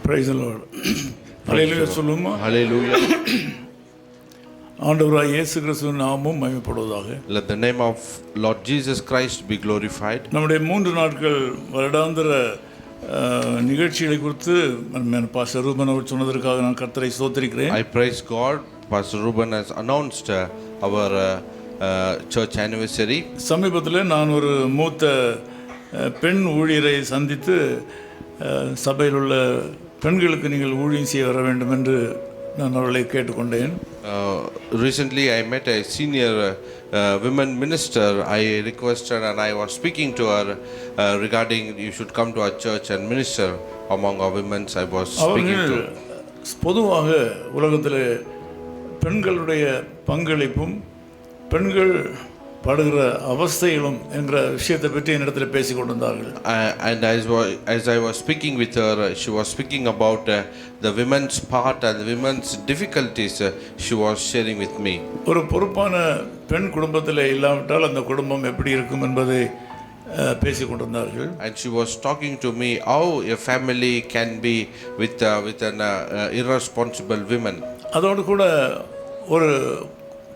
Praise the Lord. ஹல்லேலூயா சொல்லுமா. Hallelujah. ஆண்டவராகிய இயேசு கிறிஸ்துவின் நாமம் மகிமைப்படுவதாக. Let the name of Lord Jesus Christ be glorified. நம்முடைய 3 நாட்கள் வருடாந்திர நிகழ்ச்சிகளை குறித்து பாஸ்டர் ரூபன் அவர் சொன்னதற்காக நான் கர்த்தரை ஸ்தோத்திரிக்கிறேன். I praise God. Pastor Ruben has announced our church anniversary. சமீபத்தில் நான் ஒரு மூத்த பெண் ஊழியரை சந்தித்து சபையில் உள்ள பெண்களுக்கு நீங்கள் ஊழியம் செய்ய வர வேண்டும் என்று நான் அவர்களை கேட்டுக்கொண்டேன். Recently I met a senior women minister. I requested and I was speaking to her regarding you should come to our church and minister among our women. I was speaking to. பொதுவாக உலகத்தில் பெண்களுடைய பங்களிப்பும் பெண்கள் படுகிற அவஸ்தைகளும் என்ற விஷயத்தை பற்றி என்னிடத்தில் பேசி கொண்டிருந்தார்கள். And as I was speaking with her, she was speaking about the women's part and the women's difficulties she was sharing with me. ஒரு பொறுப்பான பெண் குடும்பத்தில் இல்லாவிட்டால் அந்த குடும்பம் எப்படி இருக்கும் என்பதை பேசி கொண்டிருந்தார்கள். And she was talking to me how a family can be with an irresponsible woman. அதோடு கூட ஒரு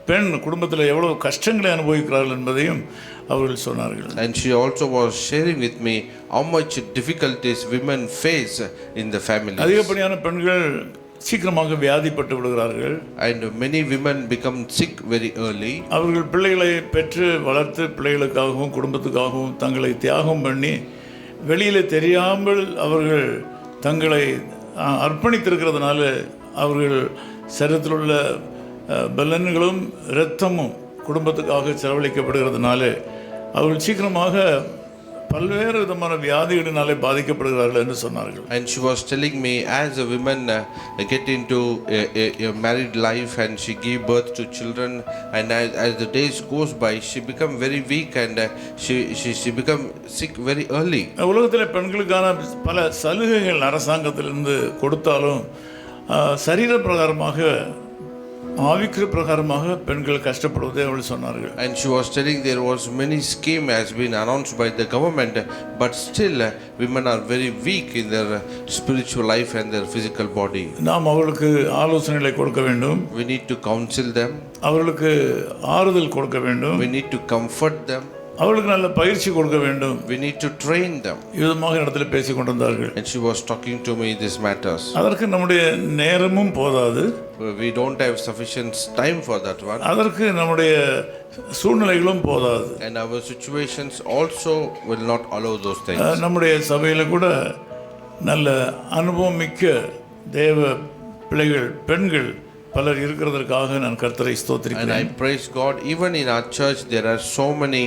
பெண் குடும்பத்தில் எவ்வளவு கஷ்டங்களை அனுபவிக்கிறார்கள் என்பதையும் அவர்கள் சொன்னார்கள். And she also was sharing with me how much difficulties women face in the family. அதிகப்படியான பெண்கள் சீக்கிரமாக வியாதிப்பட்டு விடுகிறார்கள். And many women become sick very early. அவர்கள் பிள்ளைகளை பெற்று வளர்த்து பிள்ளைகளுக்காகவும் குடும்பத்துக்காகவும் தங்களை தியாகம் பண்ணி வெளியில் தெரியாமல் அவர்கள் தங்களை அர்ப்பணித்திருக்கிறதுனால அவர்கள் சரீரத்தில் உள்ள பலன்களும் இரத்தமும் குடும்பத்துக்காக செலவழிக்கப்படுகிறதுனால அவர்கள் சீக்கிரமாக பல்வேறு விதமான வியாதிகளினாலே பாதிக்கப்படுகிறார்கள் என்று சொன்னார்கள். And she was telling me as a woman get into a married life and she give birth to children, and as the days goes by she become very weak and she become sick very early. உலகத்தில் பெண்களுக்கான பல சலுகைகள் அரசாங்கத்திலிருந்து கொடுத்தாலும் சரீர பிரகாரமாக ஆவிக்குரிய பிரகாரமாக பெண்கள் கஷ்டப்படுவதை அவள் சொன்னார்கள். And she was telling there was many scheme has been announced by the government, but still women are very weak in their spiritual life and their physical body. நாம் அவர்களுக்கு ஆலோசனைகளை கொடுக்க வேண்டும். We need to counsel them. அவர்களுக்கு ஆறுதல் கொடுக்க வேண்டும். We need to comfort them. அவர்களுக்கு நல்ல பயிற்சி கொடுக்க வேண்டும். We need to train them. விதமாக இடத்துல பேசிக் கொண்டிருந்தார்கள். And she was talking to me these matters. அதற்கு நம்முடைய நேரமும் போதாது. We don't have sufficient time for that one. அதற்கு நம்முடைய சூழ்நிலைகளும் போதாது. And our situations also will not allow those things. நம்முடைய சபையில் கூட நல்ல அனுபவம் மிக்க தேவ பிள்ளைகள் பெண்கள் பலர் இருக்கிறதற்காக நான் கர்த்தரை ஸ்தோத்திரிக்கிறேன். And I praise God, even in our church there are so many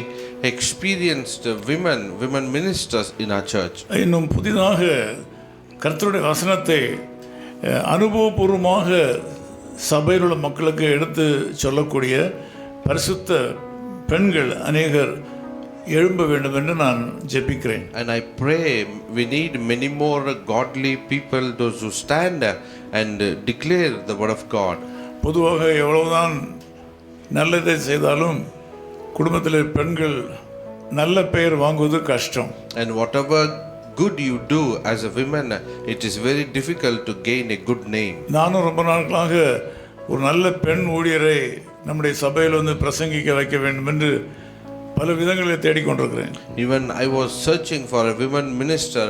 experienced women ministers in our church. இன்னும் புதிதாக கர்த்தருடைய வசனத்தை அனுபவபூர்வமாக சபையில் உள்ள மக்களுக்கு எடுத்து சொல்லக்கூடிய பரிசுத்த பெண்கள் அநேகர் எழும்ப வேண்டும் என்று நான் ஜெபிக்கிறேன். And I pray we need many more godly people, those who stand and declare the word of God. பொதுவாக எவ்வளவுதான் நல்லதை செய்தாலும் குடும்பத்தில் பெண்கள் நல்ல பெயர் வாங்குவது கஷ்டம். And whatever good you do as a woman, it is very difficult to gain a good name. நானும் ரொம்ப நாட்களாக ஒரு நல்ல பெண் ஊழியரை நம்முடைய சபையில் வந்து பிரசங்கிக்க வைக்க வேண்டும் என்று பல விதங்களை தேடிக்கொண்டிருக்கிறேன். Even I was searching for a women minister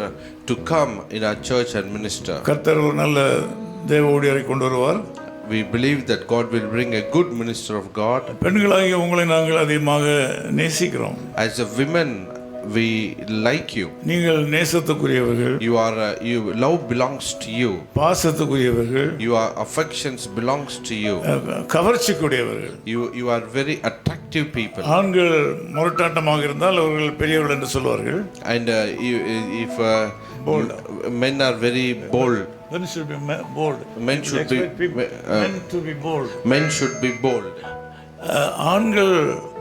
to come in our church and minister. கர்த்தர் ஒரு நல்ல தேவ ஊழியரை கொண்டு வருவார். We believe that God will bring a good minister of God. பெண்களாகிய உங்களை நாங்கள் அதிகமாக நேசிக்கிறோம். As a women, we like you. நீங்கள் நேசத்துக்குரியவர்கள். You love belongs to you. பாசத்துக்குரியவர்கள். Your affections belongs to you. கவர்ச்சிக்குரியவர்கள். You are very attractive people. ஆண்கள் முரட்டாட்டமாக இருந்தால் அவர்கள் பெரியவர்கள் என்று சொல்வார்கள். And if men are very bold. Men should be bold. Men should be men to be bold. Men should be bold. ஆண்கள்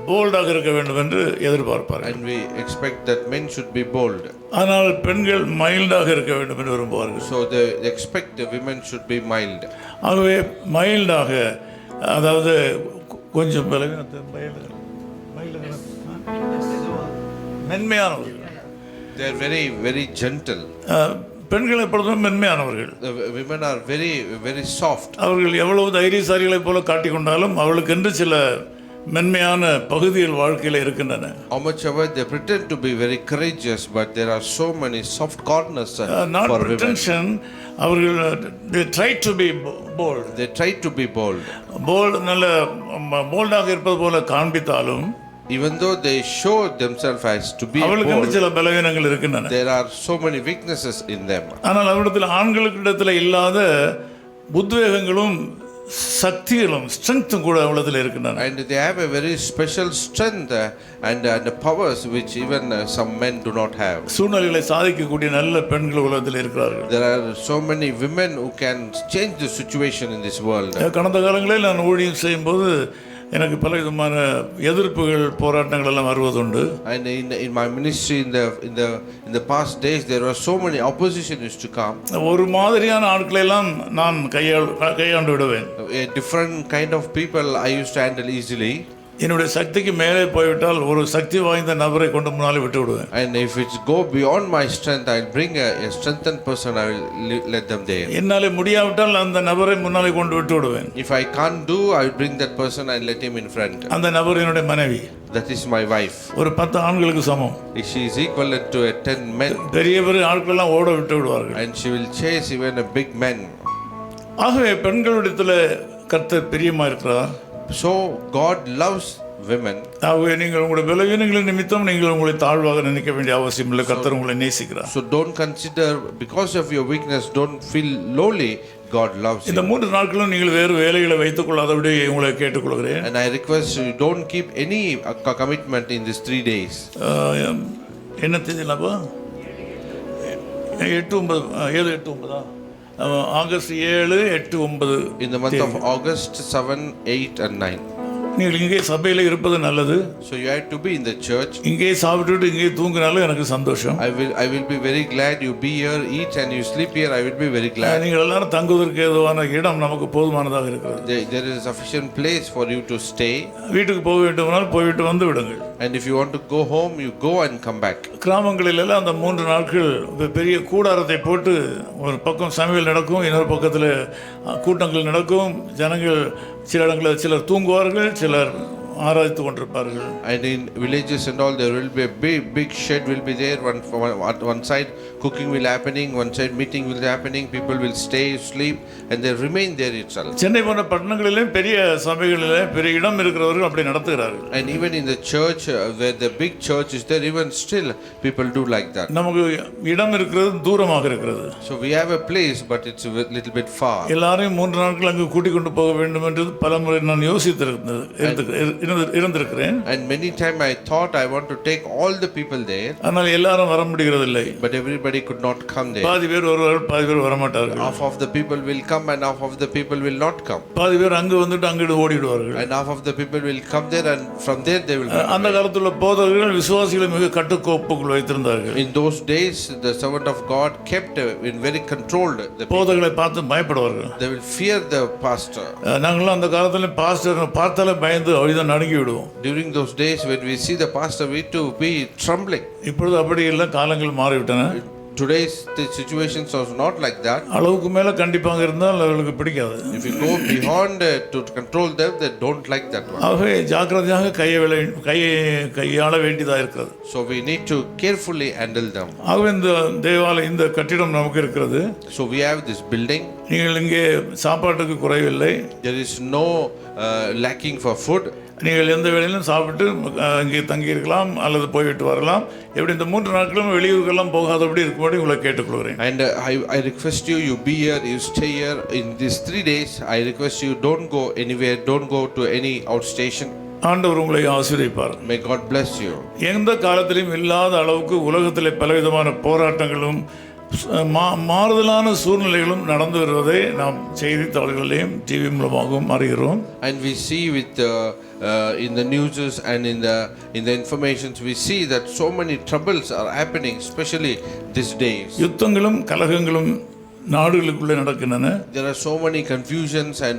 போல்டாக இருக்க வேண்டும் என்று எதிர்பார்ப்பார்கள். And we expect that men should be bold. ஆனால் பெண்கள் மைல்டாக இருக்க வேண்டும் என்று விரும்புவார்கள். So they expect the women should be mild. ஆகவே மைல்டாக, அதாவது கொஞ்சம் மென்மையானவர்கள். They are very very gentle. பெண்கள் எப்பொழுதும் மென்மையானவர்கள். The women are very, very soft. அவர்கள் எவ்வளவு தைரியசாலிகளைப் போல காட்டிக்கொண்டாலும் அவர்களுக்கென்று சில மென்மையான பகுதிகள் வாழ்க்கையில் இருக்கின்றன. How much ever they pretend to be very courageous, but there are so many soft corners Not for women. pretension, அவர்கள் they try to be bold. They try to be bold. நல்ல போல்டாக இருப்பது போல காண்பித்தாலும் Even though they show themselves as to be அவர்களுக்கு bold, சில பலவீனங்கள் இருக்கின்றன. there are so many weaknesses in them. ஆனால் அவரிடத்தில் ஆண்களுக்கிடத்தில் இல்லாத உத்வேகங்களும் சக்திகளும் ஸ்ட்ரென்த்தும் கூட அவளத்தில் இருக்கின்றன. And they have a very special strength and powers which even some men do not have. சூழ்நிலைகளை சாதிக்கக்கூடிய நல்ல பெண்கள் உலகத்தில் இருக்கிறார்கள். There are so many women who can change the situation in this world. கடந்த காலங்களில் நான் ஊழியம் செய்யும்போது எனக்கு பல விதமான எதிர்ப்புகள் போராட்டங்கள் எல்லாம் வருவதுண்டு. And in my ministry in the past days there were so many opposition used to come. ஒரு மாதிரியான ஆட்களை எல்லாம் நான் கையாண்டு விடுவேன். A different kind of people I used to handle easily. என்னுடைய சக்திக்கு மேலே போய்விட்டால் ஒரு சக்தி வாய்ந்த நபரை கொண்டு முன்னாலே விட்டு விடுவேன். And if it's go beyond my strength, I'll bring a strengthened person. I will let them there. என்னாலே முடியாவிட்டால் அந்த நபரை முன்னாலே கொண்டு விட்டு விடுவேன். If I can't do, I will bring that person and let him in front. அந்த நபர் என்னுடைய மனைவி. That is my wife. ஒரு 10 ஆண்களுக்கு சமம். She is equivalent to a 10 men. பெரிய பெரிய ஆட்கள் எல்லாம் ஓட விட்டு விடுவார்கள். And she will chase even a big man. ஆகவே பெண்களிடத்தில் கர்த்தர் பிரியமா இருக்கிறார். So God loves women. ஆகவே நீங்கள் உங்களுடைய பலவீனங்களின் நிமித்தம் நீங்கள் உங்களை தாழ்வாக நினைக்க வேண்டிய அவசியம் இல்லை. கர்த்தர் உங்களை நேசிக்கிறார். So don't consider because of your weakness, don't feel lowly. God loves you. இந்த 3 நாட்களும் நீங்கள் வேறு வேலைகளை வைத்துக் கொள்ளாதபடி உங்களை கேட்டுக்கொள்கிறேன். And I request you don't keep any commitment in these 3 days. என்ன தேதியிலப்பா? 8-9 August 7, 8, 9 In the month of August 7, 8 and 9. நீங்கள் இங்கே சபையில் இருப்பது நல்லது. So you have to be in the church. இங்கே சாப்பிட்டுட்டு இங்கே தூங்கினாலும் எனக்கு சந்தோஷம். I will be very glad you be here, eat and you sleep here. I will be very glad. நீங்கள் எல்லாரும் தங்குவதற்கு ஏதுவான இடம் நமக்கு போதுமானதாக இருக்கிறது. There is a sufficient place for you to stay. வீட்டுக்கு போக வேண்டுமானால் போய்விட்டு வந்து விடுங்கள். And if you want to go home, you go and come back. கிராமங்களில் எல்லாம் அந்த 3 நாட்கள் பெரிய கூடாரத்தை போட்டு ஒரு பக்கம் சமையல் நடக்கும், இன்னொரு பக்கத்தில் கூட்டங்கள் நடக்கும். ஜனங்கள் சில இடங்களில் சிலர் தூங்குவார்கள், சிலர் ஆராய்த்து கொண்டிருப்பார்கள். And in villages and all there will be a big shed will be there. One side cooking will happening, one side meeting will happening. People will stay, sleep and they remain there itself. Chennai போன்ற பட்டணங்களிலே பெரிய சபைகளிலே பெரிய இடம் இருக்கிறவர்கள் அப்படி நடத்துகிறார்கள். And even in the church where the big church is there, even still people do like that. நமக்கு இடம் இருக்கிறது தூரமாக இருக்கிறது. So we have a place but it's a little bit far. எல்லாரையும் 3 நாட்கள் அங்கு கூட்டிக் கொண்டு போக வேண்டும் என்று பலமுறை நான் இருந்திருக்கிறேன். And many time I thought I want to take all the people there. ஆனால் எல்லாரும் வர முடிகிறதில்லை. But everybody could not come there. பாதி பேர் வருவார்கள், பாதி பேர் வர மாட்டார்கள். Half of the people will come and half of the people will not come. பாதி பேர் அங்கு வந்துட்டு அங்கிட்டு ஓடிடுவார்கள். And half of the people will come there and from there they will come. அந்த காலத்துல போதகர்கள் விசுவாசிகளை மிக கட்டுக்கோப்புக்குள் வைத்திருந்தார்கள். In those days the servant of God kept in very controlled the people. போதகர்களை பார்த்து பயப்படுவார்கள். They will fear the pastor. நாங்களாம் அந்த காலத்துல பாஸ்டர் பார்த்தாலே பயந்து அழுத நடுங்கி விடுவோம். During those days when we see the pastor we to be trembling. இப்பொழுது அப்படி இல்லை, காலங்கள் மாறிவிட்டன. Today's the situations are not like that. அளவுக்கு மேல கண்டிப்பாக இருந்தால் அவர்களுக்கு பிடிக்காது. If you go beyond to control them, they don't like that one. ஆகவே ஜாக்கிரதையாக கையாள வேண்டியதாக இருக்கிறது. So we need to carefully handle them. ஆகவே இந்த கட்டிடம் நமக்கு இருக்கிறது. So we have this building. நீங்கள் இங்கே சாப்பாட்டுக்கு குறைவில்லை. There is no lacking for food. நீங்கள் எந்த வேளையிலும் சாப்பிட்டு இங்கே தங்கியிருக்கலாம் அல்லது போய்விட்டு வரலாம். எப்படி இந்த 3 நாட்களும் வெளியூருக்கெல்லாம் போகாதபடி இருக்கும்படி உங்களை கேட்டுக்கொள்கிறேன். And I request you be here, you stay here in these 3 days. I request you don't go anywhere, don't go to any outstation. ஆண்டவர் உங்களை ஆசீர்வதிப்பார். May God bless you. எந்த காலத்திலும் இல்லாத அளவுக்கு உலகத்திலே பலவிதமான போராட்டங்களும் மாறுதலான சூழ்நிலைகளும் நடந்து வருவதை நாம் செய்தித்தாள்களிலேயும் டிவி மூலமாகவும் அறிகிறோம். And we see with in the news and in the informations we see that so many troubles are happening, especially these days. யுத்தங்களும் கலகங்களும் நாடுகளுக்குள்ளே நடக்கின்றன. There are so many confusions and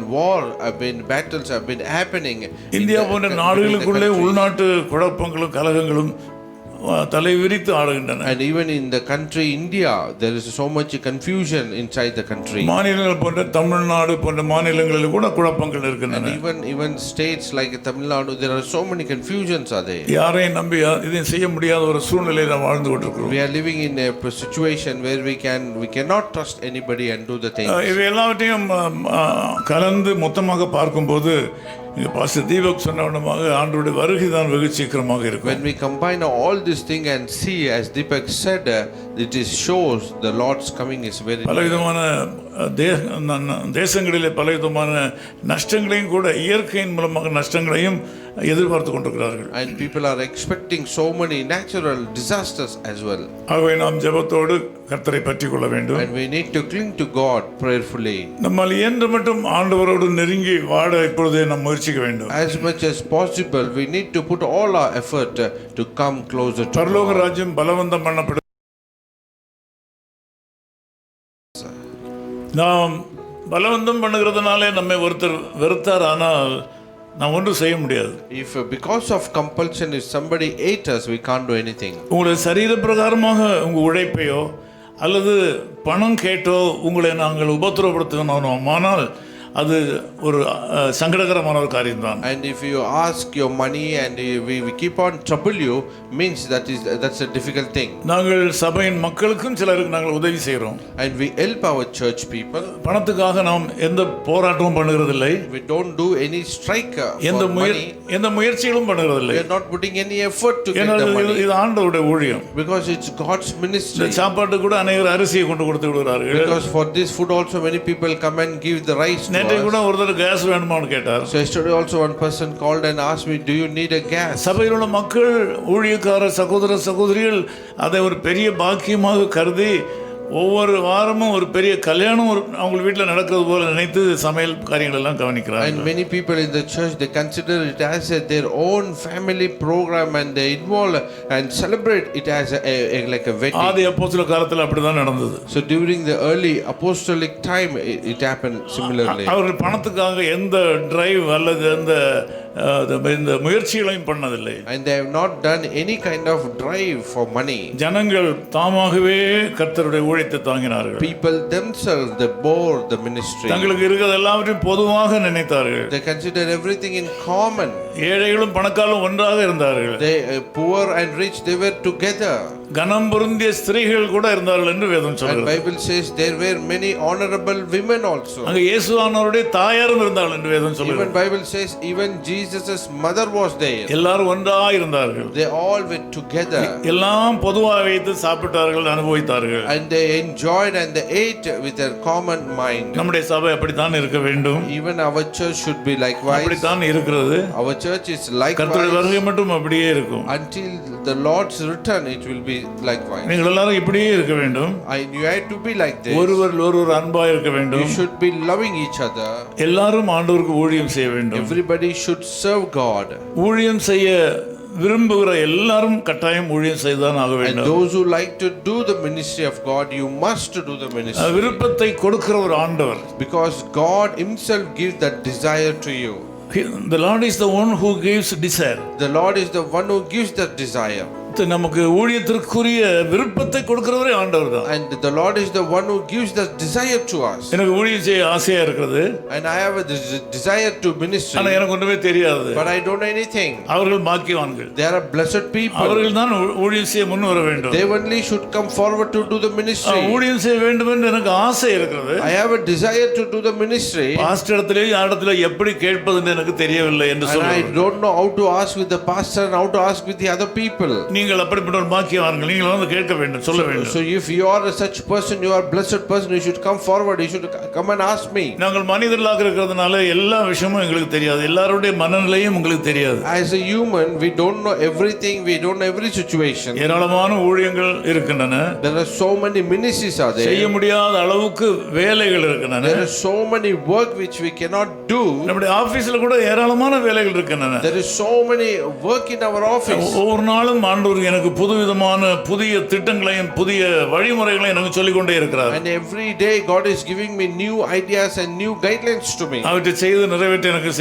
battles have been happening. India போன்ற நாடுகளுக்குள்ளே உள்நாட்டு குழப்பங்களும் கலகங்களும் தலை விரித்து ஆடுகின்றன. And even in the country India, there is so much confusion inside the country. மாநிலங்கள் போன்ற தமிழ்நாடு போன்ற மாநிலங்களில் கூட குழப்பங்கள் இருக்கின்றன. And even states like Tamil Nadu, there are so many confusions are there. யாரையும் நம்பி இதை செய்ய முடியாத ஒரு சூழ்நிலையில் நாம் வாழ்ந்து கொண்டிருக்கிறோம். We are living in a situation where we cannot trust anybody and do the things. இவை எல்லாவற்றையும் கலந்து மொத்தமாக பார்க்கும்போது இங்கே பாஸ்டர் தீபக் சொன்னவனமாக ஆண்டவருடைய வருகை தான் வெகு சீக்கிரமாக இருக்கும். When we combine all this thing and see, as Deepak said, it shows the Lord's coming is very. பலவிதமான தேசங்களிலே பலவிதமான நஷ்டங்களையும் கூட இயற்கையின் மூலமாக நஷ்டங்களையும் எதிர்பார்த்து கொண்டிருக்கிறார்கள். And people are expecting so many natural disasters as well. ஆகவே நாம் ஜெபத்தோடு கர்த்தரை பற்றிக் கொள்ள வேண்டும். And we need to cling to God prayerfully. நம்மால் இயன்ற மட்டும் ஆண்டவரோடு நெருங்கி வாழ இப்பொழுதே நாம் முயற்சிக்க வேண்டும். As much as possible, we need to put all our effort to come closer to பரலோக God. ராஜ்யம் பலவந்தம் பண்ணப்படும். நாம் பலவந்தம் பண்ணுகிறதுனாலே நம்மை ஒருத்தர் வெறுத்தார், ஆனால் நாம் ஒன்றும் செய்ய முடியாது. If because of compulsion, if somebody ate us, we can't do anything. உங்களுடைய சரீர பிரகாரமாக உங்கள் உழைப்பையோ அல்லது பணம் கேட்டோ உங்களை நாங்கள் உபத்திரப்படுத்தணும், ஆனால் அது ஒரு சங்கடகரமான ஒரு காரியம்தான். And if you ask your money and we keep on trouble you, means that's a difficult thing. நாங்கள் சபையின் மக்களுக்கும் சிலருக்கு நாங்கள் உதவி செய்கிறோம். And we help our church people. பணத்துக்காக நாம் எந்த போராட்டமும் பண்ணுகிறதில்லை. We don't do any strike எந்த for money. எந்த முயற்சிகளும் பண்ணுகிறதில்லை. We are not putting any effort to get the money. இது ஆண்டவருடைய ஊழியம். Because it's God's ministry. சாப்பாட்டு கூட அநேகர் அரிசியை கொண்டு கொடுத்து விடுகிறார்கள். Because for this food also many people come and give the rice to நேற்று கூட ஒருத்தர் கேஸ் வேணுமான்னு கேட்டார். So yesterday also one person called and asked me, do you need a gas? சபையில் உள்ள மக்கள், ஊழியக்கார சகோதர சகோதரிகள் அதை ஒரு பெரிய பாக்கியமாக கருதி ஒவ்வொரு வாரமும் ஒரு பெரிய கல்யாணம் அவங்க வீட்டில் நடக்கிறது போல நினைத்து சமையல் காரியங்கள் எல்லாம் கவனிக்கிறாங்க. And many people in the church, they consider it as their own family program and they involve and celebrate it as like a wedding. ஆதி அப்போஸ்தல காலத்தில் அப்படிதான் நடந்தது. So during the early apostolic time, it happened similarly. அவர்கள் பணத்துக்காக எந்த drive அல்லது எந்த இந்த முயற்சிகளையும் பண்ணதில்லை. And they have not done any kind of drive for money. ஜனங்கள் தாமாகவே கர்த்தருடைய ஊழியத்தை தாங்கினார்கள். People themselves, they bore the ministry. தங்களுக்கு இருக்கிறது எல்லாவற்றையும் பொதுவாக நினைத்தார்கள். They consider everything in common. ஏழைகளும் பணக்காரரும் ஒன்றாக இருந்தார்கள். They poor and rich, they were together. கனம் பொருந்திய ஸ்திரீகள் கூட இருந்தார்கள் என்று வேதம் And சொல்கிறது. Bible says there were many honorable women also. அங்க இயேசுவானவருடைய தாயாரும் இருந்தாள் என்று வேதம் சொல்கிறது. Even Bible says even Jesus' mother was there. எல்லாரும் ஒன்றாக இருந்தார்கள். They all were together. எல்லாம் பொதுவாக வைத்து சாப்பிட்டார்கள், அனுபவித்தார்கள். And they enjoyed and they ate with their common mind. நம்முடைய சபை அப்படித்தான் இருக்க வேண்டும். Even our church should be likewise. அப்படித்தான் இருக்கிறது. Our church is கர்த்தருடைய likewise. வருகை மட்டும் அப்படியே இருக்கும். Until the Lord's return, it will be likewise. நீங்கள் எல்லாரும் இப்படியே இருக்க வேண்டும். And you have to be like this. ஒருவர் அன்பாக இருக்க You வேண்டும். should be loving each other. எல்லாரும் ஆண்டவருக்கு ஊழியம் செய்ய வேண்டும். Everybody should serve God. ஊழியம் செய்ய விரும்புகிற எல்லாரும் கட்டாயம் ஊழியம் செய்துதான் ஆக And வேண்டும். those who like to do the ministry of God, you must do the ministry. விருப்பத்தை கொடுக்கிற ஒரு ஆண்டவர். Because God himself gives that desire to you. The Lord is the one who gives desire. The Lord is the one who gives that desire. நமக்கு ஊழியத்திற்குரிய விருப்பத்தை கொடுக்கிறவரே ஆண்டவர் தான். And the Lord is the one who gives that desire to us. எனக்கு ஊழியம் செய்ய ஆசையா இருக்கிறது. And I have a desire to ministry. ஆனா எனக்கு ஒன்றுமே தெரியாது. But I don't know anything. அவர்கள் பாக்கியவான்கள். They are blessed people. அவர்கள் தான் ஊழியம் செய்ய முன் வர வேண்டும். They only should come forward to do the ministry. ஊழியம் செய்ய வேண்டும் என்று எனக்கு ஆசை இருக்கிறது. I have a desire to do the ministry. Pastor இடத்திலே யாரிடத்திலே எப்படி கேட்பதுன்னு எனக்கு தெரியவில்லை என்று And I சொல்றாங்க. don't know how to ask with the pastor and how to ask with the other people. நீங்கள் அப்படிப்பட்ட ஒரு பாக்கியவான்கள், நீங்கள் வந்து கேட்க வேண்டும், சொல்ல வேண்டும். So if you are a such person, you are a blessed person, you should come forward, you should come and ask me. நாங்கள் மனிதர்களாக இருக்கிறதுனால எல்லா விஷயமும் எங்களுக்கு தெரியாது, எல்லாருடைய மனநிலையும் உங்களுக்கு தெரியாது. As a human, we don't know everything, we don't know every situation. ஏராளமான ஊழியங்கள் இருக்கின்றன. There are so many ministries are there. செய்ய முடியாத அளவுக்கு வேலைகள் இருக்கின்றன. There are so many work which we cannot do. நம்முடைய ஆபீஸ்ல கூட ஏராளமான வேலைகள் இருக்கின்றன. There is so many work in our office. ஒவ்வொரு நாளும் ஆண்டவர் ஆண்டவர் எனக்கு புதுவிதமான புதிய திட்டங்களையும் புதிய வழிமுறைகளையும் எனக்கு சொல்லிக் கொண்டே இருக்கிறார். And every day God is giving me new ideas and new guidelines to me. அவற்றை செய்து நிறைவேற்ற எனக்கு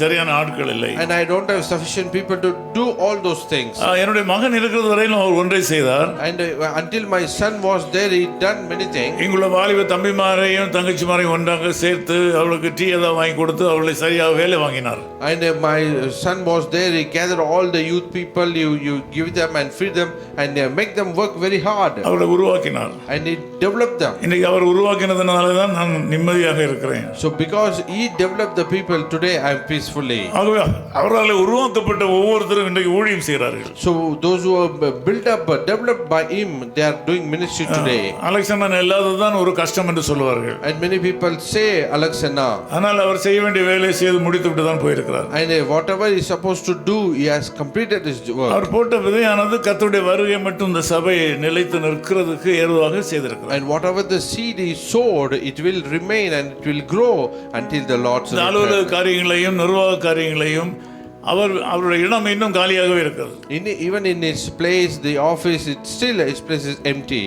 சரியான ஆட்கள் இல்லை. And I don't have sufficient people to do all those things. என்னுடைய மகன் இருக்கிறது வரையிலும் அவர் ஒன்றை செய்தார். And until my son was there, he done many things. இங்குள்ள வாலிப தம்பிமாரையும் தங்கச்சிமாரையும் ஒன்றாக சேர்த்து அவளுக்கு டீ ஏதாவது வாங்கி கொடுத்து அவளை சரியாக வேலை வாங்கினார். And my son was there, he gathered all the youth people, you give them and feed them and make them work very hard. அவளை உருவாக்கினார். And he developed them. இன்னைக்கு அவர் உருவாக்கினதுனால தான் நான் நிம்மதியாக இருக்கிறேன். So because he developed the people, today I am peacefully. ஆகவே அவரால் உருவாக்கப்பட்ட ஒவ்வொருத்தரும் இன்றைக்கு ஊழியம் செய்கிறார்கள். So those who are built up, developed by him, they are doing ministry today. Alexander இல்லாததுதான் ஒரு கஷ்டம் என்று சொல்வார்கள். And many people say Alexander. ஆனால் அவர் செய்ய வேண்டிய வேலையை செய்து முடித்து விட்டு தான் போயிருக்கிறார். And whatever he is supposed to do, he has completed his work. அவர் போட்ட விதையானது கர்த்தருடைய வருகை மட்டும் இந்த சபை நிலைத்து நிற்கிறதுக்கு ஏதுவாக செய்திருக்கிறார். And whatever the seed is sowed, it will remain and it will grow until the Lord's return. அலுவலக காரியங்களையும் நிர்வாக காரியங்களையும் அவருடைய இடம் இன்னும் காலியாகவே இருக்கிறது. Even in his place, the office, his place is empty.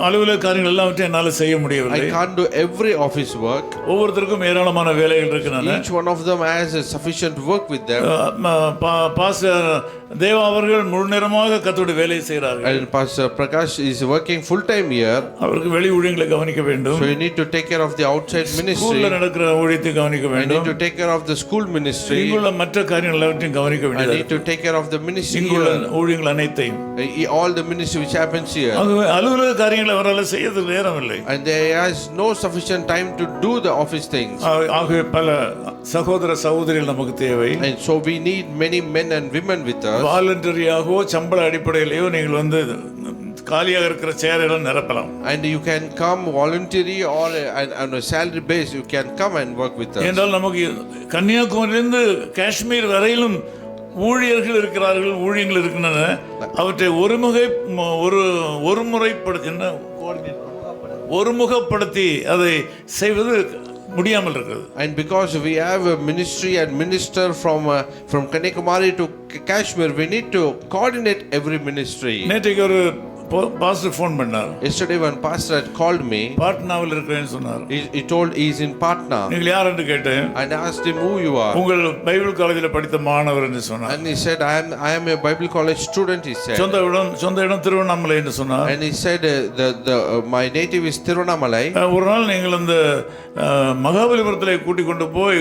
அலுவலக காரியங்கள் எல்லாவற்றையும் என்னால் செய்ய முடியவில்லை. I can't do every office work. ஒவ்வொருத்தருக்கும் ஏராளமான வேலைகள் இருக்கின்றன. Each one of them has a sufficient work with them. Pastor Deva அவர்கள் முழு நேரமாக கர்த்தருடைய வேலையை செய்கிறார்கள். And Pastor Prakash is working full time here. அவருக்கு வெளி ஊழியங்களை கவனிக்க வேண்டும். So you need to take care of the outside ministry. ஸ்கூல்ல நடக்கிற ஊழியத்தை கவனிக்க I வேண்டும். need to take care of the school ministry. இங்குள்ள மற்ற காரியங்கள் எல்லாவற்றையும் கவனிக்க I வேண்டியது. need to take care of the ministry இங்குள்ள here. ஊழியங்கள் அனைத்தையும். All the ministry which happens here. ஆகவே அலுவலக காரியங்களை அவரால் செய்யறது நேரம் இல்லை. And there is no sufficient time to do the office things. ஆகவே பல சகோதர சகோதரிகள் நமக்கு தேவை. And so we need many men and women with us. வாலண்டரியாகவோ சம்பள அடிப்படையிலேயோ நீங்கள் வந்து காலியாக இருக்கிற சேரெல்லாம் நிரப்பலாம். And you can come voluntarily or on a salary base, you can come and work with us. என்றால் நமக்கு கன்னியாகுமரியிலிருந்து காஷ்மீர் வரையிலும் ஊழியர்கள் இருக்கிறார்கள், ஊழியங்கள் இருக்கின்றன. அவற்றை ஒருமுகப்படுத்தி அதை செய்வது முடியாமல் இருக்கிறது. And because we have a ministry and minister from Kanyakumari to Kashmir, we need to coordinate every ministry. நேற்றைக்கு ஒரு பாஸ்டர் ஃபோன் பண்ணார். Yesterday when pastor had called me, பாட்னாவில் இருக்கிறேன்னு சொன்னார். he told he is in Patna. நீங்கள் யார் என்று கேட்டேன். And I asked him who you are. உங்கள் பைபிள் காலேஜில் படித்த மாணவர் என்று சொன்னார். And he said I am a Bible college student, he said. சொந்த இடம் திருவண்ணாமலை என்று சொன்னார். And he said my native is Tiruvannamalai. ஒரு நாள் நீங்கள் அந்த மகாபலிபுரத்தில் கூட்டிக் கொண்டு போய்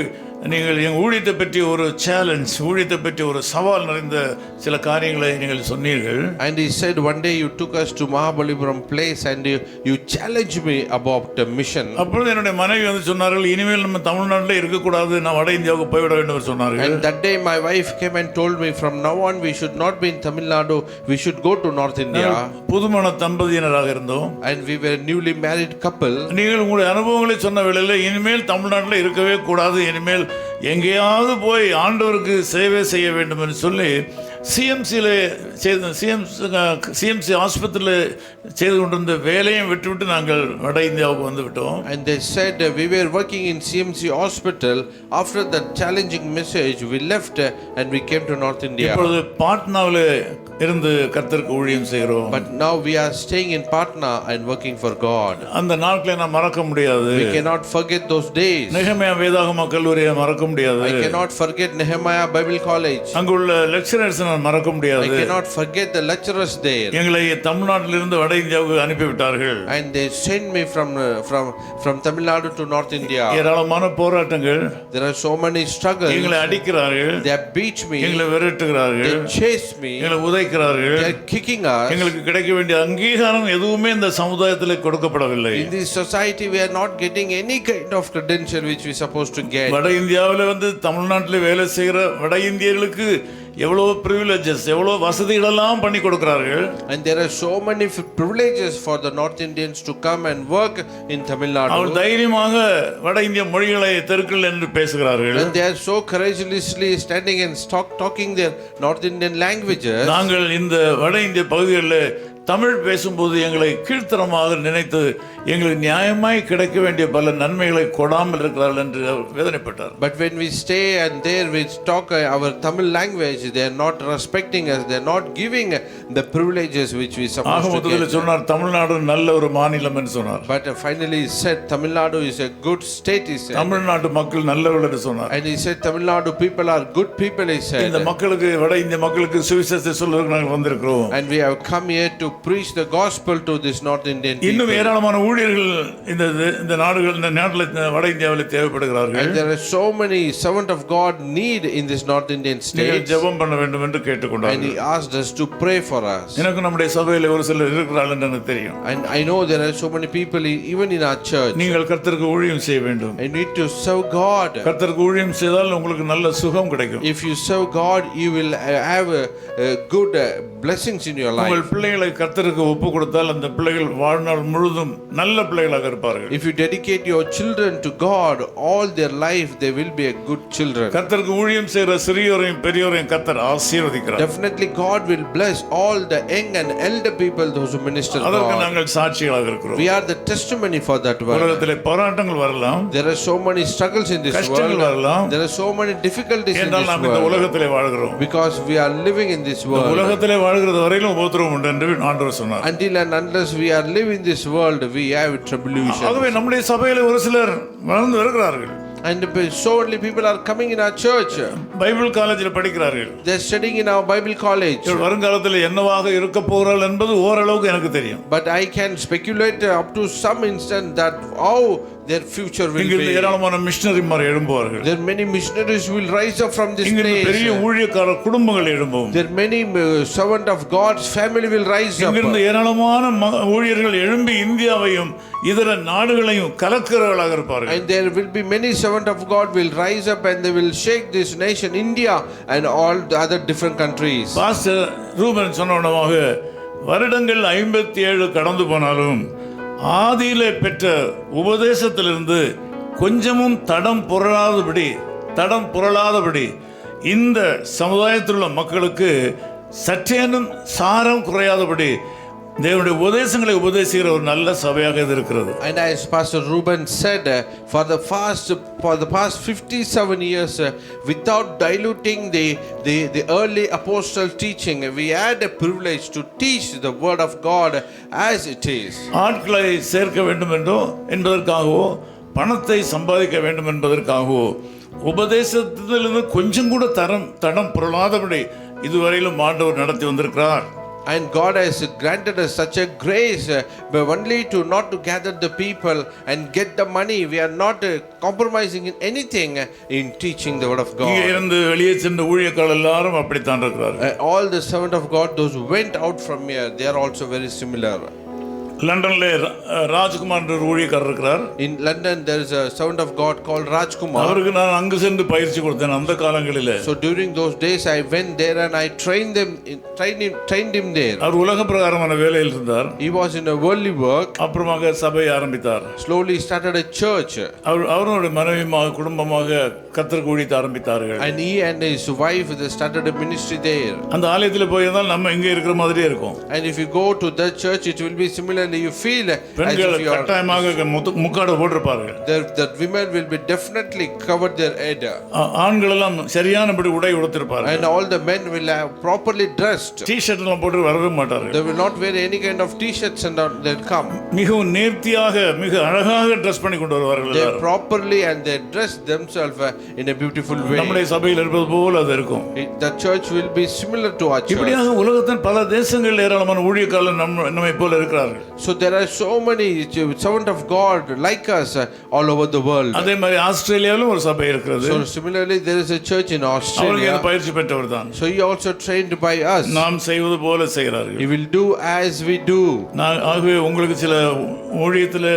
நீங்கள் எங்கள் ஊழியத்தை பற்றி ஒரு சேலஞ்ச், ஊழியத்தை பற்றி ஒரு சவால் நிறைந்த சில காரியங்களை நீங்கள் சொன்னீர்கள். And he said one day you took us to Mahabalipuram place and you challenged me about the mission. அப்பொழுது என்னுடைய மனைவி வந்து சொன்னார்கள், இனிமேல் நம்ம தமிழ்நாட்டில் இருக்கக்கூடாது, நான் வட இந்தியாவுக்கு போய்விட வேண்டும் என்று சொன்னார்கள். And that day my wife came and told me from now on we should not be in Tamil Nadu, we should go to North India. புதுமண தம்பதியினராக இருந்தோம். And we were newly married couple. நீங்கள் உங்களுடைய அனுபவங்களை சொன்ன வேளையில் இனிமேல் தமிழ்நாட்டில் இருக்கவே கூடாது, இனிமேல் எங்கேயாவது போய் ஆண்டவருக்கு சேவை செய்ய வேண்டும் என்று சொல்லி சிஎம்சி ஆஸ்பத்திரியில் செய்து கொண்டிருந்த வேலையும் விட்டுவிட்டு நாங்கள் வட இந்தியாவுக்கு வந்து விட்டோம். And they said we were working in CMC hospital. After that challenging message we left and we came to North India. இப்பொழுது பாட்னாவில் இருந்து கர்த்தருக்கு ஊழியம் செய்கிறோம். But now we are staying in Patna and working for God. அந்த நாட்களை நான் மறக்க முடியாது. We cannot forget those days. நெகேமியா வேதாகம கல்லூரியை மறக்க முடியாது. I cannot forget Nehemiah Bible College. அங்குள்ள லெக்சரர்ஸ் நான் மறக்க முடியாது. I cannot forget the lecturers there. எங்களை தமிழ்நாட்டிலிருந்து வட இந்தியாவுக்கு அனுப்பிவிட்டார்கள். And they sent me from Tamil Nadu to North India. ஏராளமான போராட்டங்கள். There are so many struggles. எங்களை அடிக்கிறார்கள். They beat me. எங்களை விரட்டுகிறார்கள். They chase me. எங்களை உதைக்கிறார்கள். They are kicking us. எங்களுக்கு கிடைக்க வேண்டிய அங்கீகாரம் எதுவுமே இந்த சமுதாயத்தில் கொடுக்கப்படவில்லை. In this society we are not getting any kind of credential which we supposed to get. வட இந்தியாவில் வந்து தமிழ்நாட்டில் வேலை செய்கிற வட இந்தியர்களுக்கு எவ்வளோ ப்ரிவிலேஜஸ், எவ்வளோ வசதிகளெல்லாம் பண்ணி கொடுக்கிறார்கள். And there are so many privileges for the North Indians to come and work in Tamil Nadu. அவர் தைரியமாக வட இந்திய மொழிகளை தெருக்கள் என்று பேசுகிறார்கள். And they are so courageously standing and talking their North Indian languages. நாங்கள் இந்த வட இந்திய பகுதிகளில் தமிழ் பேசும்போது எங்களை கீழ்த்தரமாக நினைத்து எங்களுக்கு நியாயமாய் கிடைக்க வேண்டிய பல நன்மைகளை கொடாமல் இருக்கிறார்கள் என்று வேதனைப்பட்டார். But when we stay and there we talk our Tamil language, they are not respecting us, they are not giving the privileges which we supposed ஆக to மொத்தத்தில் get. சொன்னார் தமிழ்நாடு நல்ல ஒரு மாநிலம் என்று சொன்னார். But finally he said Tamil Nadu is a good state, he said. தமிழ்நாட்டு மக்கள் நல்லவர்கள் என்று சொன்னார். And he said Tamil Nadu people are good people, he said. இந்த மக்களுக்கு வட இந்திய மக்களுக்கு சுவிசேஷத்தை சொல்வதற்கு நாங்கள் வந்திருக்கிறோம். And we have come here to preach the gospel to this North Indian people. இன்னும் ஏராளமான ஊழியர்கள் இந்த நாடுகள் இந்த நாட்டில் வட இந்தியாவில் தேவைப்படுகிறார்கள். And there are so many servant of God need in this North Indian நீங்கள் state. ஜெபம் பண்ண வேண்டும் என்று And கேட்டுக்கொண்டார்கள். he asked us to pray for us. எனக்கு நம்முடைய சபையில் ஒரு சிலர் இருக்கிறார்கள் என்று எனக்கு தெரியும். And I know there are so many people even in our church. நீங்கள் கர்த்தருக்கு ஊழியம் செய்ய வேண்டும். I need to serve God. கர்த்தருக்கு ஊழியம் செய்தால் உங்களுக்கு நல்ல சுகம் கிடைக்கும். If you serve God, you will have a good blessings in your உங்கள் life. பிள்ளைகளை கர்த்தருக்கு ஒப்பு கொடுத்தால் அந்த பிள்ளைகள் வாழ்நாள் முழுதும் நல்ல பிள்ளைகளாக இருப்பார்கள். If you dedicate your children to God all their life, they will be a good children. கர்த்தருக்கு ஊழியம் செய்கிற சிறியோரையும் பெரியோரையும் கர்த்தர் ஆசீர்வதிக்கிறார். Definitely God will bless all the young and elder people, those who minister அதற்கு God. நாங்கள் சாட்சிகளாக இருக்கிறோம். We are the testimony for that word. உலகத்திலே போராட்டங்கள் வரலாம், There are so many struggles in this கஷ்டங்கள் world. வரலாம். There are so many difficulties in என்றால் this நாம் இந்த world. உலகத்திலே வாழ்கிறோம். Because we are living in this world. உலகத்திலே வாழ்கிறது வரையிலும் உபத்திரவம் உண்டு என்று ஆண்டவர் சொன்னார். Until and unless we are living this world, we have tribulation. ஆகவே நம்முடைய சபையிலே ஒரு சிலர் வளர்ந்து வருகிறார்கள். And so only people are coming in our church. Bible காலேஜில் படிக்கிறார்கள். They are studying in our Bible college. இவர்கள் வருங்காலத்தில் என்னவாக இருக்க போகிறார்கள் என்பது ஓரளவுக்கு எனக்கு தெரியும். But I can speculate up to some instant that how their future will இங்கிருந்து be. ஏராளமான மிஷனரிமார் எழும்புவார்கள். There are many missionaries who will rise up from this இங்கிருந்து பெரிய place. ஊழியக்கார குடும்பங்கள் எழும்பும். There are many servant of God's family will rise up. இங்கிருந்து ஏராளமான ஊழியர்கள் எழும்பி இந்தியாவையும் இதர நாடுகளையும் கலக்கிறவர்களாக இருப்பார்கள். And there will be many servant of God will rise up and they will shake this nation India and all the other different countries. Pastor Reuben சொன்னவனமாக வருடங்கள் 57 கடந்து போனாலும் ஆதியிலே பெற்ற உபதேசத்திலிருந்து கொஞ்சமும் தடம் புரளாதபடி இந்த சமுதாயத்தில் உள்ள மக்களுக்கு சற்றேனும் சாரம் குறையாதபடி தேவனுடைய உபதேசங்களை உபதேசிக்கிற ஒரு நல்ல சபையாக இது இருக்கிறது. And as Pastor Ruben said, for the past 57 years, without diluting the early apostle teaching, we had a privilege to teach the word of God as it is. ஆட்களை சேர்க்க வேண்டும் என்பதற்காகவோ பணத்தை சம்பாதிக்க வேண்டும் என்பதற்காகவோ உபதேசத்திலிருந்து கொஞ்சம் கூட தடம் புரளாதபடி இதுவரையிலும் ஆண்டவர் நடத்தி வந்திருக்கிறார். And God has granted us such a grace, but only to not to gather the people and get the money. We are not compromising in anything in teaching the word of God. இங்கே இருந்து வெளியே சென்ற ஊழியர்கள் எல்லாரும் அப்படித்தான் இருக்கிறார்கள். All the servant of God, those who went out from here, they are also very similar. லண்டன்ல ராஜ்குமார் என்ற ஊழியக்காரர் இருக்கிறார். In London there is a servant of God called Rajkumar. அவருக்கு நான் அங்கு சென்று பயிற்சி கொடுத்தேன் அந்த காலங்களிலே. So during those days I went there and I trained him there. அவர் உலக பிரகாரமான வேலையில் இருந்தார். He was in a worldly work. அப்புறமாக சபையை ஆரம்பித்தார். Slowly started a church. அவருடைய மனைவியாக குடும்பமாக கர்த்தருக்கு ஊழியத்தை ஆரம்பித்தார்கள். And he and his wife they started a ministry there. அந்த ஆலயத்தில் போயிருந்தால் நம்ம இங்கே இருக்கிற மாதிரியே இருக்கும். And if you go to that church it will be similarly you feel as பெண்கள் if you are கட்டாயமாக முக்காடு போட்டிருப்பார்கள். that women will be definitely covered their head. ஆண்கள் எல்லாம் சரியானபடி உடை உடுத்திருப்பார்கள். And all the men will have properly dressed. T-shirt எல்லாம் போட்டு வரவே மாட்டார்கள். They will not wear any kind of t-shirts and they'll come. மிகவும் நேர்த்தியாக மிக அழகாக ட்ரெஸ் பண்ணி கொண்டு வருவார்கள் They எல்லாரும். properly and they dress themselves in a beautiful way. நம்முடைய சபையில் இருப்பது போல அது இருக்கும். The church will be similar to our church. இப்படியாக உலகத்தின் பல தேசங்களில் ஏராளமான ஊழியக்காரர்கள் நம்மை போல இருக்கிறார்கள். So there are so many servants of God like us all over the world. அதே மாதிரி ஆஸ்திரேலியாவிலும் ஒரு சபை இருக்கிறது. So similarly there is a church in அவர்கள் Australia. பயிற்சி பெற்றவர் தான். So he also trained by us. நாம் செய்வது போல செய்கிறார்கள். He will do as we do. ஆகவே உங்களுக்கு சில ஊழியத்தில்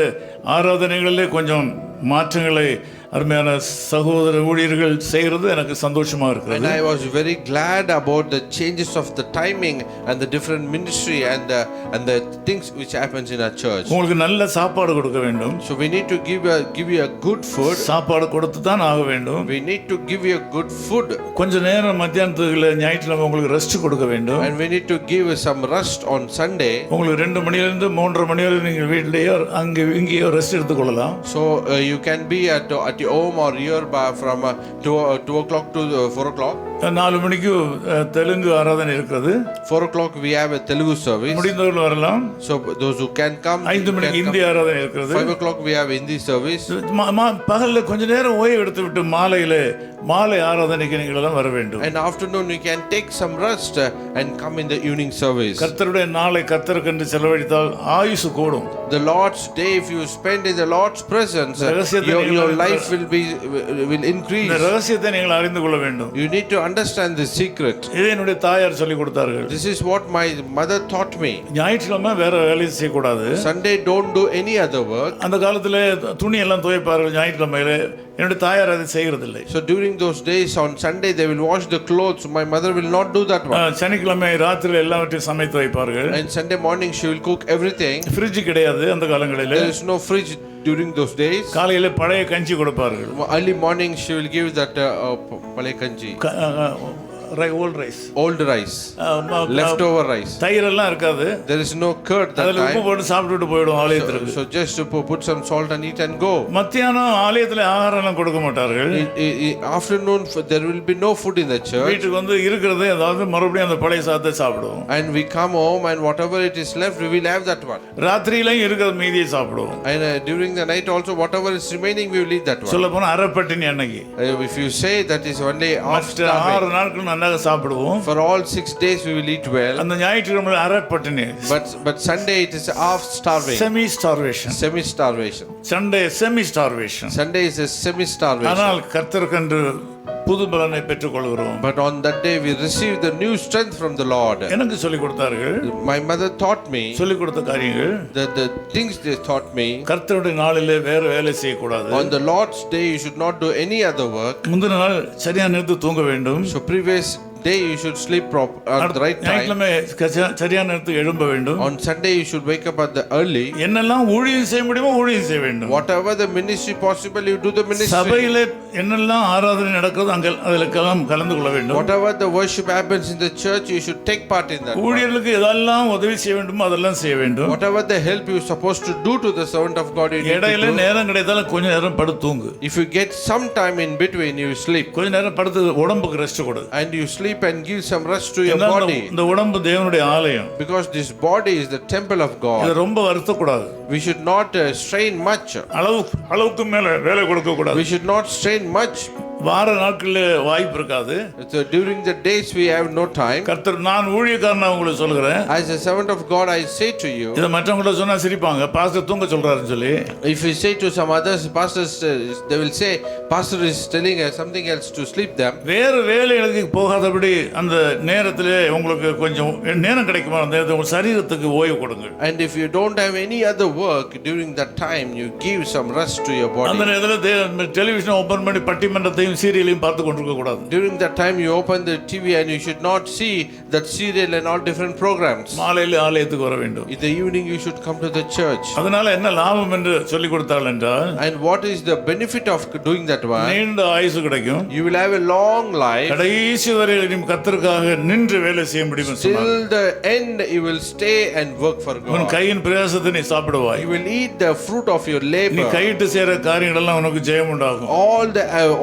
ஆராதனைகளிலே கொஞ்சம் மாற்றங்களை அருமையான சகோதர ஊழியர்கள் செய்கிறது எனக்கு சந்தோஷமா And இருக்கிறது. I was very glad about the changes of the timing and the different ministry and the things which happens in our church. உங்களுக்கு நல்ல சாப்பாடு கொடுக்க வேண்டும். So we need to give you a good food. சாப்பாடு கொடுத்து தான் ஆக வேண்டும். We need to give you a good food. கொஞ்ச நேரம் மத்தியானத்துல ஞாயிற்றுக்கிழமை உங்களுக்கு ரெஸ்ட் கொடுக்க வேண்டும். And we need to give some rest on Sunday. உங்களுக்கு 2 மணியிலிருந்து 3:30 மணி வரை நீங்கள் வீட்டிலேயோ இங்கேயோ ரெஸ்ட் எடுத்துக்கொள்ளலாம். So you can be at your home or here from 2 o'clock to 4 o'clock. 4 மணிக்கு தெலுங்கு ஆராதனை இருக்கிறது. 4 o'clock we have a Telugu service. முடிந்தவர்கள் வரலாம். So those who can come. 5 மணிக்கு இந்தி ஆராதனை இருக்கிறது. 5 o'clock we have Hindi service. பகல்ல கொஞ்ச நேரம் ஓய்வு எடுத்து விட்டு மாலை ஆராதனைக்கு நீங்கள் எல்லாம் வர வேண்டும். And afternoon you can take some rest and come in the evening service. கர்த்தருடைய நாளை கர்த்தருக்கென்று செலவழித்தால் ஆயுசு கூடும். The Lord's day, if you spend in the Lord's presence, your life will increase. இந்த ரகசியத்தை நீங்கள் அறிந்து கொள்ள வேண்டும். You need to understand the secret. இதை என்னுடைய தாயார் சொல்லி கொடுத்தார்கள். This is what my mother taught me. ஞாயிற்றுக்கிழமை வேற வேலை செய்ய கூடாது. Sunday don't do any other work. அந்த காலத்துல துணி எல்லாம் துவைப்பார்கள் ஞாயிற்றுக்கிழமையில. என்னுடைய தாயார் அதை செய்யறதில்லை. So during those days on Sunday they will wash the clothes. My mother will not do that one. சனிக்கிழமை ராத்திரில எல்லாவற்றையும் சமைத்து வைப்பார்கள். And Sunday morning she will cook everything. Fridge கிடையாது அந்த காலங்களில. There is no fridge during those days. காலையில பழைய கஞ்சி கொடுப்பார்கள். Early morning she will give that palay kanji. Old rice. Old rice. Leftover rice. தயிர் எல்லாம் இருக்காது. There is no curd that அதுல உப்பு time. போட்டு சாப்பிட்டுட்டு போய்டும் ஆலயத்துக்கு. So just to put some salt and eat and go. மத்தியானம் ஆலயத்துல ஆகாரம் எல்லாம் கொடுக்க மாட்டார்கள். Afternoon there will be no food in the church. வீட்டுக்கு வந்து இருக்கிறது அதாவது மறுபடியும் அந்த பழைய சாதத்தை சாப்பிடுவோம். And we come home and whatever it is left we will have that one. ராத்திரியிலயும் இருக்கிற மீதியை சாப்பிடுவோம். And during the night also whatever is remaining we will eat that one. சொல்ல போனா அரைப்பட்டினி அன்னைக்கு. If you say that is one day half starving. 6 நாட்கள் நன்னாக சாப்பிடுவோம். For all 6 days we will eat well. அந்த ஞாயிற்றுக்கிழமை அரைப்பட்டினி. But Sunday it is half starving. Semi starvation. Semi starvation. Sunday semi starvation. Sunday is a semi starvation. ஆனால் கர்த்தருக்கென்று புது பலனை பெற்றுக்கொள்கிறோம். But on that day we receive the new strength from the Lord. எனக்கு சொல்லிக் கொடுத்தார்கள். My mother taught me. சொல்லிக் கொடுத்த காரியங்கள். The things they taught me. கர்த்தருடைய நாளிலே வேற வேலை செய்ய கூடாது. On the Lord's day you should not do any other work. முந்தின நாள் சரியான நேரத்துக்கு தூங்க வேண்டும். So previous day you should sleep at the right time. ஞாயிற்றுக்கிழமை சரியான நேரத்துக்கு எழும்ப வேண்டும். On Sunday you should wake up at the early. என்னெல்லாம் ஊழியம் செய்ய முடியுமோ ஊழியம் செய்ய வேண்டும். Whatever the ministry possible you do the ministry. சபையிலே என்னெல்லாம் ஆராதனை நடக்குதோ அங்க அதிலெல்லாம் கலந்து கொள்ள வேண்டும். Whatever the worship happens in the church you should take part in that. ஊழியர்களுக்கு எதெல்லாம் உதவி செய்ய வேண்டுமோ அதெல்லாம் செய்ய வேண்டும். Whatever the help you supposed to do to the servant of God you need to do. இடையில நேரம் கிடைத்தாலும் கொஞ்ச நேரம் படுத்து தூங்கு. If you get some time in between you sleep. கொஞ்ச நேரம் படுத்து உடம்புக்கு ரெஸ்ட் கொடு. And you sleep and give some rest to your body. இந்த உடம்பு தேவனுடைய ஆலயம். Because this body is the temple of God. இது ரொம்ப வருத்த கூடாது. We should not strain much. அளவுக்கு மேல வேலை கொடுக்க கூடாது. We should not strain much. வார நாட்கள்ல வாய்ப்பு இருக்காது. So during the days we have no time. கர்த்தர் நான் ஊழியக்காரனா உங்களுக்கு சொல்றேன். As a servant of God I say to you. இத மற்றவங்க சொன்னா சிரிப்பாங்க. பாஸ்டர் தூங்க சொல்றாருன்னு சொல்லி. If you say to some others pastors they will say pastor is telling something else to sleep them. வேற வேலைகளுக்கு போகாதபடி அந்த நேரத்திலே உங்களுக்கு கொஞ்சம் நேரம் கிடைக்குமா அந்த உங்க சரீரத்துக்கு ஓய்வு கொடுங்க. And if you don't have any other work during that time you give some rest to your body. அந்த நேரத்துல டெலிவிஷன் ஓபன் பண்ணி பட்டிமன்றத்தை சீரியலையும் பார்த்து கொண்டிருக்க கூடாது. During that time you open the TV and you should not see that serial and all different programs. மாலையில ஆலயத்துக்கு வர வேண்டும். In the evening you should come to the church. அதனால என்ன லாபம் என்று சொல்லி கொடுத்தால் என்றால் And what is the benefit of doing that one? நீண்ட ஆயுசு கிடைக்கும். You will have a long life. கடைசி வரை நீ கர்த்தருக்காக நின்று வேலை செய்ய முடியும் சொன்னார். Till the end you will stay and work for God. உன் கையின் பிரயாசத்தை நீ சாப்பிடுவாய். You will eat the fruit of your labor. நீ கையிட்டு செய்யற காரியங்கள் எல்லாம் உனக்கு ஜெயம் உண்டாகும்.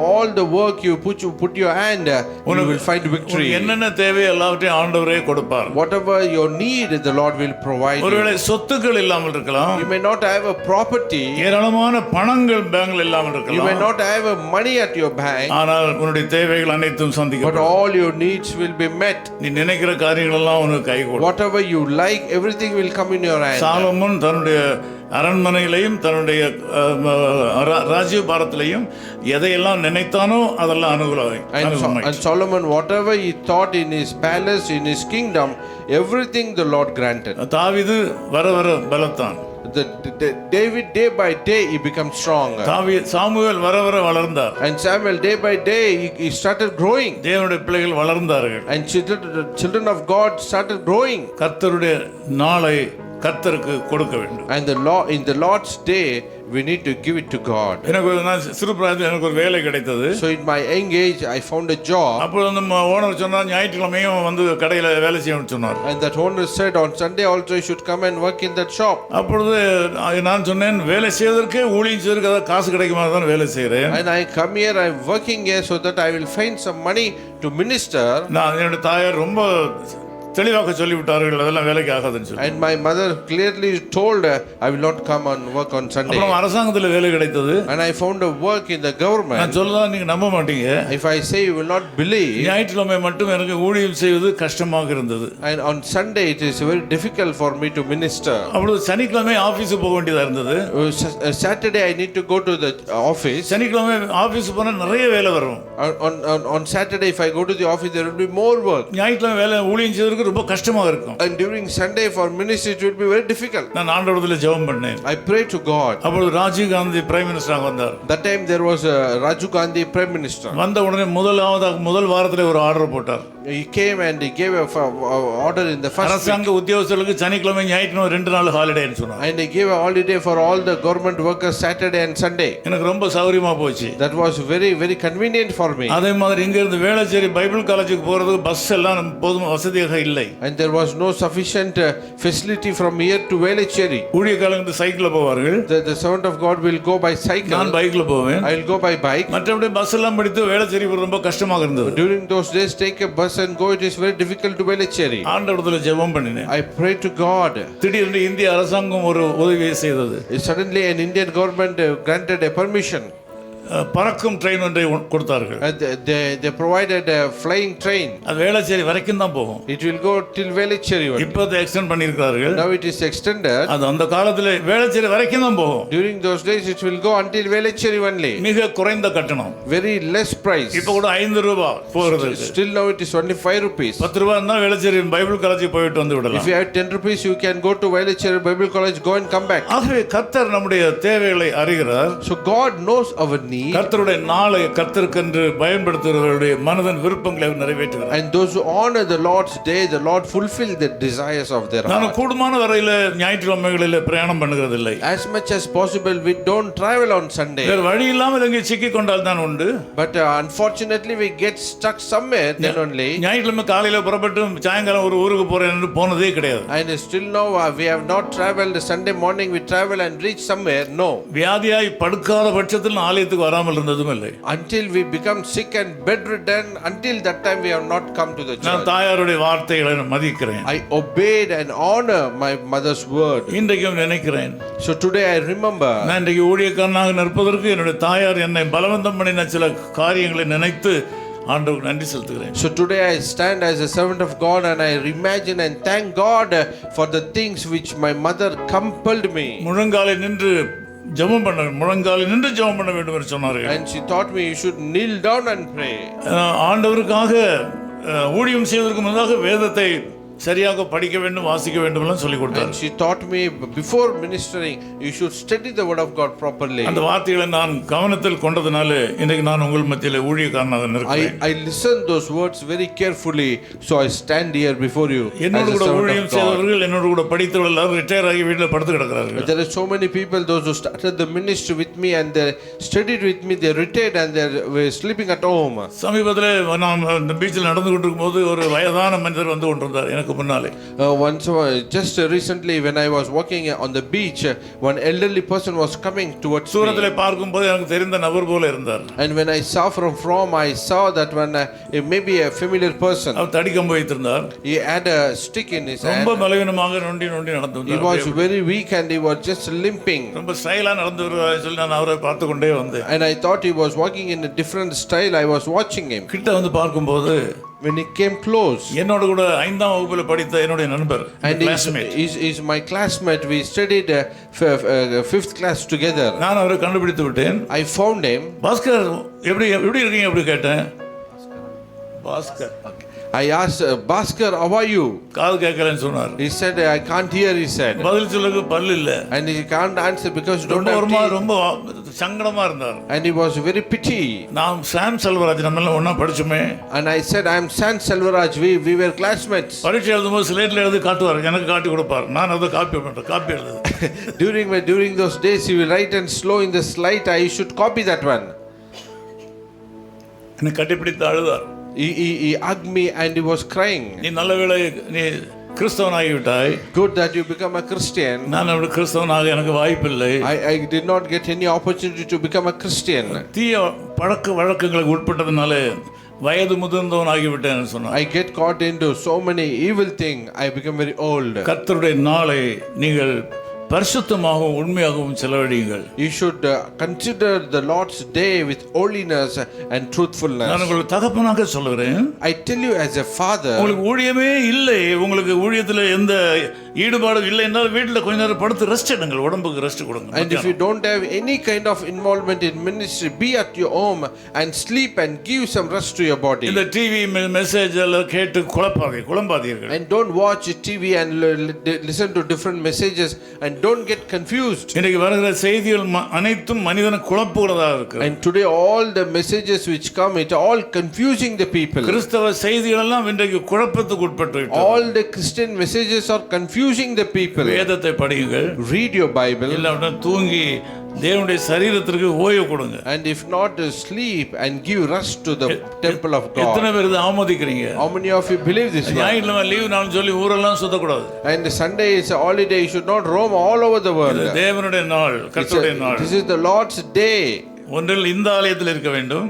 All the work you put your hand you will find victory. என்னென்ன தேவை எல்லாவற்றையும் ஆண்டவரே கொடுப்பார். Whatever your need the Lord will provide. ஒருவேளை சொத்துக்கள் இல்லாமல் இருக்கலாம். You may not have a property. ஏராளமான பணங்கள் பேங்க்ல இல்லாமல் You இருக்கலாம். may not have a money at your bank. ஆனால் உன்னுடைய தேவைகள் அனைத்தும் But சந்திக்கப்படும். all your needs will be met. நீ நினைக்கிற காரியங்கள் எல்லாம் உனக்கு கைகூடும். Whatever you like everything will come in your hand. Solomon தன்னுடைய அரண்மனையிலையும் தன்னுடைய ராஜ்ய பாரத்திலையும் எதையெல்லாம் நினைத்தானோ அதெல்லாம் அனுகூலமாய். And Solomon whatever he thought in his palace in his kingdom everything the Lord granted. தாவீது வர வர பலத்தான். David day by day he becomes strong. Samuel வர வர வளர்ந்தார். And Samuel day by day he started growing. தேவனுடைய பிள்ளைகள் வளர்ந்தார்கள். And children of God started growing. கர்த்தருடைய நாளை கர்த்தருக்கு கொடுக்க வேண்டும். And in the Lord's day we need to give it to God. எனக்கு நான் சிறு பிராயத்தில் எனக்கு ஒரு வேலை கிடைத்தது. So in my young age I found a job. அப்போ நம்ம ஓனர் சொன்னார் ஞாயிற்றுக்கிழமையும் வந்து கடையில் வேலை செய்யணும்னு சொன்னார். And that owner said on Sunday also you should come and work in that shop. அப்பொழுது நான் சொன்னேன் வேலை செய்வதற்கு ஊழியம் செய்வதற்கு காசு கிடைக்குமா தான் வேலை செய்கிறேன். And I come here I'm working here so that I will find some money to minister. நான் என்னுடைய தாயார் ரொம்ப தெளிவாக சொல்லிவிட்டார்கள், அதெல்லாம் வேலைக்கு ஆகாதுன்னு சொல்லி. And my mother clearly told I will not come and work on Sunday. அப்புறம் அரசாங்கத்தில் வேலை கிடைத்தது. And I found a work in the government. நான் சொல்லலாம், நீங்க நம்ப மாட்டீங்க. If I say you will not believe. ஞாயிற்றுக்கிழமை மட்டும் எனக்கு ஊழியம் செய்வது கஷ்டமாக இருந்தது. And on Sunday it is very difficult for me to minister. அப்பொழுது சனிக்கிழமை ஆபீஸுக்கு போக வேண்டியதா இருந்தது. Saturday I need to go to the office. சனிக்கிழமை ஆபீஸ் போனா நிறைய வேலை வரும். On Saturday if I go to the office there will be more work. ஞாயிற்றுக்கிழமை வேலை ஊழியம் செய்வதற்கு ரொம்ப கஷ்டமாக இருக்கும். And during Sunday for ministry it will be very difficult. நான் ஆண்டவரிடத்தில் ஜெபம் பண்ணேன். I prayed to God. அப்பொழுது ராஜீவ் காந்தி பிரைம் மினிஸ்டராக வந்தார். That time there was a Rajiv Gandhi prime minister. வந்த உடனே முதல் வாரத்திலே ஒரு ஆர்டர் போட்டார். He came and he gave a order in the first அரசாங்க உத்தியோகஸ்தர்களுக்கு சனிக்கிழமை ஞாயிற்றுக்கிழமை 2 நாள் ஹாலிடேன்னு சொன்னார். and he gave a holiday for all the government workers Saturday and Sunday. எனக்கு ரொம்ப சௌரியமா போச்சு. That was very very convenient for me. அதே மாதிரி இங்க இருந்து வேளச்சேரி பைபிள் காலேஜுக்கு போறதுக்கு பஸ் எல்லாம் போதும் வசதியாக இல்லை. And there was no sufficient facility from here to Velachery. ஊழியக்காரங்க சைக்கிள்ல போவார்கள். The servant of God will go by cycle. நான் பைக்ல போவேன். I will go by bike. மற்றபடி பஸ் எல்லாம் பிடித்து வேளச்சேரி போறது ரொம்ப கஷ்டமாக இருந்தது. During those days take a bus and go, it is very difficult to Velachery. ஆண்டவரிடத்தில் ஜெபம் பண்ணினேன். I prayed to God. திடீரென்று இந்திய அரசாங்கம் ஒரு உதவியை செய்தது. Suddenly an Indian government granted a permission. பறக்கும் ட்ரெயின் ஒன்றை கொடுத்தார்கள். They provided a flying train. அது வேளச்சேரி வரைக்கும் தான் போகும். It will go till Velachery. இப்போ அதை extend பண்ணிருக்கார்கள். Now it is extended. அது அந்த காலத்துல வேளச்சேரி வரைக்கும் தான் போகும். During those days it will go until Velachery only. மிக குறைந்த கட்டணம். Very less price. இப்போ கூட 5 ரூபாய் போறது. Still now it is only 5 rupees. 10 ரூபாய் இருந்தா வேளச்சேரி பைபிள் காலேஜ் போயிட்டு வந்து விடலாம். If you have 10 rupees you can go to Velachery Bible College, go and come back. ஆகவே கர்த்தர் நம்முடைய தேவைகளை அறிகிறார். So God knows our need. கர்த்தருடைய நாளை கர்த்தருக்கென்று பயன்படுத்துகிறவருடைய மனதின் விருப்பங்களை அவர் நிறைவேற்றுகிறார். And those who honor the Lord's day, the Lord fulfill the desires of their நான் heart. கூடுமான வரையில ஞாயிற்றுக்கிழமைகளில் பிரயாணம் பண்ணுகிறதில்லை. As much as possible we don't travel on Sunday. வேற வழி இல்லாமல் எங்கே சிக்கி கொண்டால் தான் உண்டு. But unfortunately we get stuck somewhere then only. ஞாயிற்றுக்கிழமை காலையில புறப்பட்டு சாயங்காலம் ஒரு ஊருக்கு போறேன் என்று போனதே கிடையாது. And still now we have not traveled. Sunday morning we travel and reach somewhere. No. வியாதியாய் படுக்காத பட்சத்தில் ஆலயத்துக்கு வராமல் இருந்ததும் இல்லை. Until we become sick and bedridden, until that time we have not come to the church. நான் தாயாருடைய வார்த்தைகளை மதிக்கிறேன். I obeyed and honor my mother's word. இன்றைக்கும் நினைக்கிறேன். So today I remember. நான் இன்றைக்கு ஊழியக்காரனாக நிற்பதற்கு என்னுடைய தாயார் என்னை பலவந்தம் பண்ணின சில காரியங்களை நினைத்து ஆண்டவருக்கு நன்றி செலுத்துகிறேன். So today I stand as a servant of God and I imagine and thank God for the things which my mother compelled me. முழங்காலில் நின்று ஜெபம் பண்ண வேண்டும் என்று சொன்னார்கள். And she taught me you should kneel down and pray. ஆண்டவருக்காக ஊழியம் செய்வதற்கு முன்னதாக வேதத்தை சரியாக படிக்க வேண்டும், வாசிக்க வேண்டும் எல்லாம் சொல்லி கொடுத்தார். And she taught me before ministering you should study the word of God properly. அந்த வார்த்தைகளை நான் கவனத்தில் கொண்டதனால இன்னைக்கு நான் உங்கள் மத்தியிலே ஊழியக்காரனாக நிற்கிறேன். I listened those words very carefully, so I stand here before you. என்னோடு கூட ஊழியம் செய்தவர்கள், என்னோடு கூட படித்தவர்கள் எல்லாரும் ரிட்டையர் ஆகி வீட்டில் படுத்து கிடக்கிறார்கள். There are so many people, those who started the ministry with me and they studied with me, they retired and they were sleeping at home. சமீபத்தில் நான் இந்த பீச்சில் நடந்து கொண்டிருக்கும் போது ஒரு வயதான மனிதர் வந்து கொண்டிருந்தார் எனக்கு முன்னாலே. Once just recently when I was walking on the beach, one elderly person was coming towards me. தூரத்திலே பார்க்கும்போது எனக்கு தெரிந்த நபர் போல இருந்தார். And when I saw from I saw that one maybe a familiar person. அவர் தடிக்கம்பு வைத்திருந்தார். He had a stick in his hand. ரொம்ப பலவீனமாக நொண்டி நடந்து வந்தார். He was very weak and he was just limping. ரொம்ப ஸ்டைலா நடந்து வருவார் சொல்லி நான் அவரை பார்த்து கொண்டே வந்தேன். And I thought he was walking in a different style. I was watching him. கிட்ட வந்து பார்க்கும்போது when he came close, என்னோட கூட 5ஆம் வகுப்பில் படித்த என்னுடைய நண்பர், and is my classmate, we studied 5th class together. நான் அவரை கண்டுபிடித்து விட்டேன். I found him. பாஸ்கர் எப்படி இருக்கீங்க அப்படி கேட்டேன். Bhaskar I asked Bhaskar, how are you? காது கேட்கலன்னு சொன்னார். He said I can't hear, he said. பதில் சொல்லுக்கு பல்லு இல்ல. And he can't answer because you don't have teeth. ரொம்ப சங்கடமா இருந்தார். And he was very pity. நாம் சாம் செல்வராஜ் நம்ம எல்லாம் ஒண்ணா படிச்சோமே. And I said I am Sam Selvaraj, we were classmates. பரீட்சை எழுதும்போது ஸ்லேட்ல எழுதி காட்டுவார், எனக்கு காட்டி கொடுப்பார். நான் அதை காப்பி எழுது. During those days he will write and slow in the slide, I should copy that one. என்னை கட்டிப்பிடித்து அழுதார். He hugged me and he was crying. நீ நல்லவேளை நீ கிறிஸ்தவனாகி விட்டாய். Good that you become a Christian. நான் அப்படி கிறிஸ்தவனாக எனக்கு வாய்ப்பில்லை. I did not get any opportunity to become a Christian. தீய பழக்க வழக்கங்களுக்கு உட்பட்டதனால வயது முதிர்ந்தவன் ஆகிவிட்டேன் சொன்னான். I get caught into so many evil things. I become very old. கர்த்தருடைய நாளை நீங்கள் பரிசுத்தமாகவும் உண்மையாகவும் செலவழியுங்கள். You should consider the Lord's day with holiness and truthfulness. நான் உங்களுக்கு தகப்பனாக சொல்கிறேன். I tell you as a father. உங்களுக்கு ஊழியமே இல்லை, உங்களுக்கு ஊழியத்தில் எந்த ஈடுபாடு இல்லை என்றால் வீட்டில் கொஞ்ச நேரம் படுத்து ரெஸ்ட் எடுங்கள், உடம்புக்கு ரெஸ்ட் கொடுங்க. And if you don't have any kind of involvement in ministry, be at your home and sleep and give some rest to your body. இந்த டிவி மெசேஜ் எல்லாம் கேட்டு குழம்பாதீர்கள். And don't watch TV and listen to different messages and don't get confused. இன்னைக்கு வருகிற செய்திகள் அனைத்தும் மனிதனை குழப்புகிறதா இருக்கு. And today all the messages which come, it all confusing the people. கிறிஸ்தவ செய்திகள் எல்லாம் இன்றைக்கு குழப்பத்துக்கு உட்பட்டு விட்டது. All the Christian messages are confusing the people. வேதத்தை படியுங்கள். Read your Bible. இல்லாட்டா தூங்கி தேவனுடைய சரீரத்திற்கு ஓய்வு கொடுங்க. And if not, sleep and give rest to the temple of God. எத்தனை பேர் இதை ஆமோதிக்கிறீங்க? How many of you believe this? ஞாயிற்றுக்கிழமை லீவ் நாள்னு சொல்லி ஊரெல்லாம் சுத்தக்கூடாது. And Sunday is a holiday, you should not roam all over the world. தேவனுடைய நாள், கர்த்தருடைய நாள். This is the Lord's day. ஒன்றில் இந்த ஆலயத்தில் இருக்க வேண்டும்.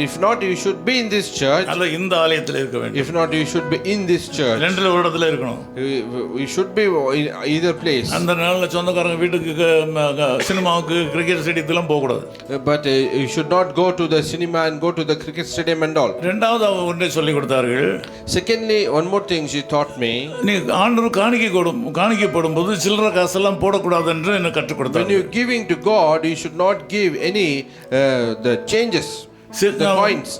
If not, you should be in this church. அல்ல இந்த ஆலயத்தில் இருக்க வேண்டும். If not, you should be in this church. ரெண்டுல ஒரு இடத்துல இருக்கணும். You should be in either place. அந்த நாள்ல சொந்தக்காரங்க வீட்டுக்கு சினிமாவுக்கு கிரிக்கெட் ஸ்டேடியத்துலாம் போக கூடாது. But you should not go to the cinema and go to the cricket stadium and all. இரண்டாவது ஒன்றை சொல்லி கொடுத்தார்கள். Secondly, one more thing she taught me. நீ ஆண்டவர் காணிக்கை போடும்போது சில்லறை காசெல்லாம் போடக்கூடாது என்று எனக்கு கற்றுக் கொடுத்தார். When you giving to God, you should not give any the changes, the coins.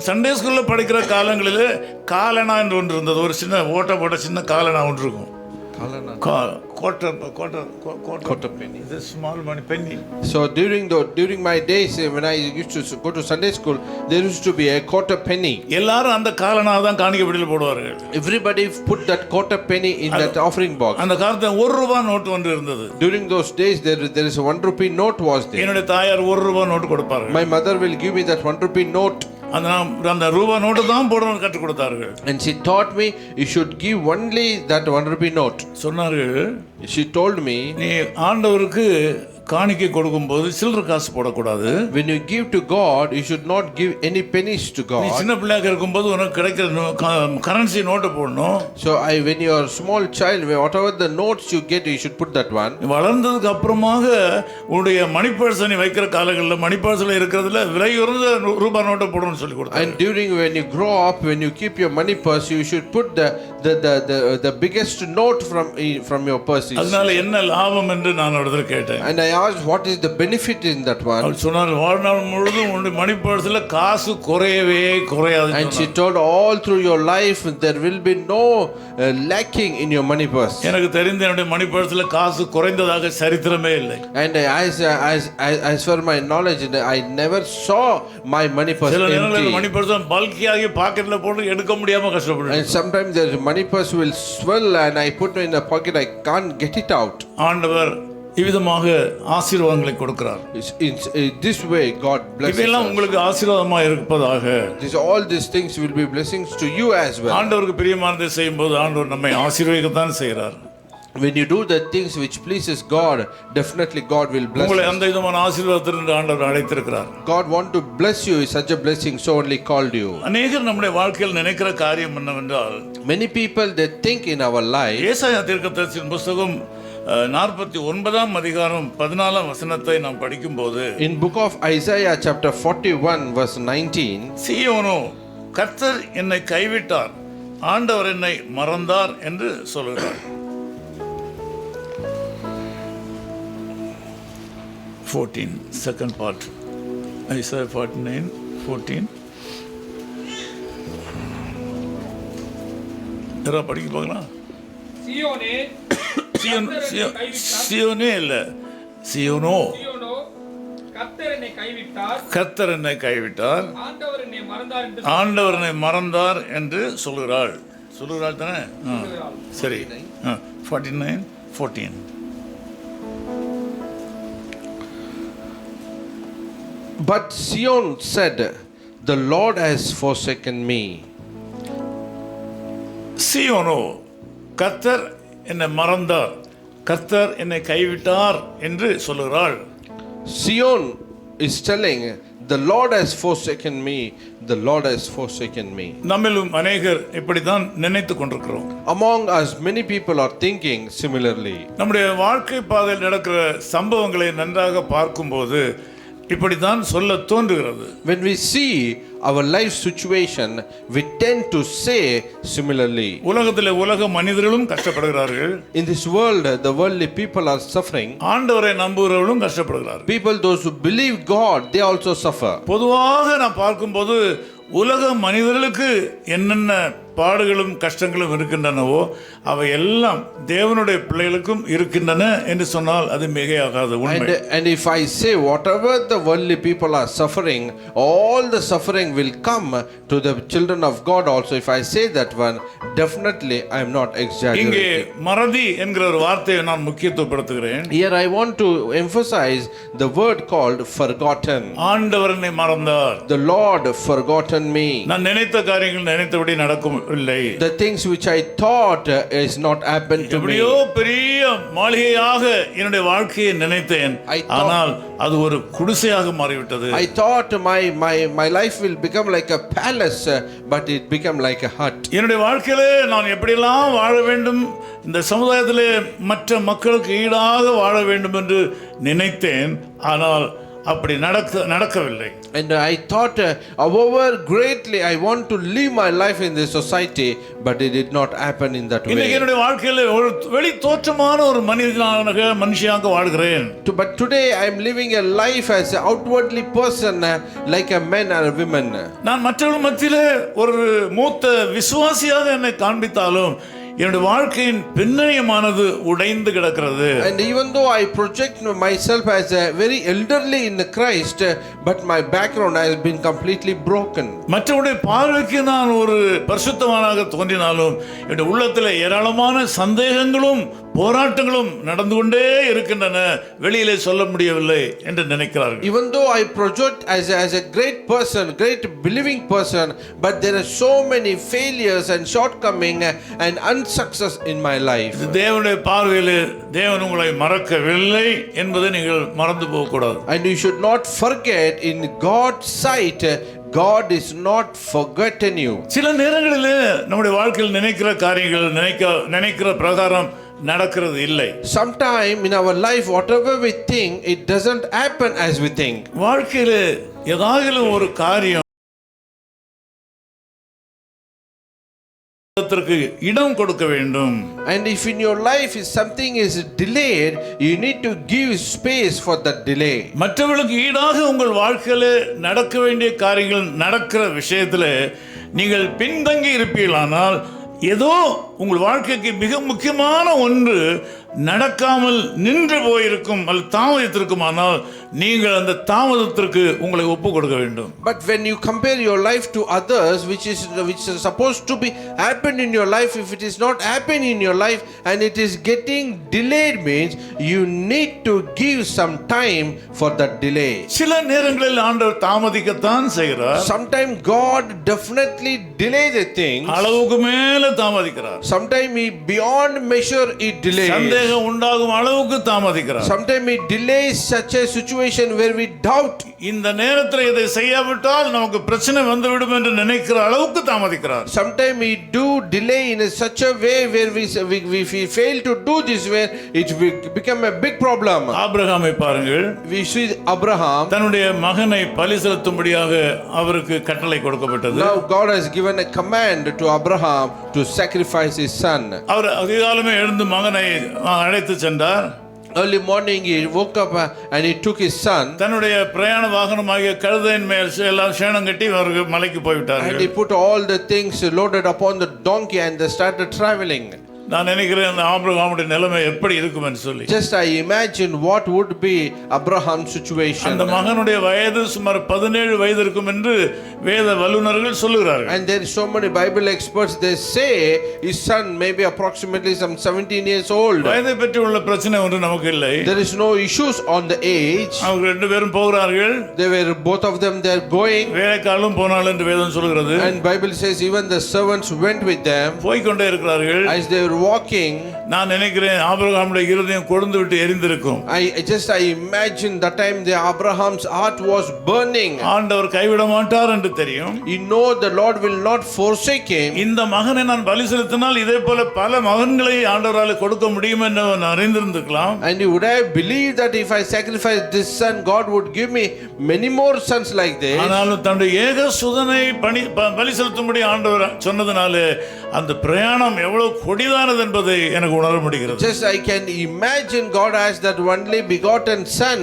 Sunday ஸ்கூல்ல படிக்கிற காலங்களில் காலனா என்று ஒன்று இருந்தது. ஒரு சின்ன ஓட்ட போட்ட சின்ன காலனா ஒன்று இருக்கும். quarter penny. It's a small money penny. So during my days when I used to go to Sunday school, there used to be a quarter penny. எல்லாரும் அந்த காலனா தான் காணிக்கை பெட்டியில் போடுவார்கள். Everybody put that quarter penny in that offering box. அந்த காலத்துல 1 ரூபாய் note ஒன்று இருந்தது. During those days there is a 1 rupee note was there. என்னுடைய தாயார் 1 ரூபாய் நோட் கொடுப்பார்கள். My mother will give me that 1 rupee note. அந்த ரூபாய் நோட்டு தான் போடணும்னு கற்றுக் கொடுத்தார்கள். And she taught me you should give only that 1 rupee note. சொன்னார்கள். She told me, நீ ஆண்டவருக்கு காணிக்கை கொடுக்கும்போது சில்லறை காசு போடக்கூடாது. when you give to God, you should not give any pennies to God. நீ சின்ன பிள்ளையாக இருக்கும்போது உனக்கு கிடைக்கிற கரன்சி நோட்டு போடணும். So when you are small child, whatever the notes you get, you should put that one. வளர்ந்ததுக்கு அப்புறமாக உன்னுடைய மணி பர்ஸ் நீ வைக்கிற காலங்களில் மணி பர்ஸ்ல இருக்கிறதுல விலை உயர்ந்த ரூபாய் நோட்டை போடணும்னு சொல்லி கொடுத்தாங்க. And during when you grow up, when you keep your money purse, you should put the biggest note from your purse. அதனால என்ன லாபம் என்று நான் ஒருத்தர் கேட்டேன். And I asked what is the benefit in that one. அவர் சொன்னார் வாழ்நாள் முழுதும் உன்னுடைய மணி பர்ஸ்ல காசு குறையவே குறையாது. And she told all through your life there will be no lacking in your money purse. எனக்கு தெரிந்த என்னுடைய மணி பர்ஸ்ல காசு குறைந்ததாக சரித்திரமே இல்லை. And as for my knowledge, I never saw my money purse empty. Money purse பல்கியாகி பாக்கெட்ல போட்டு எடுக்க முடியாம கஷ்டப்படுறேன். And sometimes the money purse will swell and I put it in the pocket, I can't get it out. ஆண்டவர் இவ்விதமாக ஆசீர்வாதங்களை கொடுக்கிறார். In this way God blesses us. இதெல்லாம் உங்களுக்கு ஆசீர்வாதமாக இருப்பதாக. All these things will be blessings to you as well. ஆண்டவருக்கு பிரியமானதை செய்யும்போது ஆண்டவர் நம்மை ஆசீர்வதிக்கத்தான் செய்கிறார். When you do the things which pleases God, definitely God will bless you. உங்களை அந்த விதமான ஆசீர்வாதத்திற்கு ஆண்டவர் அழைத்திருக்கிறார். God want to bless you is such a blessing, so only called you. அநேகர் நம்முடைய வாழ்க்கையில் நினைக்கிற காரியம் என்னவென்றால், many people they think in our life. ஏசாயா தீர்க்கதரிசியின் புத்தகம் 49ஆம் அதிகாரம் 14ஆம் வசனத்தை நாம் படிக்கும்போது, in book of Isaiah chapter 41 verse 19, சீயோனோ கர்த்தர் என்னை கைவிட்டார், ஆண்டவர் என்னை மறந்தார் என்று சொல்கிறார். 14 second part, Isaiah 49:14. யாரா படிக்க பார்க்கலாம்? சியோனே சியோனே இல்ல, சியோனோ கர்த்தர் என்னை கைவிட்டார், ஆண்டவர் என்னை மறந்தார் என்று சொல்கிறாள் தானே? சரி. 49:14. But Sion said, the Lord has forsaken me. சியோனோ கர்த்தர் என்னை மறந்தார், கர்த்தர் என்னை கைவிட்டார் என்று சொல்கிறாள். Sion is telling, the Lord has forsaken me, the Lord has forsaken me. நம்மிலும் அநேகர் இப்படித்தான் நினைத்து கொண்டிருக்கிறோம். Among us, many people are thinking similarly. நம்முடைய வாழ்க்கை பாதையில் நடக்கிற சம்பவங்களை நன்றாக பார்க்கும்போது இப்படித்தான் சொல்ல தோன்றுகிறது. When we see our life situation, we tend to say similarly. உலகத்திலே உலக மனிதர்களும் கஷ்டப்படுகிறார்கள். In this world, the worldly people are suffering. ஆண்டவரை நம்புகிறவர்களும் கஷ்டப்படுகிறார்கள். People, those who believe God, they also suffer. பொதுவாக நான் பார்க்கும்போது உலக மனிதர்களுக்கு என்னென்ன பாடுகளும் கஷ்டங்களும் இருக்கின்றனவோ அவை எல்லாம் தேவனுடைய பிள்ளைகளுக்கும் இருக்கின்றன என்று சொன்னால் அது மிகையாகாது உண்மை. And if I say whatever the worldly people are suffering, all the suffering will come to the children of God also. If I say that one, definitely I am not exaggerating. இங்கே மறதி என்கிற ஒரு வார்த்தையை நான் முக்கியத்துவப்படுத்துகிறேன். Here I want to emphasize the word called forgotten. ஆண்டவர் என்னை மறந்தார். The Lord forgotten me. நான் நினைத்த காரியங்கள் நினைத்தபடி நடக்கும் இல்லை. The things which I thought is not happened to me. எப்படியோ பெரிய மாளிகையாக என்னுடைய வாழ்க்கையை நினைத்தேன். ஆனால் அது ஒரு குடிசையாக மாறிவிட்டது. I thought my life will become like a palace, but it became like a hut. என்னுடைய வாழ்க்கையிலே நான் எப்படியெல்லாம் வாழ வேண்டும், இந்த சமுதாயத்திலே மற்ற மக்களுக்கு ஈடாக வாழ வேண்டும் என்று நினைத்தேன். ஆனால் அப்படி நடக்கவில்லை. And I thought, however greatly I want to live my life in this society, but it did not happen in that way. இன்னைக்கு என்னுடைய வாழ்க்கையில ஒரு வெளி தோற்றமான ஒரு மனுஷியாக வாழ்கிறேன். But today I am living a life as an outwardly person, like a man or a woman. நான் மற்றவர்கள் மத்தியிலே ஒரு மூத்த விசுவாசியாக என்னை காண்பித்தாலும் என்னுடைய வாழ்க்கையின் பின்னணியமானது உடைந்து கிடக்கிறது. And even though I project myself as a very elderly in Christ, but my background has been completely broken. மற்றவருடைய பார்வைக்கு நான் ஒரு பரிசுத்தவானாக தோன்றினாலும் என்னுடைய உள்ளத்தில் ஏராளமான சந்தேகங்களும் போராட்டங்களும் நடந்து கொண்டே இருக்கின்றன, வெளியிலே சொல்ல முடியவில்லை என்று நினைக்கிறார்கள். Even though I project as a great person, great believing person, but there are so many failures and shortcoming and unsuccess in my life. தேவனுடைய பார்வையிலே தேவன் உங்களை மறக்கவில்லை என்பதை நீங்கள் மறந்து போக கூடாது. And you should not forget, in God's sight, God is not forgotten you. சில நேரங்களிலே நம்முடைய வாழ்க்கையில் நினைக்கிற காரியங்கள் நினைக்கிற பிரகாரம் நடக்கிறது இல்லை. Sometime in our life, whatever we think, it doesn't happen as we think. வாழ்க்கையில ஏதாவது ஒரு காரியம் இடம் கொடுக்க வேண்டும். And if in your life is something is delayed, you need to give space for that delay. மற்றவர்களுக்கு ஈடாக உங்கள் வாழ்க்கையில நடக்க வேண்டிய காரியங்கள் நடக்கிற விஷயத்துல நீங்கள் பின்தங்கி இருப்பீர்களானால் ஏதோ உங்கள் வாழ்க்கைக்கு மிக முக்கியமான ஒன்று நடக்காமல் நின்று போயிருக்கும் அல்லது தாமதித்திருக்குமானால் நீங்கள் அந்த தாமதத்திற்கு உங்களை ஒப்பு கொடுக்க வேண்டும். But when you compare your life to others, which is supposed to be happened in your life, if it is not happening in your life and it is getting delayed, means you need to give some time for that delay. சில நேரங்களில் ஆண்டவர் தாமதிக்கத்தான் செய்கிறார். Sometimes God definitely delay the things. அளவுக்கு மேல தாமதிக்கிறார். Sometimes he beyond measure he delays. சந்தேகம் உண்டாகும் அளவுக்கு தாமதிக்கிறார். Sometimes he delays such a situation where we doubt. இந்த நேரத்தில் இதை செய்யாவிட்டால் நமக்கு பிரச்சனை வந்துவிடும் என்று நினைக்கிற அளவுக்கு தாமதிக்கிறார். Sometimes we do delay in such a way where we fail to do this, where it become a big problem. ஆபிரகாமை பாருங்கள். We see Abraham. தன்னுடைய மகனை பலி செலுத்தும்படியாக அவருக்கு கட்டளை கொடுக்கப்பட்டது. Now God has given a command to Abraham to sacrifice his son. அவர் அதிகாலமே எழுந்து மகனை அழைத்து சென்றார். Early morning he woke up and he took his son. தன்னுடைய பிரயாண வாகனமாகிய கழுதையின் மேல் எல்லாம் சேணம் கட்டி அவர்கள் மலைக்கு போய்விட்டார்கள். And he put all the things loaded upon the donkey and they started traveling. நான் நினைக்கிறேன் அந்த ஆபிரகாமுடைய நிலைமை எப்படி இருக்கும் என்று சொல்லி. Just I imagine what would be Abraham's situation. அந்த மகனுடைய வயது சுமார் 17 வயது இருக்கும் என்று வேத வல்லுனர்கள் சொல்லுகிறார்கள். And there is so many Bible experts, they say his son may be approximately some 17 years old. வயதை பற்றி உள்ள பிரச்சனை ஒன்று நமக்கு இல்லை. There is no issues on the age. அவங்க ரெண்டு பேரும் போகிறார்கள். They were both of them, they are going. வேலைக்காரரும் போனார்கள் என்று வேதம் சொல்கிறது. And Bible says even the servants went with them. போய் கொண்டே இருக்கிறார்கள். As they were walking, நான் நினைக்கிறேன் ஆபிரகாமுடைய இருதயம் கொழுந்து விட்டு எரிந்திருக்கும். I imagine that time the Abraham's heart was burning. ஆண்டவர் கைவிட மாட்டார் என்று தெரியும். He know the Lord will not forsake him. இந்த மகனை நான் பலி செலுத்தினால் இதே போல பல மகன்களை ஆண்டவரால் கொடுக்க முடியும் என்று அவன் அறிந்திருந்திருக்கலாம். And he would have believed that if I sacrifice this son, God would give me many more sons like this. ஆனாலும் தன்னுடைய ஏக சுதனை பலி செலுத்தும்படி ஆண்டவர் சொன்னதனாலே அந்த பிரயாணம் எவ்வளவு கொடிதானது என்பதை எனக்கு உணர முடிகிறது. Just I can imagine God as that only begotten son,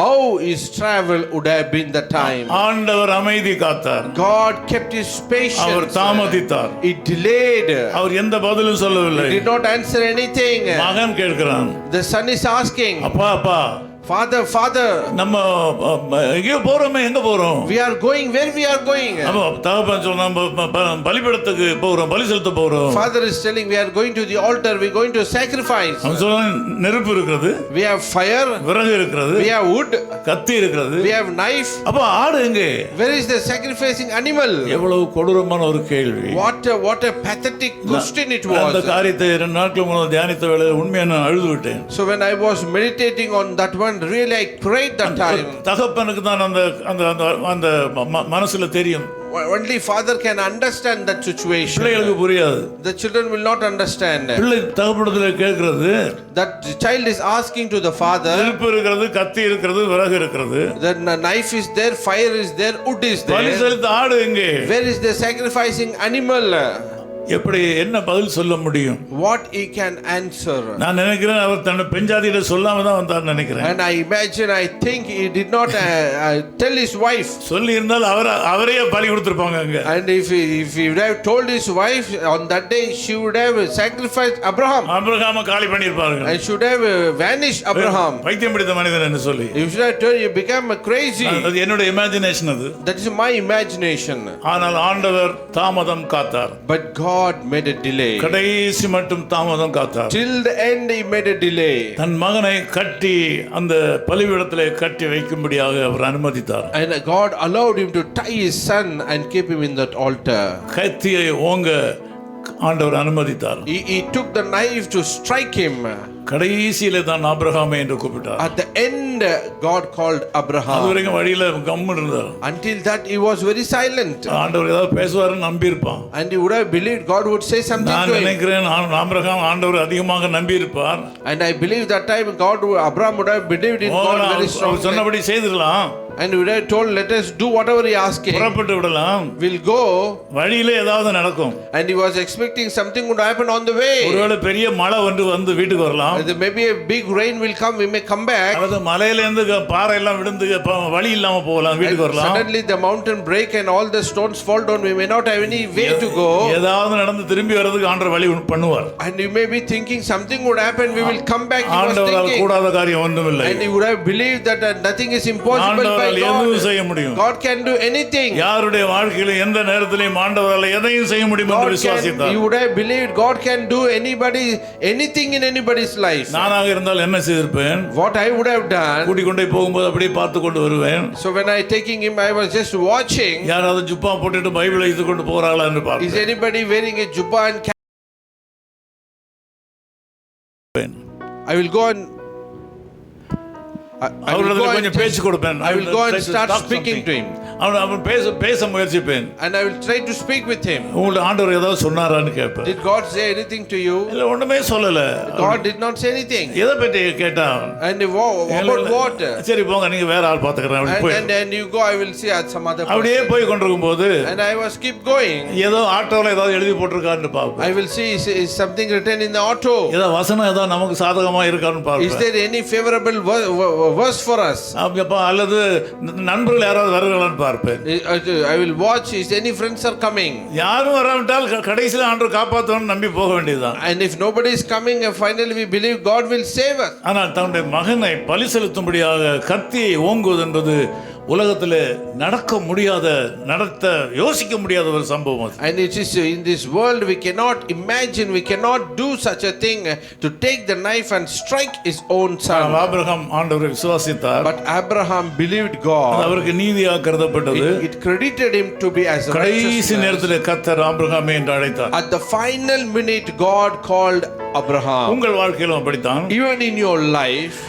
how his travel would have been the time. ஆண்டவர் அமைதி காத்தார். God kept his patience. Our தாமதித்தார். He delayed. அவர் எந்த பதிலும் சொல்லவில்லை. He did not answer anything. மகன் கேட்கிறான். The son is asking, அப்பா Father, நம்ம எங்கேயோ போறோமே, எங்க போறோம்? we are going, where we are going? நம்ம தகப்பன் சொன்னா பலிபீடத்துக்கு போறோம், பலி செலுத்த போறோம். Father is telling we are going to the altar, we are going to sacrifice. அவன் சொல்றான் நெருப்பு இருக்கிறது, We have fire, விறகு இருக்கிறது, we have wood, கத்தி இருக்கிறது, we have knife. அப்ப ஆடு எங்கே? Where is the sacrificing animal? எவ்வளவு கொடூரமான ஒரு கேள்வி. What a pathetic question it அந்த was. காரியத்தை 2 நாட்கள் முன்னாடி தியானித்த வேளையில் உண்மையா நான் அழுது விட்டேன். So when I was meditating on that one, really I prayed that time. தகப்பனுக்கு தான் அந்த அந்த அந்த மனசுல தெரியும். Only father can understand that situation. பிள்ளைகளுக்கு புரியாது. The children will not understand. பிள்ளை தகப்பனத்துல கேட்கிறது, That the child is asking to the father. நெருப்பு இருக்கிறது, கத்தி இருக்கிறது, விறகு இருக்கிறது. The knife is there, fire is there, wood is பலி there. செலுத்த ஆடு எங்கே? Where is the sacrificing animal? எப்படி என்ன பதில் சொல்ல முடியும்? What he can answer? நான் நினைக்கிறேன் அவர் தன்னை பெஞ்சாதியிட சொல்லாம தான் வந்தார் நினைக்கிறேன். And I think he did not tell his wife. சொல்லி இருந்தால் அவரே பலி கொடுத்திருப்பாங்க அங்க. And if he would have told his wife on that day, she would have sacrificed Abraham. ஆபிரகாமை காலி பண்ணிருப்பாங்க. And should have vanished Abraham. பைத்தியம் பிடித்த மனிதன் என்று சொல்லி. You should have told you become crazy. அது என்னோட இமேஜினேஷன் அது. That is my imagination. ஆனால் ஆண்டவர் தாமதம் காத்தார். But God made a delay. கடைசி மட்டும் தாமதம் காத்தார். Till the end he made a delay. தன் மகனை கட்டி அந்த பலிபீடத்திலே கட்டி வைக்கும்படியாக அவர் அனுமதித்தார். And God allowed him to tie his son and keep him in that altar. கத்தியை ஓங்க ஆண்டவர் அனுமதித்தார். He took the knife to strike him. கடைசியிலே தான் ஆபிரகாமே என்று கூப்பிட்டார். At the end God called Abraham. அதுவரைக்கும் வழியில கம்முன்னு இருந்தார். Until that he was very silent. ஆண்டவர் ஏதாவது பேசுவாருன்னு நம்பியிருப்பான். And he would have believed God would say something நான் to him. நினைக்கிறேன் ஆபிரகாம் ஆண்டவர் அதிகமாக நம்பியிருப்பார். And I believe that time Abraham would have believed in God very strongly. சொன்னபடி செய்திடலாம். And he would have told, let us do whatever he asking. புறப்பட்டு விடலாம். We'll go. வழியிலே ஏதாவது நடக்கும். And he was expecting something would happen on the way. ஒருவேளை பெரிய மழை வந்து வீட்டுக்கு வரலாம். Maybe a big rain will come, we may come back. அதாவது மலையில இருந்து பாறை எல்லாம் விழுந்து வழி இல்லாம போகலாம், வீட்டுக்கு வரலாம். Suddenly the mountain break and all the stones fall down, we may not have any way to go. ஏதாவது நடந்து திரும்பி வரதுக்கு ஆண்டவர் வழி பண்ணுவார். And you may be thinking something would happen, we will come back. He was ஆண்டவரால் கூடாத காரியம் ஒன்றுமில்லை. And he would have believed that nothing is impossible by எதுவும் செய்ய முடியும். God can do anything. யாருடைய வாழ்க்கையில எந்த நேரத்திலும் ஆண்டவரால் எதையும் செய்ய முடியும் என்று விசுவாசித்தார். You would have believed God can do anything in anybody's life. நானாக இருந்தால் என்ன செய்திருப்பேன்? What I would have done. கூட்டி கொண்டே போகும்போது அப்படியே பார்த்து கொண்டு வருவேன். So when I taking him, I was just watching. யாராவது ஜுப்பா போட்டுட்டு பைபிளை எடுத்து கொண்டு போறாங்களா என்று பார்த்தேன். Is anybody wearing a jubba and I will go and அவர்களுக்கு கொஞ்சம் பேச்சு கொடுப்பேன். I will go and start speaking to him. அவன் பேச முயற்சிப்பேன். And I will try to speak with him. உங்களுக்கு ஆண்டவர் ஏதாவது சொன்னாரான்னு கேட்பேன். Did God say anything to you? இல்ல ஒண்ணுமே சொல்லல. God did not say anything. எதை பத்தி கேட்டான்? And about what? சரி போங்க, நீங்க வேற ஆள் பாத்துக்கறேன் அப்படி போய். And you go, I will see at some other place. அப்படியே போய் கொண்டிருக்கும்போது And I was keep going. ஏதோ ஆட்டோல ஏதாவது எழுதி போட்டுருக்கான்னு பாப்பேன். I will see is something written in the auto. ஏதோ வசனம் ஏதோ நமக்கு சாதகமா இருக்கான்னு பாப்பேன். Is there any favorable verse for us? அப்ப அல்லது நண்பர்கள் யாராவது வருகிறான்னு பார்ப்பேன். I will watch is any friends are coming. யாரும் வராவிட்டால் கடைசில ஆண்டவர் காப்பாத்துவான்னு நம்பி போக வேண்டியதுதான். And if nobody is coming, finally we believe God will save us. ஆனால் தன்னுடைய மகனை பலி செலுத்தும்படியாக கத்தியை ஓங்குவது என்பது உலகத்திலே நடத்த யோசிக்க முடியாத ஒரு சம்பவம் அது. And it is in this world we cannot imagine, we cannot do such a thing to take the knife and strike his own son. Abraham ஆண்டவரை விசுவாசித்தார். But Abraham believed God. அவருக்கு நீதியாக கருதப்பட்டது. It credited him to be as a கடைசி righteous. நேரத்திலே கர்த்தர் ஆபிரகாமை என்று அழைத்தார். At the final minute God called Abraham. உங்கள் வாழ்க்கையிலும் அப்படித்தான். Even in your life,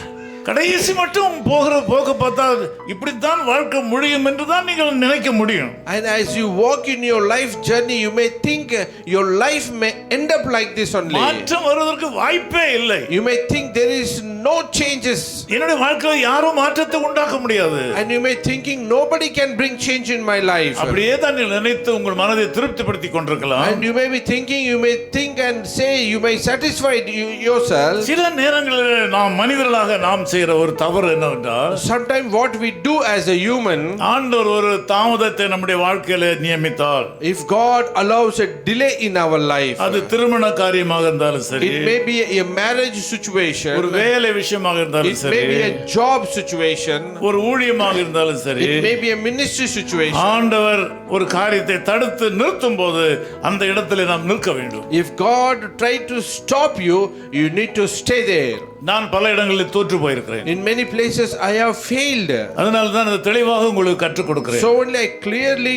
கடைசி மட்டும் போக பார்த்தா இப்படித்தான் வாழ்க்கை முடியும் என்று தான் நீங்கள் நினைக்க முடியும். and as you walk in your life journey you may think your life may end up like this only. மாற்றம் வருவதற்கு வாய்ப்பே இல்லை. You may think there is no changes. என்னுடைய வாழ்க்கையில யாரும் மாற்றத்தை உண்டாக்க முடியாது. And you may thinking nobody can bring change in my life. அப்படியே தான் நீங்கள் நினைத்து உங்கள் மனதை திருப்திப்படுத்திக் கொண்டிருக்கலாம். And you may be thinking, you may think and say, you may satisfy yourself. சில நேரங்களில் நாம் மனிதர்களாக நாம் செய்கிற ஒரு தவறு என்னவென்றால், sometimes what we do as a human, ஆண்டவர் ஒரு தாமதத்தை நம்முடைய வாழ்க்கையில நியமித்தால், if God allows a delay in our life, அது திருமண காரியமாக இருந்தாலும் சரி, it may be a marriage situation, ஒரு வேலை விஷயமாக இருந்தாலும் it சரி, may be a job situation, ஒரு ஊழியமாக இருந்தாலும் சரி, it may be a ministry situation. ஆண்டவர் ஒரு காரியத்தை தடுத்து நிறுத்தும் போது அந்த இடத்துல நாம் நிற்க வேண்டும். If God tried to stop you, you need to stay there. நான் பல இடங்களில் தோற்று போயிருக்கிறேன். In many places I have failed. அதனால தான் அதை தெளிவாக உங்களுக்கு கற்றுக் கொடுக்கிறேன். So only I clearly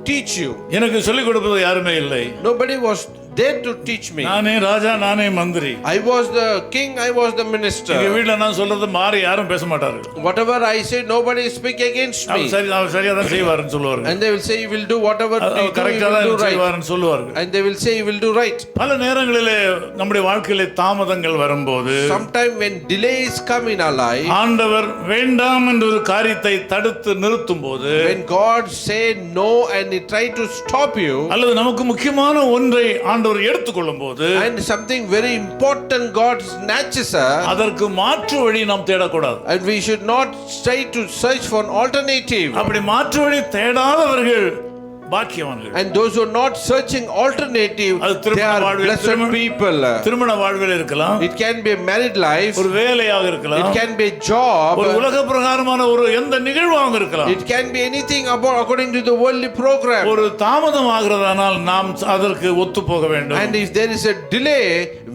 teach you. எனக்கு சொல்லிக் கொடுப்பது யாருமே இல்லை. Nobody was there to teach me. நானே ராஜா, நானே மந்திரி. I was the king, I was the minister. எங்க வீட்ல நான் சொல்றது மாறி யாரும் பேச மாட்டார்கள். Whatever I say, nobody speak against me. அவர் சரியா தான் செய்வாருன்னு சொல்லுவார்கள். And they will say, you will do whatever you do, கரெக்ட்டா you will do தான் right. செய்வாருன்னு சொல்லுவார்கள். And they will say, you will do right. பல நேரங்களிலே நம்முடைய வாழ்க்கையிலே தாமதங்கள் வரும்போது, Sometime when delays come in our life, ஆண்டவர் வேண்டாம் என்ற ஒரு காரியத்தை தடுத்து நிறுத்தும் போது, when God say no and he try to stop you, அல்லது நமக்கு முக்கியமான ஒன்றை ஆண்டவர் எடுத்துக்கொள்ளும் போது, and something very important God snatches us, அதற்கு மாற்று வழி நாம் தேடக்கூடாது. and we should not try to search for an alternative. அப்படி மாற்று வழி தேடாதவர்கள் பாக்கியவான்கள். And those who are not searching alternative, they are blessed people. திருமண வாழ்வில் இருக்கலாம், It can be a married life, ஒரு வேலையாக இருக்கலாம், it can be a job, ஒரு உலக பிரகாரமான ஒரு எந்த நிகழ்வாக இருக்கலாம். it can be anything about according to the worldly program. ஒரு தாமதம் ஆகிறதானால் நாம் அதற்கு ஒத்து போக வேண்டும். And if there is a delay,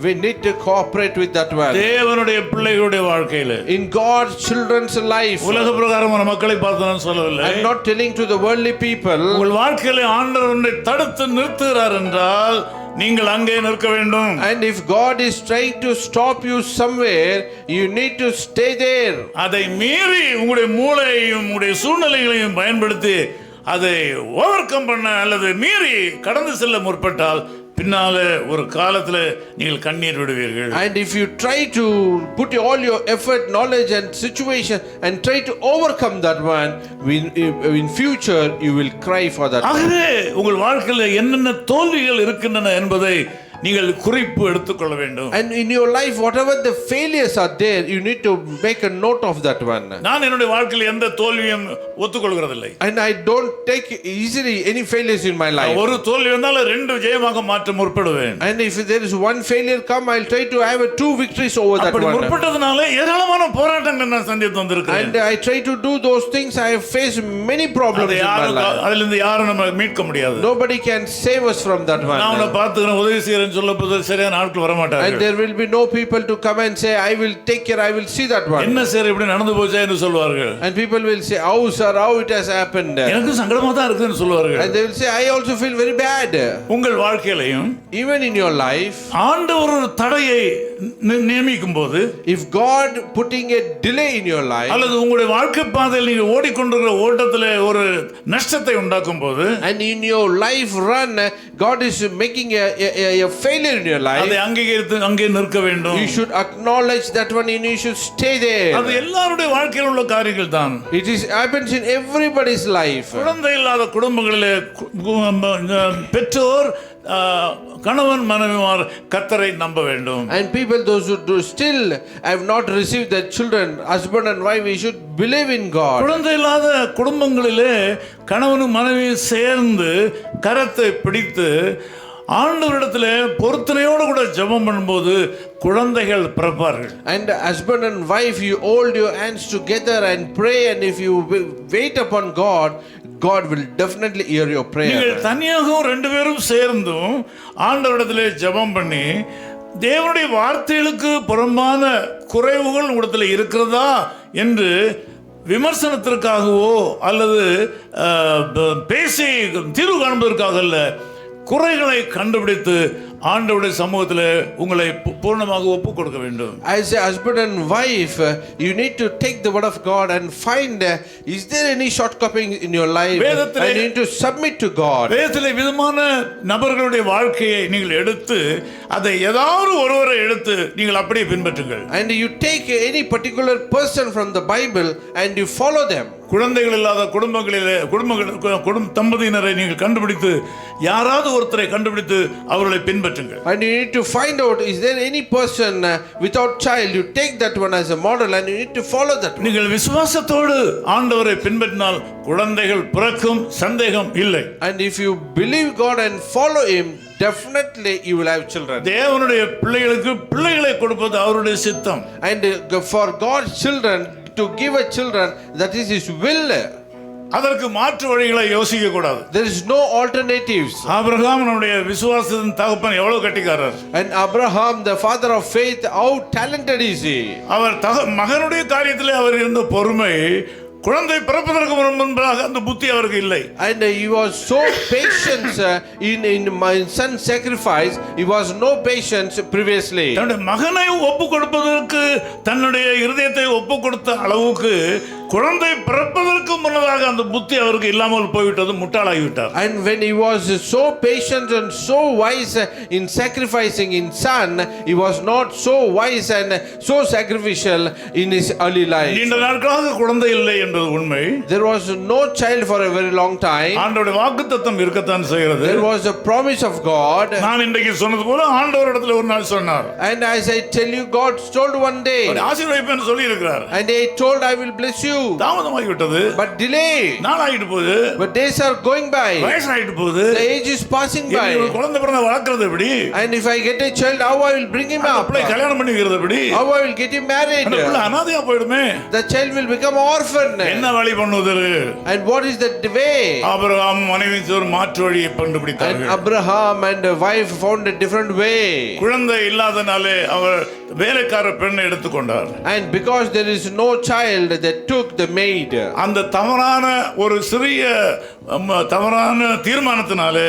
we need to cooperate with that one. தேவனுடைய பிள்ளைகளுடைய வாழ்க்கையில, In God's children's life, உலக பிரகாரமான மக்களை பார்த்து நான் சொல்லவில்லை. I'm not telling to the worldly people. உங்கள் வாழ்க்கையில ஆண்டவர் உன்னை தடுத்து நிறுத்துகிறார் என்றால் நீங்கள் அங்கே நிற்க வேண்டும். And if God is trying to stop you somewhere, you need to stay there. அதை மீறி உங்களுடைய மூளையையும் உங்களுடைய சூழ்நிலைகளையும் பயன்படுத்தி அதை ஓவர் கம் பண்ண அல்லது மீறி கடந்து செல்ல முற்பட்டால் பின்னால ஒரு காலத்துல நீங்கள் கண்ணீர் விடுவீர்கள். And if you try to put all your effort, knowledge and situation and try to overcome that one, in future you will cry for that. ஆகவே உங்கள் வாழ்க்கையில என்னென்ன தோல்விகள் இருக்கின்றன என்பதை நீங்கள் குறிப்பு எடுத்துக்கொள்ள வேண்டும். And in your life whatever the failures are there, you need to make a note of that one. நான் என்னுடைய வாழ்க்கையில் எந்த தோல்வியும் ஒத்துக்கொள்கிறதில்லை. And I don't take easily any failures in my life. ஒரு தோல்வி வந்தால் ரெண்டு ஜெயமாக மாற்ற முற்படுவேன். And if there is one failure come, I'll try to have two victories over that அப்படி one. முற்பட்டதனால ஏராளமான போராட்டங்கள் நான் சந்தித்து வந்திருக்கிறேன். And I try to do those things. I have faced many problems in my life. அதிலிருந்து யாரும் நம்ம மீட்க முடியாது. Nobody can save us from that one. நான் உன்னை பார்த்துக்கிறேன், உதவி செய்கிறேன் சொல்லப்போது சரியான ஆட்கள் வர மாட்டார்கள். And there will be no people to come and say, I will take care, I will see that one. என்ன சார் இப்படி நடந்து போச்சா என்று சொல்வார்கள். And people will say, how sir, how it has happened. எனக்கு சங்கடமா தான் இருக்குன்னு சொல்வார்கள். And they will say, I also feel very bad. உங்கள் வாழ்க்கையிலும் Even in your life, ஆண்டவர் ஒரு தடையை நியமிக்கும் போது, if God putting a delay in your life, அல்லது உங்களுடைய வாழ்க்கை பாதையில் நீங்கள் ஓடிக்கொண்டிருக்கிற ஓட்டத்தில் ஒரு நஷ்டத்தை உண்டாக்கும் போது, and in your life run, God is making a failure in your life, அதை அங்கீகரித்து அங்கே நிற்க வேண்டும். you should acknowledge that one and you should stay there. அது எல்லாருடைய வாழ்க்கையில் உள்ள காரியங்கள் தான். It is happens in everybody's life. குழந்தை இல்லாத குடும்பங்களிலே பெற்றோர் கணவன் மனைவிமார் கர்த்தரை நம்ப வேண்டும். And people those who do still have not received their children, husband and wife, we should believe in God. குழந்தை இல்லாத குடும்பங்களிலே கணவனும் மனைவி சேர்ந்து கரத்தை பிடித்து ஆண்டவரிடத்தில் பொருத்தனையோடு கூட ஜெபம் பண்ணும்போது குழந்தைகள் பிறப்பார்கள். And husband and wife, you hold your hands together and pray, and if you wait upon God, God will definitely hear your prayer. நீங்கள் தனியாகவும் ரெண்டு பேரும் சேர்ந்தும் ஆண்டவரிடத்தில் ஜெபம் பண்ணி தேவனுடைய வார்த்தைகளுக்கு புறம்பான குறைவுகள் உங்களிடத்தில் இருக்கிறதா என்று விமர்சனத்திற்காகவோ அல்லது பேசி தீர்வு காண்பதற்காக அல்ல, குறைகளை கண்டுபிடித்து ஆண்டவருடைய சமூகத்தில் உங்களை பூர்ணமாக ஒப்பு கொடுக்க வேண்டும். As a husband and wife, you need to take the word of God and find is there any shortcoming in your life, and you need to submit to God. வேதத்திலே விதமான நபர்களுடைய வாழ்க்கையை நீங்கள் எடுத்து அதை ஏதாவது ஒருவரை எடுத்து நீங்கள் அப்படியே பின்பற்றுங்கள். And you take any particular person from the Bible and you follow them. குழந்தைகள் இல்லாத குடும்ப தம்பதியினரை நீங்கள் கண்டுபிடித்து யாராவது ஒருத்தரை கண்டுபிடித்து அவர்களை பின்பற்றுங்கள். And you need to find out, is there any person without child? You take that one as a model and you need to follow that one. நீங்கள் விசுவாசத்தோடு ஆண்டவரை பின்பற்றினால் குழந்தைகள் பிறக்கும், சந்தேகம் இல்லை. And if you believe God and follow him, definitely you will have children. தேவனுடைய பிள்ளைகளுக்கு பிள்ளைகளை கொடுப்பது அவருடைய சித்தம். And for God's children to give a children, that is his will. அதற்கு மாற்று வழிகளை யோசிக்க கூடாது. There is no alternatives. Abraham நம்முடைய விசுவாசத்தின் தகப்பன் எவ்வளவு கட்டிக்காரர். And Abraham, the father of faith, how talented is he? அவர் மகனுடைய காரியத்திலே அவர் இருந்த பொறுமை குழந்தை பிறப்பதற்கு முன்பாக அந்த புத்தி அவருக்கு இல்லை. And he was so patient in my son's sacrifice. He was no patience previously. தன்னுடைய மகனை ஒப்பு கொடுப்பதற்கு தன்னுடைய இருதயத்தை ஒப்பு கொடுத்த அளவுக்கு குழந்தை பிறப்பதற்கு முன்னதாக அந்த புத்தி அவருக்கு இல்லாமல் போய்விட்டது, முட்டாளாகிவிட்டார். And when he was so patient and so wise in sacrificing in son, he was not so wise and so sacrificial in his early life. நீண்ட நாட்களாக குழந்தை இல்லை என்பது உண்மை. There was no child for a very long time. ஆண்டவருடைய வாக்குத்தத்தம் இருக்கத்தான் செய்கிறது. There was a promise of God. நான் இன்றைக்கு சொன்னது போல ஆண்டவரிடத்தில் ஒரு நாள் சொன்னார். And as I tell you, God told one day. ஆசீர்வதிப்பேன் சொல்லி இருக்கிறார். And he told, I will bless you. தாமதமாகி விட்டது. But delay. நாள் ஆகிட்டு போகுது. But days are going by. வயசு ஆகிட்டு போகுது. The age is passing by. குழந்தை பிறந்த வளர்க்கிறது எப்படி? And if I get a child, how I will bring him up? அப்படியே கல்யாணம் பண்ணி வைக்கிறது எப்படி? How I will get him married? அந்த பிள்ளை அனாதையா போய்டுமே. The child will become orphan. என்ன வழி பண்ணுவது? And what is the way? Abraham மனைவி ஒரு மாற்று வழியை கண்டுபிடித்தார்கள். And Abraham and the wife found a different way. குழந்தை இல்லாதனாலே அவர் வேலைக்கார பெண்ணை எடுத்துக்கொண்டார். And because there is no child, they took the maid. அந்த தவறான ஒரு சிறிய தவறான தீர்மானத்தினாலே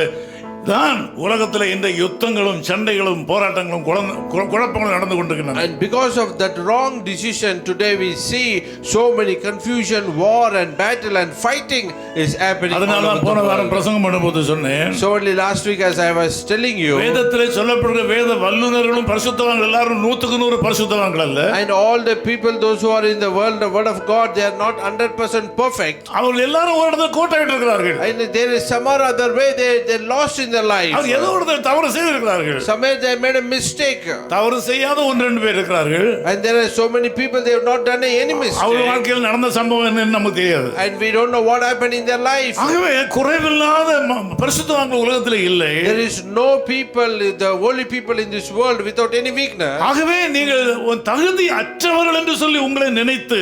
தான் உலகத்தில் இந்த யுத்தங்களும் சண்டைகளும் போராட்டங்களும் குழப்பங்களும் நடந்து கொண்டிருக்கின்றன. And because of that wrong decision, today we see so many confusion, war and battle and fighting is happening. அதனால போன வாரம் பிரசங்கம் பண்ணும்போது சொன்னேன். So only last week as I was telling you, வேதத்திலே சொல்லப்படுகிற வேத வல்லுனர்களும் பரிசுத்தவான்கள் எல்லாரும் 100% பரிசுத்தவான்கள் அல்ல. And all the people, those who are in the world, the word of God, they are not 100% perfect. அவர்கள் எல்லாரும் ஒரு இடத்துல கோட்டையிட்டு இருக்கிறார்கள். And there is some other way they lost in their life. அவர் ஏதோ ஒரு தவறு செய்திருக்கிறார்கள். Somewhere they made a mistake. தவறு செய்யாத ஒன்று ரெண்டு பேர் இருக்கிறார்கள். And there are so many people, they have not done any mistake. அவர் வாழ்க்கையில் நடந்த சம்பவம் என்னன்னு நமக்கு தெரியாது. And we don't know what happened in their life. ஆகவே குறைவில்லாத பரிசுத்தவான்கள் உலகத்தில் இல்லை. There is no people, the holy people in this world without any weakness. ஆகவே நீங்கள் தகுதி அற்றவர்கள் என்று சொல்லி உங்களை நினைத்து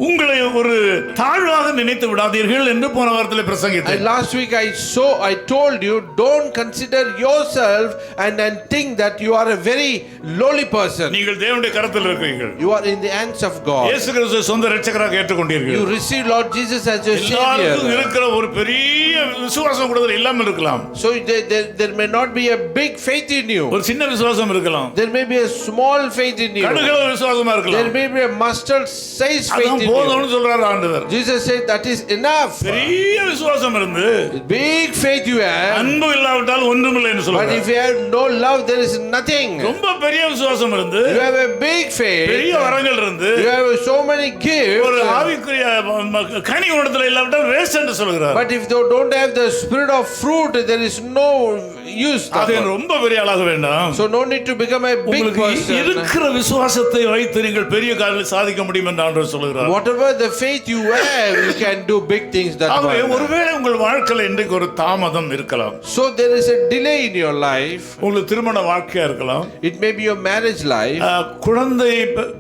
உங்களை ஒரு தாழ்வாக நினைத்து விடாதீர்கள் என்று போன வாரத்தில் பிரசங்கித்தேன். And last week I told you, don't consider yourself and think that you are a very lowly person. நீங்கள் தேவனுடைய கரத்தில் இருக்கிறீர்கள். You are in the hands of God. இயேசு கிறிஸ்துவை சொந்த இரட்சகராக ஏற்றுக்கொண்டீர்கள். You receive Lord Jesus as your Savior. எல்லாருக்கும் இருக்கிற ஒரு பெரிய விசுவாசம் கூட இல்லாமல் இருக்கலாம். So there may not be a big faith in you. ஒரு சின்ன விசுவாசம் இருக்கலாம். There may be a small faith in you. கடுகளவு விசுவாசமா இருக்கலாம். There may be a mustard size faith in you. போதும்னு சொல்றார் ஆண்டவர். Jesus said that is enough. பெரிய விசுவாசம் இருந்து big faith you have, அன்பு இல்லாவிட்டால் ஒன்றுமில்லைன்னு சொல்றார். But if you have no love, there is nothing. ரொம்ப பெரிய விசுவாசம் இருந்து, you have a big faith, பெரிய வரங்கள் இருந்து, you have so many gifts, ஒரு ஆவிக்குரிய கனி உணர்தல் இல்லாவிட்டால் வேஸ்ட் என்று சொல்றார். But if you don't have the spirit of fruit, there is no use. அது ரொம்ப பெரிய ஆளாக வேண்டாம். So no need to become a big person. இருக்கிற விசுவாசத்தை வைத்து நீங்கள் பெரிய காரியங்களை சாதிக்க முடியும் என்று ஆண்டவர் சொல்கிறார். whatever the faith you have, you can do big things that ஆகவே one. ஒருவேளை உங்கள் வாழ்க்கையில் இன்றைக்கு ஒரு தாமதம் இருக்கலாம். So there is a delay in your life. உங்களுக்கு திருமண வாழ்க்கையா இருக்கலாம். It may be your marriage life. குழந்தை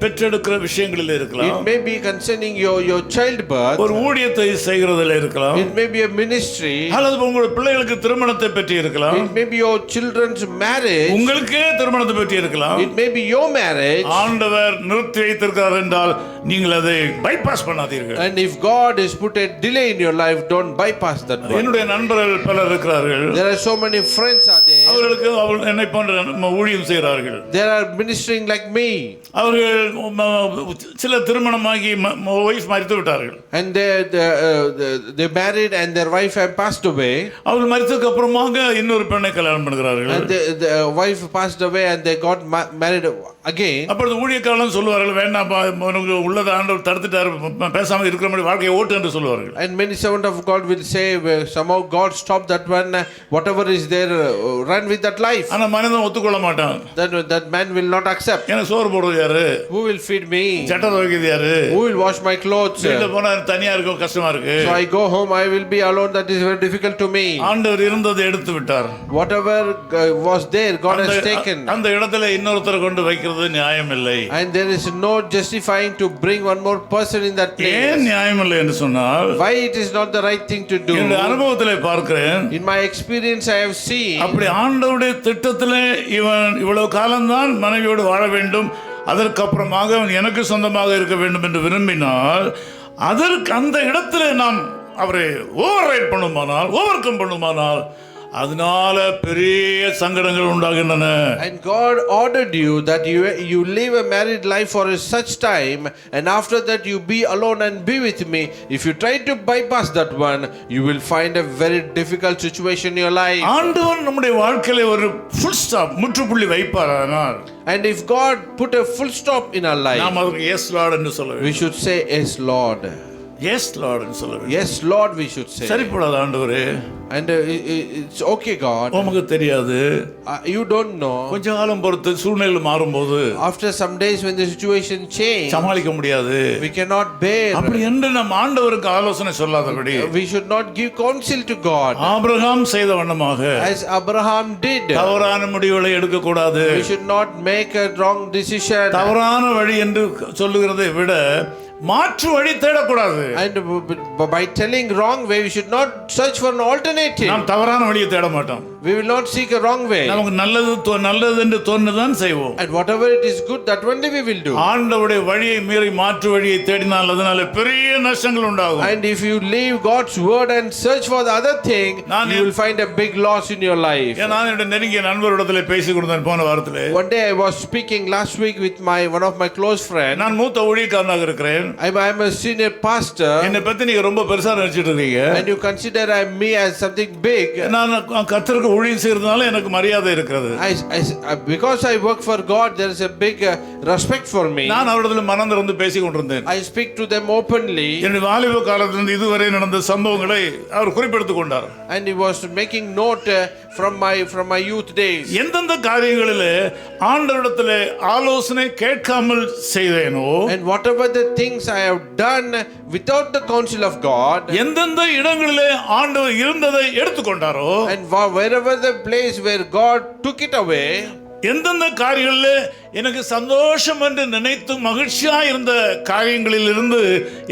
பெற்றெடுக்கிற விஷயங்களில் இருக்கலாம். It may be concerning your childbirth. ஒரு ஊழியத்தை செய்கிறதில் இருக்கலாம். It may be a ministry. அல்லது உங்கள் பிள்ளைகளுக்கு திருமணத்தை பற்றி இருக்கலாம். It may be your children's marriage. உங்களுக்கே திருமணத்தை பற்றி இருக்கலாம். It may be your marriage. ஆண்டவர் நிறுத்தி வைத்திருக்கிறார் என்றால் நீங்கள் அதை bypass பண்ணாதீர்கள். And if God has put a delay in your life, don't bypass that one. என்னுடைய நண்பர்கள் பலர் இருக்கிறார்கள். There are so many friends are there. அவர்களுக்கு என்னை போன்ற ஊழியம் செய்கிறார்கள். They are ministering like me. அவர்கள் சில திருமணமாகி வைஃப் மரித்து விட்டார்கள். And they married and their wife have passed away. அவர்கள் மரித்ததுக்கு அப்புறமாக இன்னொரு பெண்ணை கல்யாணம் பண்ணுகிறார்கள். And the wife passed away and they got married again. அப்பொழுது ஊழியக்காரர்கள் சொல்லுவார்கள், வேண்டாம்ப்பா உனக்கு உள்ளத ஆண்டவர் தடுத்துட்டார், பேசாம இருக்கிற மாதிரி வாழ்க்கையை ஓட்டு என்று சொல்லுவார்கள். And many servant of God will say, somehow God stopped that one, whatever is there, run with that life. ஆனா மனிதன் ஒத்துக்கொள்ள மாட்டான். That man will not accept. எனக்கு சோறு போடுறது யாரு? Who will feed me? சட்டை துவைக்கிறது யாரு? Who will wash my clothes? வீட்டுல போனா தனியா இருக்க கஷ்டமா இருக்கு. So I go home, I will be alone, that is very difficult to me. ஆண்டவர் இருந்ததை எடுத்து விட்டார். Whatever was there, God has taken. அந்த இடத்துல இன்னொருத்தரை கொண்டு வைக்கிறது நியாயம் இல்லை. And there is no justifying to bring one more person in that place. ஏன் நியாயம் இல்லை என்று சொன்னால், Why it is not the right thing to do? இந்த அனுபவத்திலே பார்க்கிறேன். In my experience I have seen. அப்படி ஆண்டவருடைய திட்டத்திலே இவன் இவ்வளவு காலம்தான் மனைவியோடு வாழ வேண்டும், அதற்கப்புறமாக அவன் எனக்கு சொந்தமாக இருக்க வேண்டும் என்று விரும்பினால், அதற்கு அந்த இடத்துல நாம் அவரை ஓவர் ரைட் பண்ணுமானால், ஓவர் கம் பண்ணுமானால், அதனால பெரிய சங்கடங்கள் உண்டாகின்றன. And God ordered you that you live a married life for such time, and after that you be alone and be with me. If you try to bypass that one, you will find a very difficult situation in your life. ஆண்டவர் நம்முடைய வாழ்க்கையில ஒரு full stop, முற்றுப்புள்ளி வைப்பாரானால், and if God put a full stop in our life, நாம் அதற்கு S Lord என்று சொல்ல வேண்டும். we should say yes Lord. Yes Lord என்று சொல்ல வேண்டும். Yes Lord we should say. சரிப்படாத ஆண்டவரே, and it's okay God, உமக்கு தெரியாது, you don't know. கொஞ்ச காலம் பொறுத்து சூழ்நிலை மாறும்போது, after some days when the situation change, சமாளிக்க முடியாது, we cannot bear. அப்படி என்று நம் ஆண்டவருக்கு ஆலோசனை சொல்லாதபடி, we should not give counsel to God. Abraham செய்த வண்ணமாக, as Abraham did, தவறான முடிவுகளை எடுக்க கூடாது. we should not make a wrong decision. தவறான வழி என்று சொல்லுகிறதை விட மாற்று வழி தேடக்கூடாது. And by telling wrong way, we should not search for an alternative. நாம் தவறான வழியை தேட மாட்டோம். We will not seek a wrong way. நமக்கு நல்லது என்று தோன்றுதான் செய்வோம். And whatever it is good, that only we will do. ஆண்டவருடைய வழியை மீறி மாற்று வழியை தேடினால் அதனால பெரிய நஷ்டங்கள் உண்டாகும். And if you leave God's word and search for the other thing, you will find a big loss in your life. நான் என்னுடைய நெருங்கிய நண்பரிடத்தில் பேசிக் கொண்டிருந்தேன் போன வாரத்திலே. One day I was speaking last week with one of my close friends. நான் மூத்த ஊழியக்காரனாக இருக்கிறேன். I am a senior pastor. என்னை பத்தி நீங்க ரொம்ப பெருசா நினைச்சிட்டு இருக்கீங்க. And you consider me as something big. நான் கர்த்தருக்கு ஊழியம் செய்யறதுனால எனக்கு மரியாதை இருக்கிறது. Because I work for God, there is a big respect for me. நான் அவரிடத்தில் மனம் திறந்து பேசிக் கொண்டிருந்தேன். I speak to them openly. என்னுடைய வாலிப காலத்திலிருந்து இதுவரை நடந்த சம்பவங்களை அவர் குறிப்பெடுத்துக் கொண்டார். And he was making note from my youth days. எந்தெந்த காரியங்களிலே ஆண்டவரிடத்திலே ஆலோசனை கேட்காமல் செய்தேனோ, and whatever the things I have done without the counsel of God, எந்தெந்த இடங்களிலே ஆண்டவர் இருந்ததை எடுத்துக்கொண்டாரோ, and wherever the place where God took it away, எந்தெந்த காரியங்களிலே எனக்கு சந்தோஷம் என்று நினைத்து மகிழ்ச்சியா இருந்த காரியங்களில் இருந்து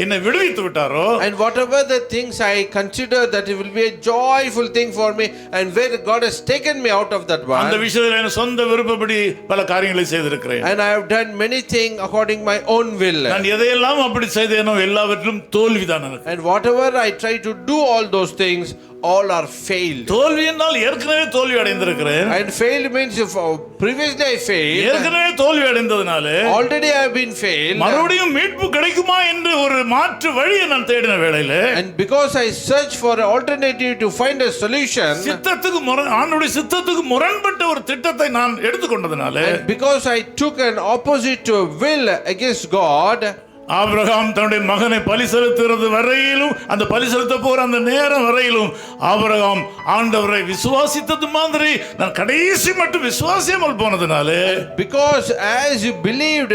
என்னை விடுவித்து விட்டாரோ, and whatever the things I consider that it will be a joyful thing for me, and where God has taken me out of that one, அந்த விஷயத்தில் என் சொந்த விருப்பப்படி பல காரியங்களை செய்திருக்கிறேன். and I have done many things according my own will. நான் எதையெல்லாம் அப்படி செய்தேனோ எல்லாவற்றிலும் தோல்விதான் எனக்கு. And whatever I try to do all those things, all are failed. தோல்வி என்றால் ஏற்கனவே தோல்வி அடைந்திருக்கிறேன். And failed means if previously I failed, ஏற்கனவே தோல்வி அடைந்ததனாலே already I have been failed, மறுபடியும் மீட்பு கிடைக்குமா என்று ஒரு மாற்று வழியை நான் தேடின வேளையிலே, and because I search for an alternative to find a solution, ஆண்டவருடைய சித்தத்துக்கு முரண்பட்ட ஒரு திட்டத்தை நான் எடுத்துக்கொண்டதனாலே, and because I took an opposite will against God, Abraham தன்னுடைய மகனை பலி செலுத்துகிறது வரையிலும், அந்த பலி செலுத்த போற அந்த நேரம் வரையிலும் ஆபிரகாம் ஆண்டவரை விசுவாசித்தது மாதிரி நான் கடைசி மட்டும் விசுவாசியாமல் போனதுனாலே, because as he believed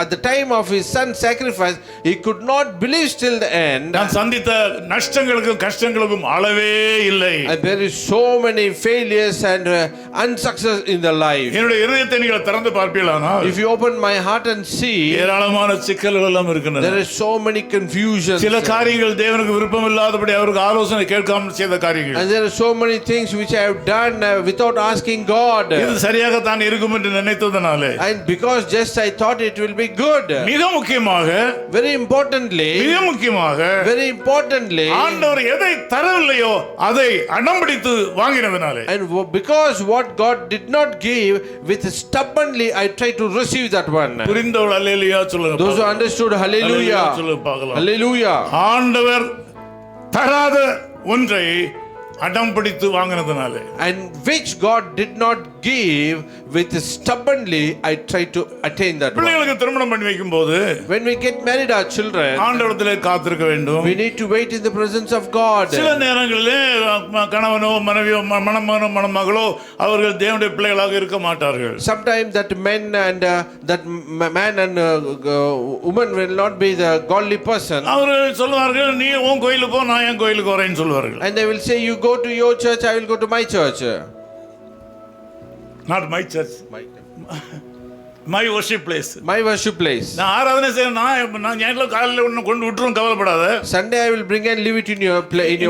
at the time of his son's sacrifice, he could not believe till the end. நான் சந்தித்த நஷ்டங்களுக்கும் கஷ்டங்களுக்கும் அளவே இல்லை. And there is so many failures and unsuccess in the life. என்னுடைய இதயத்தை நீங்கள் திறந்து பார்ப்பீர்களானால், If you open my heart and see, ஏராளமான சிக்கல்கள் எல்லாம் இருக்கின்றன. there is so many confusions. சில காரியங்கள் தேவனுக்கு விருப்பம் இல்லாதபடி அவருக்கு ஆலோசனை கேட்காமல் செய்த காரியங்கள். And there are so many things which I have done without asking God. இது சரியாகத்தான் இருக்கும் என்று நினைத்ததனாலே, And because just I thought it will be good. மிக முக்கியமாக Very importantly, ஆண்டவர் எதை தரவில்லையோ அதை அடம்பிடித்து வாங்கினதனாலே, and because what God did not give, with stubbornly I try to receive that one. புரிந்தவள் அல்லேலூயா சொல்லுங்க. Those who understood, hallelujah, சொல்லுங்க பார்க்கலாம். hallelujah. ஆண்டவர் தராத ஒன்றை அடம் பிடித்து வாங்கினதனாலே, And which God did not give, with stubbornly I try to attain that one. பிள்ளைகளுக்கு திருமணம் பண்ணி வைக்கும் போது When we get married our children, ஆண்டவரிடத்திலே காத்திருக்க வேண்டும். we need to wait in the presence of God. சில நேரங்களிலே கணவனோ மனைவியோ மணமகனோ மணமகளோ அவர்கள் தேவனுடைய பிள்ளைகளாக இருக்க மாட்டார்கள். Sometimes that man and man and woman will not be the godly person. அவர்கள் சொல்வார்கள், நீ உன் கோயிலுக்கு போ, நான் என் கோயிலுக்கு வரேன்னு சொல்வார்கள். And they will say, you go to your church, I will go to my church. Not my church, my worship place. My worship place. நான் ஆராதனை செய்யணும், நான் ஞாயிற்றுல காலையில் ஒன்று கொண்டு விட்டுரும், கவலைப்படாத. Sunday I will bring and leave it in your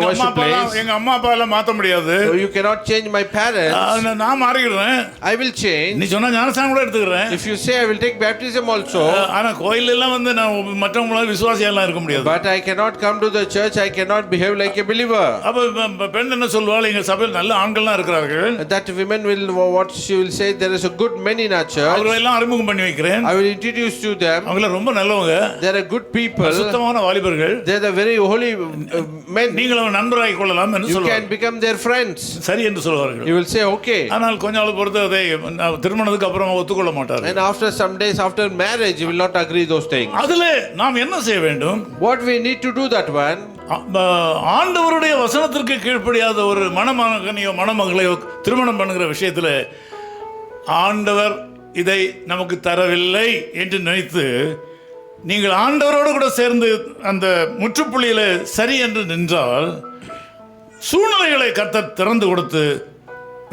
worship place. எங்க அம்மா அப்பா எல்லாம் மாற்ற முடியாது. So you cannot change my parents. நான் மாறிடுறேன். I will change. நீ சொன்னா ஞானஸ்நானம் கூட எடுத்துக்கிறேன். If you say I will take baptism also. ஆனா கோயில் எல்லாம் வந்து நான் மற்றவங்களால விசுவாசியா எல்லாம் இருக்க முடியாது. But I cannot come to the church. I cannot behave like a believer. அப்ப பெண் என்ன சொல்வாள், எங்க சபையில் நல்ல ஆண்கள்லாம் இருக்கிறார்கள். That women will, what she will say, there is a good men in our church. அவர்கள் எல்லாம் அறிமுகம் பண்ணி வைக்கிறேன். I will introduce to them. அவங்க ரொம்ப நல்லவங்க. They are good people. சுத்தமான வாலிபர்கள். They are the very holy men. நீங்கள் அவன் நண்பராய் கொள்ளலாம் என்று சொல்வார்கள். You can become their friends. சரி என்று சொல்வார்கள். You will say okay. ஆனால் கொஞ்ச நாள் பொறுத்து அதை திருமணத்துக்கு அப்புறம் ஒத்துக்கொள்ள மாட்டார்கள். And after some days after marriage, you will not agree those things. அதிலே நாம் என்ன செய்ய வேண்டும்? What we need to do that one. ஆண்டவருடைய வசனத்திற்கு கீழ்ப்படியாத ஒரு மணமகனையோ மணமகளையோ திருமணம் பண்ணுகிற விஷயத்துல ஆண்டவர் இதை நமக்கு தரவில்லை என்று நினைத்து நீங்கள் ஆண்டவரோடு கூட சேர்ந்து அந்த முற்றுப்புள்ளியில சரி என்று நின்றால் சூழ்நிலைகளை கர்த்தர் திறந்து கொடுத்து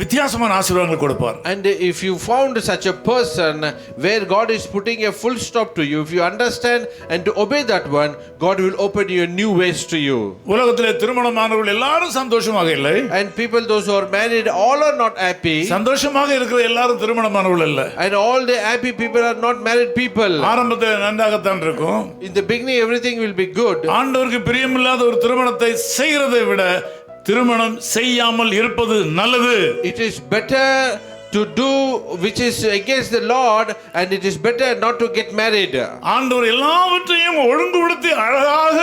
வித்தியாசமான ஆசீர்வாதங்களை கொடுப்பார். And if you found such a person where God is putting a full stop to you, if you understand and to obey that one, God will open you new ways to you. உலகத்திலே திருமணமானவர்கள் எல்லாரும் சந்தோஷமாக இல்லை. And people, those who are married, all are not happy. சந்தோஷமாக இருக்கிற எல்லாரும் திருமணமானவர்கள் இல்ல. And all the happy people are not married people. ஆரம்பத்தில் நன்றாகத்தான் இருக்கும். In the beginning everything will be good. ஆண்டவருக்கு பிரியமில்லாத ஒரு திருமணத்தை செய்கிறதை விட திருமணம் செய்யாமல் இருப்பது நல்லது. It is better to do which is against the Lord, and it is better not to get married. ஆண்டவர் எல்லாவற்றையும் ஒழுங்குபடுத்தி அழகாக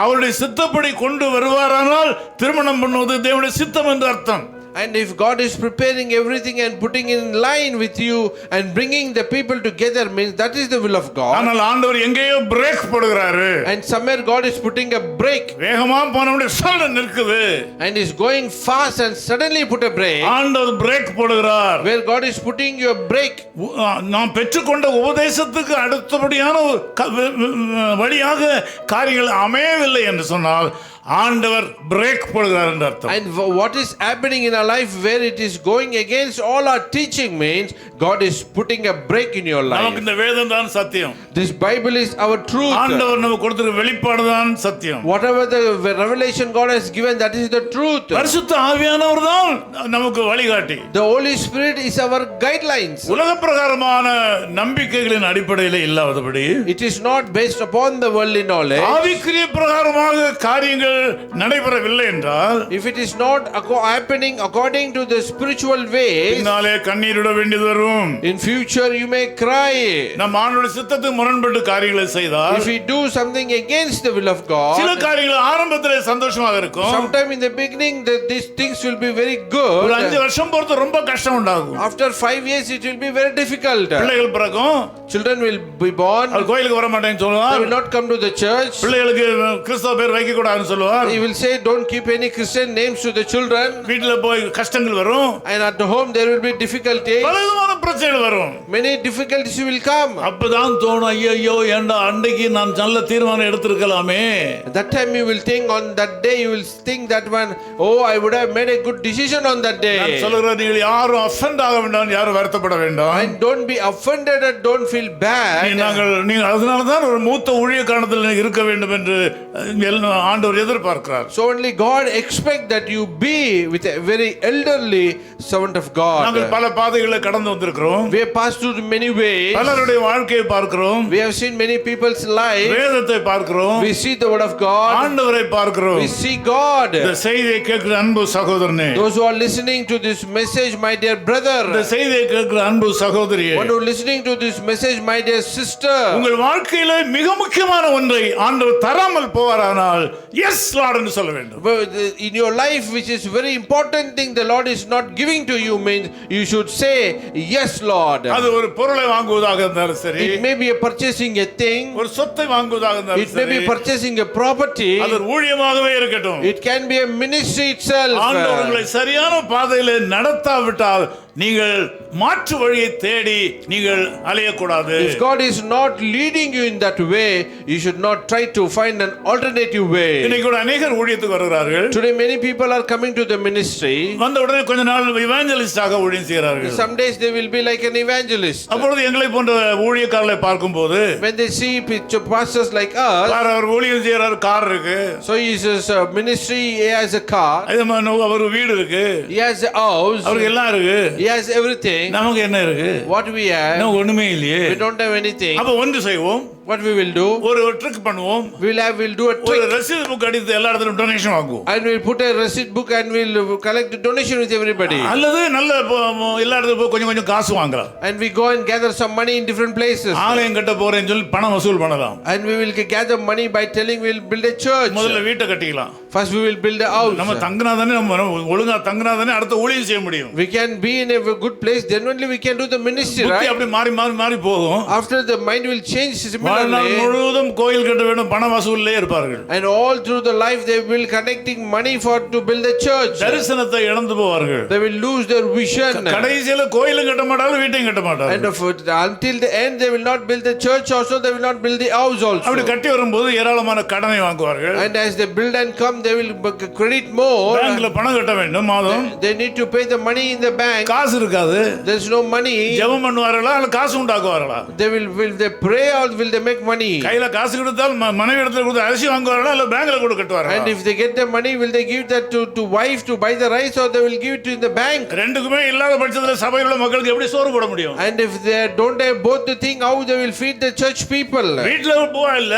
அவருடைய சித்தப்படி கொண்டு வருவாரானால் திருமணம் பண்ணுவது தேவனுடைய சித்தம் என்று அர்த்தம். And if God is preparing everything and putting in line with you and bringing the people together, means that is the will of God. ஆனால் ஆண்டவர் எங்கேயோ பிரேக் போடுகிறாரு. And somewhere God is putting a break. வேகமா போனவனே sudden நிற்குது. And is going fast and suddenly put a break. ஆண்டவர் break போடுகிறார். Where God is putting you a break. நாம் பெற்றுக்கொண்ட உபதேசத்துக்கு அடுத்தபடியான வழியாக காரியங்கள் அமையவில்லை என்று சொன்னால் ஆண்டவர் பிரேக் போடுகிறார் என்று அர்த்தம். And what is happening in our life where it is going against all our teaching means God is putting a break in your life. நமக்கு இந்த வேதம் தான் சத்தியம். This Bible is our truth. ஆண்டவர் நமக்கு கொடுத்திருக்கிற வெளிப்பாடு தான் சத்தியம். Whatever the revelation God has given, that is the truth. பரிசுத்த ஆவியானவர் தான் நமக்கு வழிகாட்டி. The Holy Spirit is our guidelines. உலக பிரகாரமான நம்பிக்கைகளின் அடிப்படையில் இல்லாதபடி It is not based upon the worldly knowledge. ஆவிக்குரிய பிரகாரமாக காரியங்கள் நடைபெறவில்லை என்றால், if it is not happening according to the spiritual ways, பின்னாலே கண்ணீரிட வேண்டியது வரும். in future you may cry. நம் ஆண்டவருடைய சித்தத்துக்கு முரண்பட்டு காரியங்களை செய்தால், If we do something against the will of சில God, காரியங்கள் ஆரம்பத்திலே சந்தோஷமாக இருக்கும். sometime in the beginning these things will be very ஒரு good. 5 வருஷம் பொறுத்து ரொம்ப கஷ்டம் உண்டாகும். After 5 years it will be very difficult. பிள்ளைகள் பிறக்கும், Children will be born. அவர் கோயிலுக்கு வர மாட்டேன்னு They சொல்லுவார். will not come to the church. பிள்ளைகளுக்கு கிறிஸ்தவ பேர் வைக்க கூடாதுன்னு சொல்லுவார். He will say don't keep any Christian names to the children. வீட்டுல போய் கஷ்டங்கள் வரும், And at the home there will be difficulties. பலவிதமான பிரச்சனைகள் வரும். Many difficulties will come. அப்பதான் தோணும், ஐயோ ஏண்டா அன்னைக்கு நான் நல்ல தீர்மானம் எடுத்திருக்கலாமே. At that time you will think, on that day you will think that one, oh I would have made a good decision on that day. நான் சொல்கிறேன், நீங்கள் யாரும் அஃபெண்ட் ஆக வேண்டாம், யாரும் வருத்தப்பட வேண்டாம். And don't be offended and don't feel bad. நீங்கள் அதனால தான் ஒரு மூத்த ஊழியக்காரத்தில் இருக்க வேண்டும் என்று ஆண்டவர் எதிர்பார்க்கிறார். So only God expect that you be with a very elderly servant of God. நாங்கள் பல பாதைகளை கடந்து வந்திருக்கிறோம். We have passed through many ways. பலருடைய வாழ்க்கையை பார்க்கிறோம். We have seen many people's life. வேதத்தை பார்க்கிறோம். We see the word of God. ஆண்டவரை பார்க்கிறோம். We see God. இந்த செய்தியை கேட்கிற அன்பு சகோதரனே, Those who are listening to this message, my dear brother. இந்த செய்தியை கேட்கிற அன்பு சகோதரியே, One who listening to this message, my dear sister. உங்கள் வாழ்க்கையில மிக முக்கியமான ஒன்றை ஆண்டவர் தராமல் போவாரானால் எஸ் லார்ட் என்று சொல்ல வேண்டும். In your life, which is very important thing, the Lord is not giving to you, means you should say yes, Lord. அது ஒரு பொருளை வாங்குவதாக இருந்தாலும் சரி, It may be a purchasing a thing. ஒரு சொத்தை வாங்குவதாக இருந்தாலும் It may சரி, be purchasing a property. அது ஒரு ஊழியமாகவே இருக்கட்டும். It can be a ministry itself. ஆண்டவர் உங்களை சரியான பாதையில நடத்தாவிட்டால் நீங்கள் மாற்று வழியை தேடி நீங்கள் அலையக்கூடாது. If God is not leading you in that way, you should not try to find an alternative way. இன்னைக்கு கூட அநேகர் ஊழியத்துக்கு வருகிறார்கள். Today many people are coming to the ministry. வந்த உடனே கொஞ்ச நாள் இவாஞ்சலிஸ்டாக ஊழியம் செய்கிறார்கள். Some days they will be like an evangelist. அப்பொழுது எங்களை போன்ற ஊழியக்காரர்களை பார்க்கும்போது, When they see pastors like us, அவர் ஊழியம் செய்யறாரு, கார் இருக்கு, so he is a ministry, he has a car, அவர் வீடு இருக்கு, he has a house, அவருக்கு எல்லாம் இருக்கு, he has everything. நமக்கு என்ன இருக்கு? What we have, நமக்கு ஒண்ணுமே இல்லையே. we don't have anything. அப்ப ஒன்று செய்வோம், What we will do, ஒரு ட்ரிக் பண்ணுவோம், we'll do a ஒரு trick, ரசீது புக் அடித்து எல்லா இடத்துலயும் டொனேஷன் வாங்குவோம். and we'll put a receipt book and we'll collect the donation with everybody. அல்லது நல்ல எல்லா இடத்துலயும் போய் கொஞ்சம் கொஞ்சம் காசு வாங்கலாம். And we go and gather some money in different places. ஆலயம் கட்ட போறேன்னு சொல்லி பணம் வசூல் பண்ணலாம். And we will gather money by telling we'll build a church. முதல்ல வீட்டை கட்டிக்கலாம். First we will build a house. நம்ம தங்கினா தானே, நம்ம ஒழுங்கா தங்கினா தானே அடுத்த ஊழியம் செய்ய முடியும். We can be in a good place, then only we can do the ministry, புத்தி right? அப்படி மாறி மாறி மாறி போகும். After the mind will change வாழ்நாள் similarly. முழுவதும் கோயில் கட்ட வேண்டும், பண வசூல்லே இருப்பார்கள். And all through the life they will collecting money to build a church. தரிசனத்தை இழந்து போவார்கள். They will lose their vision. கடைசியில கோயிலும் கட்ட மாட்டார்கள், வீட்டையும் கட்ட And மாட்டார்கள். until the end they will not build the church also, they will not build the house அப்படி also. கட்டி வரும்போது ஏராளமான கடனை வாங்குவார்கள். And as they build and come, they will credit more. பேங்க்ல பணம் கட்ட வேண்டும் மாதம். They need to pay the money in the bank. காசு இருக்காது. There is no money. ஜெபம் பண்ணுவார்களா இல்ல காசு உண்டாக்குவார்களா? Will they pray or will they make money? கையில காசு கொடுத்தால் மனைவி இடத்துல கொடுத்து அரிசி வாங்குவார்களா இல்ல பேங்க்ல கூட கட்டுவார்களா? And if they get the money, will they give that to wife to buy the rice, or they will give it to in the bank? ரெண்டுக்குமே இல்லாத பட்சத்துல சபையில் உள்ள மக்களுக்கு எப்படி சோறு போட முடியும்? And if they don't have both the thing, how they will feed the church people? வீட்ல போவா இல்ல,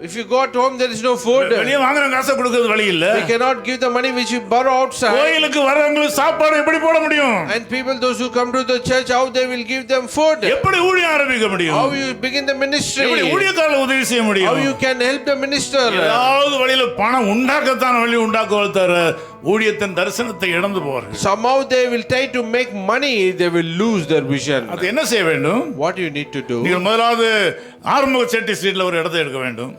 If you go at home, there is no food. வெளிய வாங்குற காசை கொடுக்கிறது வழி இல்ல. We cannot give the money which you borrow outside. கோயிலுக்கு வரவங்களுக்கு சாப்பாடு எப்படி போட முடியும்? And people, those who come to the church, how they will give them food? எப்படி ஊழியம் ஆரம்பிக்க முடியும்? How you begin the ministry? எப்படி ஊழியக்காரர்களுக்கு உதவி செய்ய How முடியும்? you can help the minister? ஏதாவது வழியில பணம் உண்டாக்கத்தான் வழி உண்டாக்குவார் தவிர ஊழியத்தின் தரிசனத்தை இழந்து போவார்கள். Somehow they will try to make money, they will lose their vision. அது என்ன செய்ய வேண்டும்? What you need to do? நீங்கள் முதலாவது ஆறுமுக செட்டி ஸ்ட்ரீட்ல ஒரு இடத்தை எடுக்க வேண்டும்.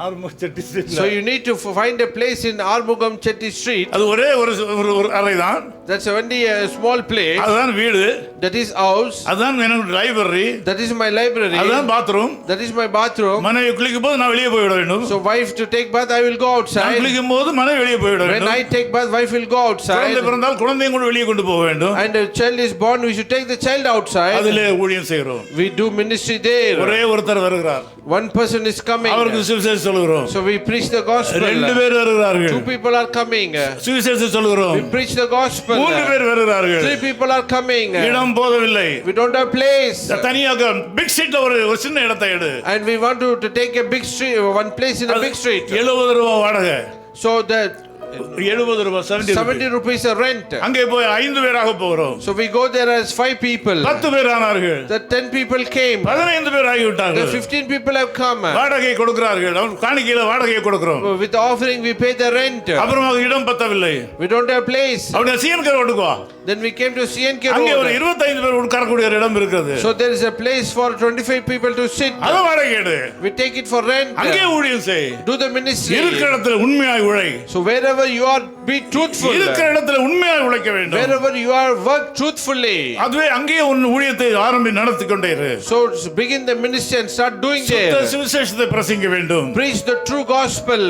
ஆறுமுக செட்டி ஸ்ட்ரீட்ல, So you need to find a place in Armugam Chetty Street. அது ஒரே ஒரு அறை தான். That's only a small place. அதுதான் வீடு, That is house. அதுதான் எனக்கு library, That is my library. அதுதான் bathroom. That is my bathroom. மனைவி குளிக்கும் போது நான் வெளியே போய்விட வேண்டும். So wife to take bath, I will go நான் outside. குளிக்கும் போது மனைவி வெளியே போய்விட When வேண்டும். I take bath, wife will go outside. குழந்தை பிறந்தால் குழந்தையும் கூட வெளியே கொண்டு போக வேண்டும். And a child is born, we should take the child outside. அதிலே ஊழியம் செய்கிறோம். We do ministry there. ஒரே ஒருத்தர் வருகிறார், One person is coming. அவருக்கு சுவிசேஷம் சொல்கிறோம். So we preach the gospel. ரெண்டு பேர் வருகிறார்கள், Two people are coming. சுவிசேஷம் சொல்கிறோம். We preach the gospel. மூன்று பேர் வருகிறார்கள், Three people are coming. இடம் போதவில்லை. We don't have place. தனியாக பிக் ஸ்ட்ரீட்ல ஒரு சின்ன இடத்தை எடு. And we want to take a big street, one place in a big street. 70 ரூபாய் வாடகை. So that 70 ரூபாய் 70 rupees a rent. அங்கே போய் 5 பேராக போகிறோம். So we go there as 5 people. 10 பேர் ஆனார்கள். The 10 people came. 15 பேர் ஆகி The விட்டார்கள். 15 people have come. வாடகை கொடுக்கிறார்கள். அவன் காணிக்கையில வாடகை கொடுக்கிறோம். With the offering we pay the rent. அப்புறமா இடம் பத்தவில்லை. We don't have place. அப்படியே சிஎன்கே ரோட்டுக்கு வா. Then we came to CNK அங்கே ஒரு road. 25 பேர் உட்காரக்கூடிய ஒரு இடம் இருக்குது. So there is a place for 25 people to sit. அது வாடகை எடு. We take it for rent. அங்கே ஊழியம் செய். Do the ministry. இருக்கிற இடத்துல உண்மையாய் உழை. So wherever you are, be truthful. இருக்கிற இடத்துல உண்மையாய் உழைக்க வேண்டும். Wherever you are, work truthfully. அதுவே அங்கே உன் ஊழியத்தை ஆரம்பி நடத்தி கொண்டே இரு. So begin the ministry and start doing there. சுவிசேஷத்தை பிரசங்க வேண்டும். Preach the true gospel.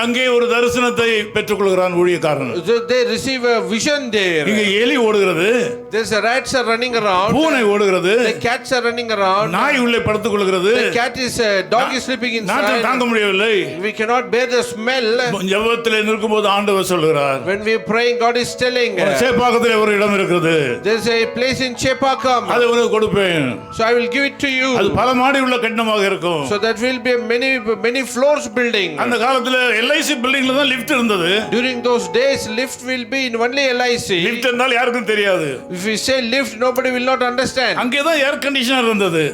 அங்கே ஒரு தரிசனத்தை பெற்றுக்கொள்கிறான் ஊழியக்காரன். They receive a vision there. இங்க எலி ஓடுகிறது. There's a rats are running around. பூனை ஓடுகிறது. The cats are running around. நாய் உள்ளே படுத்துக் கொள்கிறது. The cat is dog is sleeping நாற்றம் inside. தாங்க முடியவில்லை. We cannot bear the smell. ஜெபத்திலே நிற்கும்போது ஆண்டவர் சொல்கிறார். When we are praying, God is telling. சேப்பாக்கத்திலே ஒரு இடம் இருக்குது. There's a place in Chepakam. அதை உனக்கு கொடுப்பேன். So I will give it to you. அது பல மாடி உள்ள கட்டடமாக இருக்கும். So that will be many floors building. அந்த காலத்துல எல்ஐசி பில்டிங்ல தான் லிஃப்ட் இருந்தது. During those days, lift will be in only LIC. Lift என்றால் யாருக்கும் தெரியாது. If we say lift, nobody will not understand. அங்கே தான் ஏர் கண்டிஷனர் இருந்தது.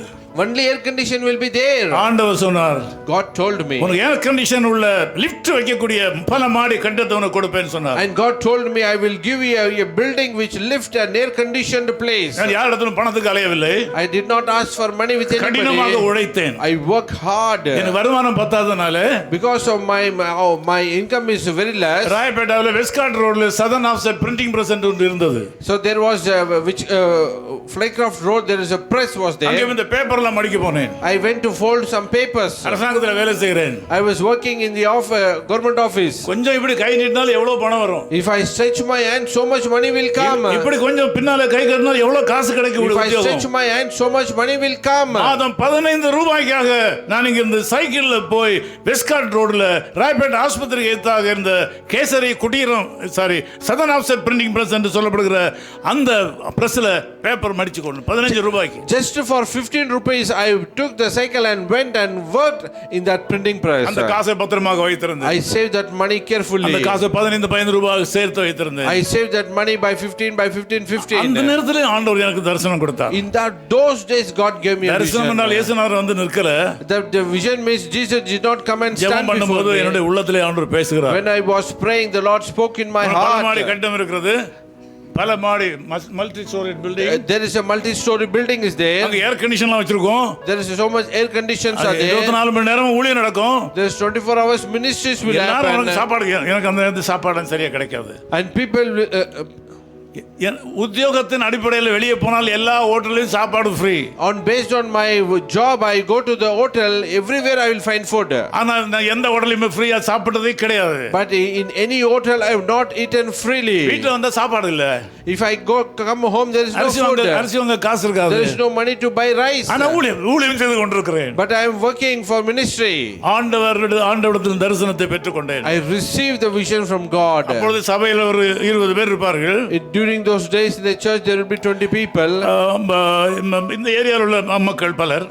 Only air condition will be there. ஆண்டவர் சொன்னார். God told me. உனக்கு ஏர் கண்டிஷன் உள்ள லிஃப்ட் வைக்கக்கூடிய பல மாடி கட்டடத்தை உனக்கு கொடுப்பேன்னு சொன்னார். And God told me I will give you a building which lift an air conditioned place. நான் யாரிடத்திலும் பணத்துக்கு அலையவில்லை. I did not ask for money with anybody. கடினமாக உழைத்தேன். I work hard. எனக்கு வருமானம் பத்தாதனால because of my income is very less. ராயப்பேட்டாவில் வெஸ்ட்கார்ட் ரோட்ல southern offset printing press ஒன்று இருந்தது. So there was which Flycraft Road there is a press was there. அங்கே இந்த பேப்பர்லாம் மடிக்க போனேன். I went to fold some papers. அரசாங்கத்துல வேலை செய்கிறேன். I was working in the government office. கொஞ்சம் இப்படி கை நீட்டினால் எவ்வளவு பணம் வரும்? If I stretch my hand, so much money will come. இப்படி கொஞ்சம் பின்னால கை கட்டினால் எவ்வளவு காசு கிடைக்கும்? If I stretch my hand, so much money will come. மாதம் 15 ரூபாய்க்காக நான் இங்க இந்த சைக்கிள்ல போய் வெஸ்ட்கார்ட் ரோட்ல ராயப்பேட் ஆஸ்பத்திரிக்கு எதிராக இருந்த Kesari Kuteeram southern offset printing press என்று சொல்லப்படுகிற அந்த பிரஸ்ல பேப்பர் மடிச்சு கொண்டு 15 ரூபாய்க்கு. Just for 15 rupees I took the cycle and went and worked in that printing press. அந்த காசை பத்திரமாக வைத்திருந்தேன். I saved that money carefully. அந்த காசை 15 ரூபாய் சேர்த்து வைத்திருந்தேன். I saved that money by 15. அந்த நேரத்திலே ஆண்டவர் எனக்கு தரிசனம் கொடுத்தார். In those days God gave me a vision. தரிசனம் என்றால் இயேசுநாதர் வந்து நிற்கல. The vision means Jesus did not come and stand ஜெபம் பண்ணும்போது என்னுடைய உள்ளத்திலே ஆண்டவர் பேசுகிறார். When I was praying the Lord spoke in my heart. பல மாடி கட்டடம் இருக்கிறது. பல மாடி multi story building. There is a multi-story building is there. அங்க ஏர் கண்டிஷன்லாம் வச்சிருக்கோம். There is so much air conditions are there. 24 மணி நேரமும் ஊழியம் நடக்கும். There is 24 hours ministries will happen. எல்லாரும் சாப்பாடு எனக்கு அந்த நேரத்துல சாப்பாடு சரியா கிடைக்காது. And people உத்தியோகத்தின் அடிப்படையில் வெளியே போனால் எல்லா ஹோட்டல்லையும் சாப்பாடு free. based on my job I go to the hotel, everywhere I will find food. ஆனா நான் எந்த ஹோட்டல்லையும் ஃப்ரீயா சாப்பிட்டதே கிடையாது. But in any hotel I have not eaten freely. வீட்ல வந்தா சாப்பாடு இல்ல. If I come home there is no food. அரிசி வாங்க காசு இருக்காது. There is no money to buy rice. ஆனா ஊழியம் செய்து கொண்டிருக்கிறேன். But I am working for ministry. ஆண்டவரிடத்தில் தரிசனத்தை பெற்றுக்கொண்டேன். I received the vision from God. அப்பொழுது சபையில் ஒரு 20 பேர் இருப்பார்கள். During those days in the church there will be 20 people. இந்த ஏரியாவில் உள்ள மக்கள் பலர்.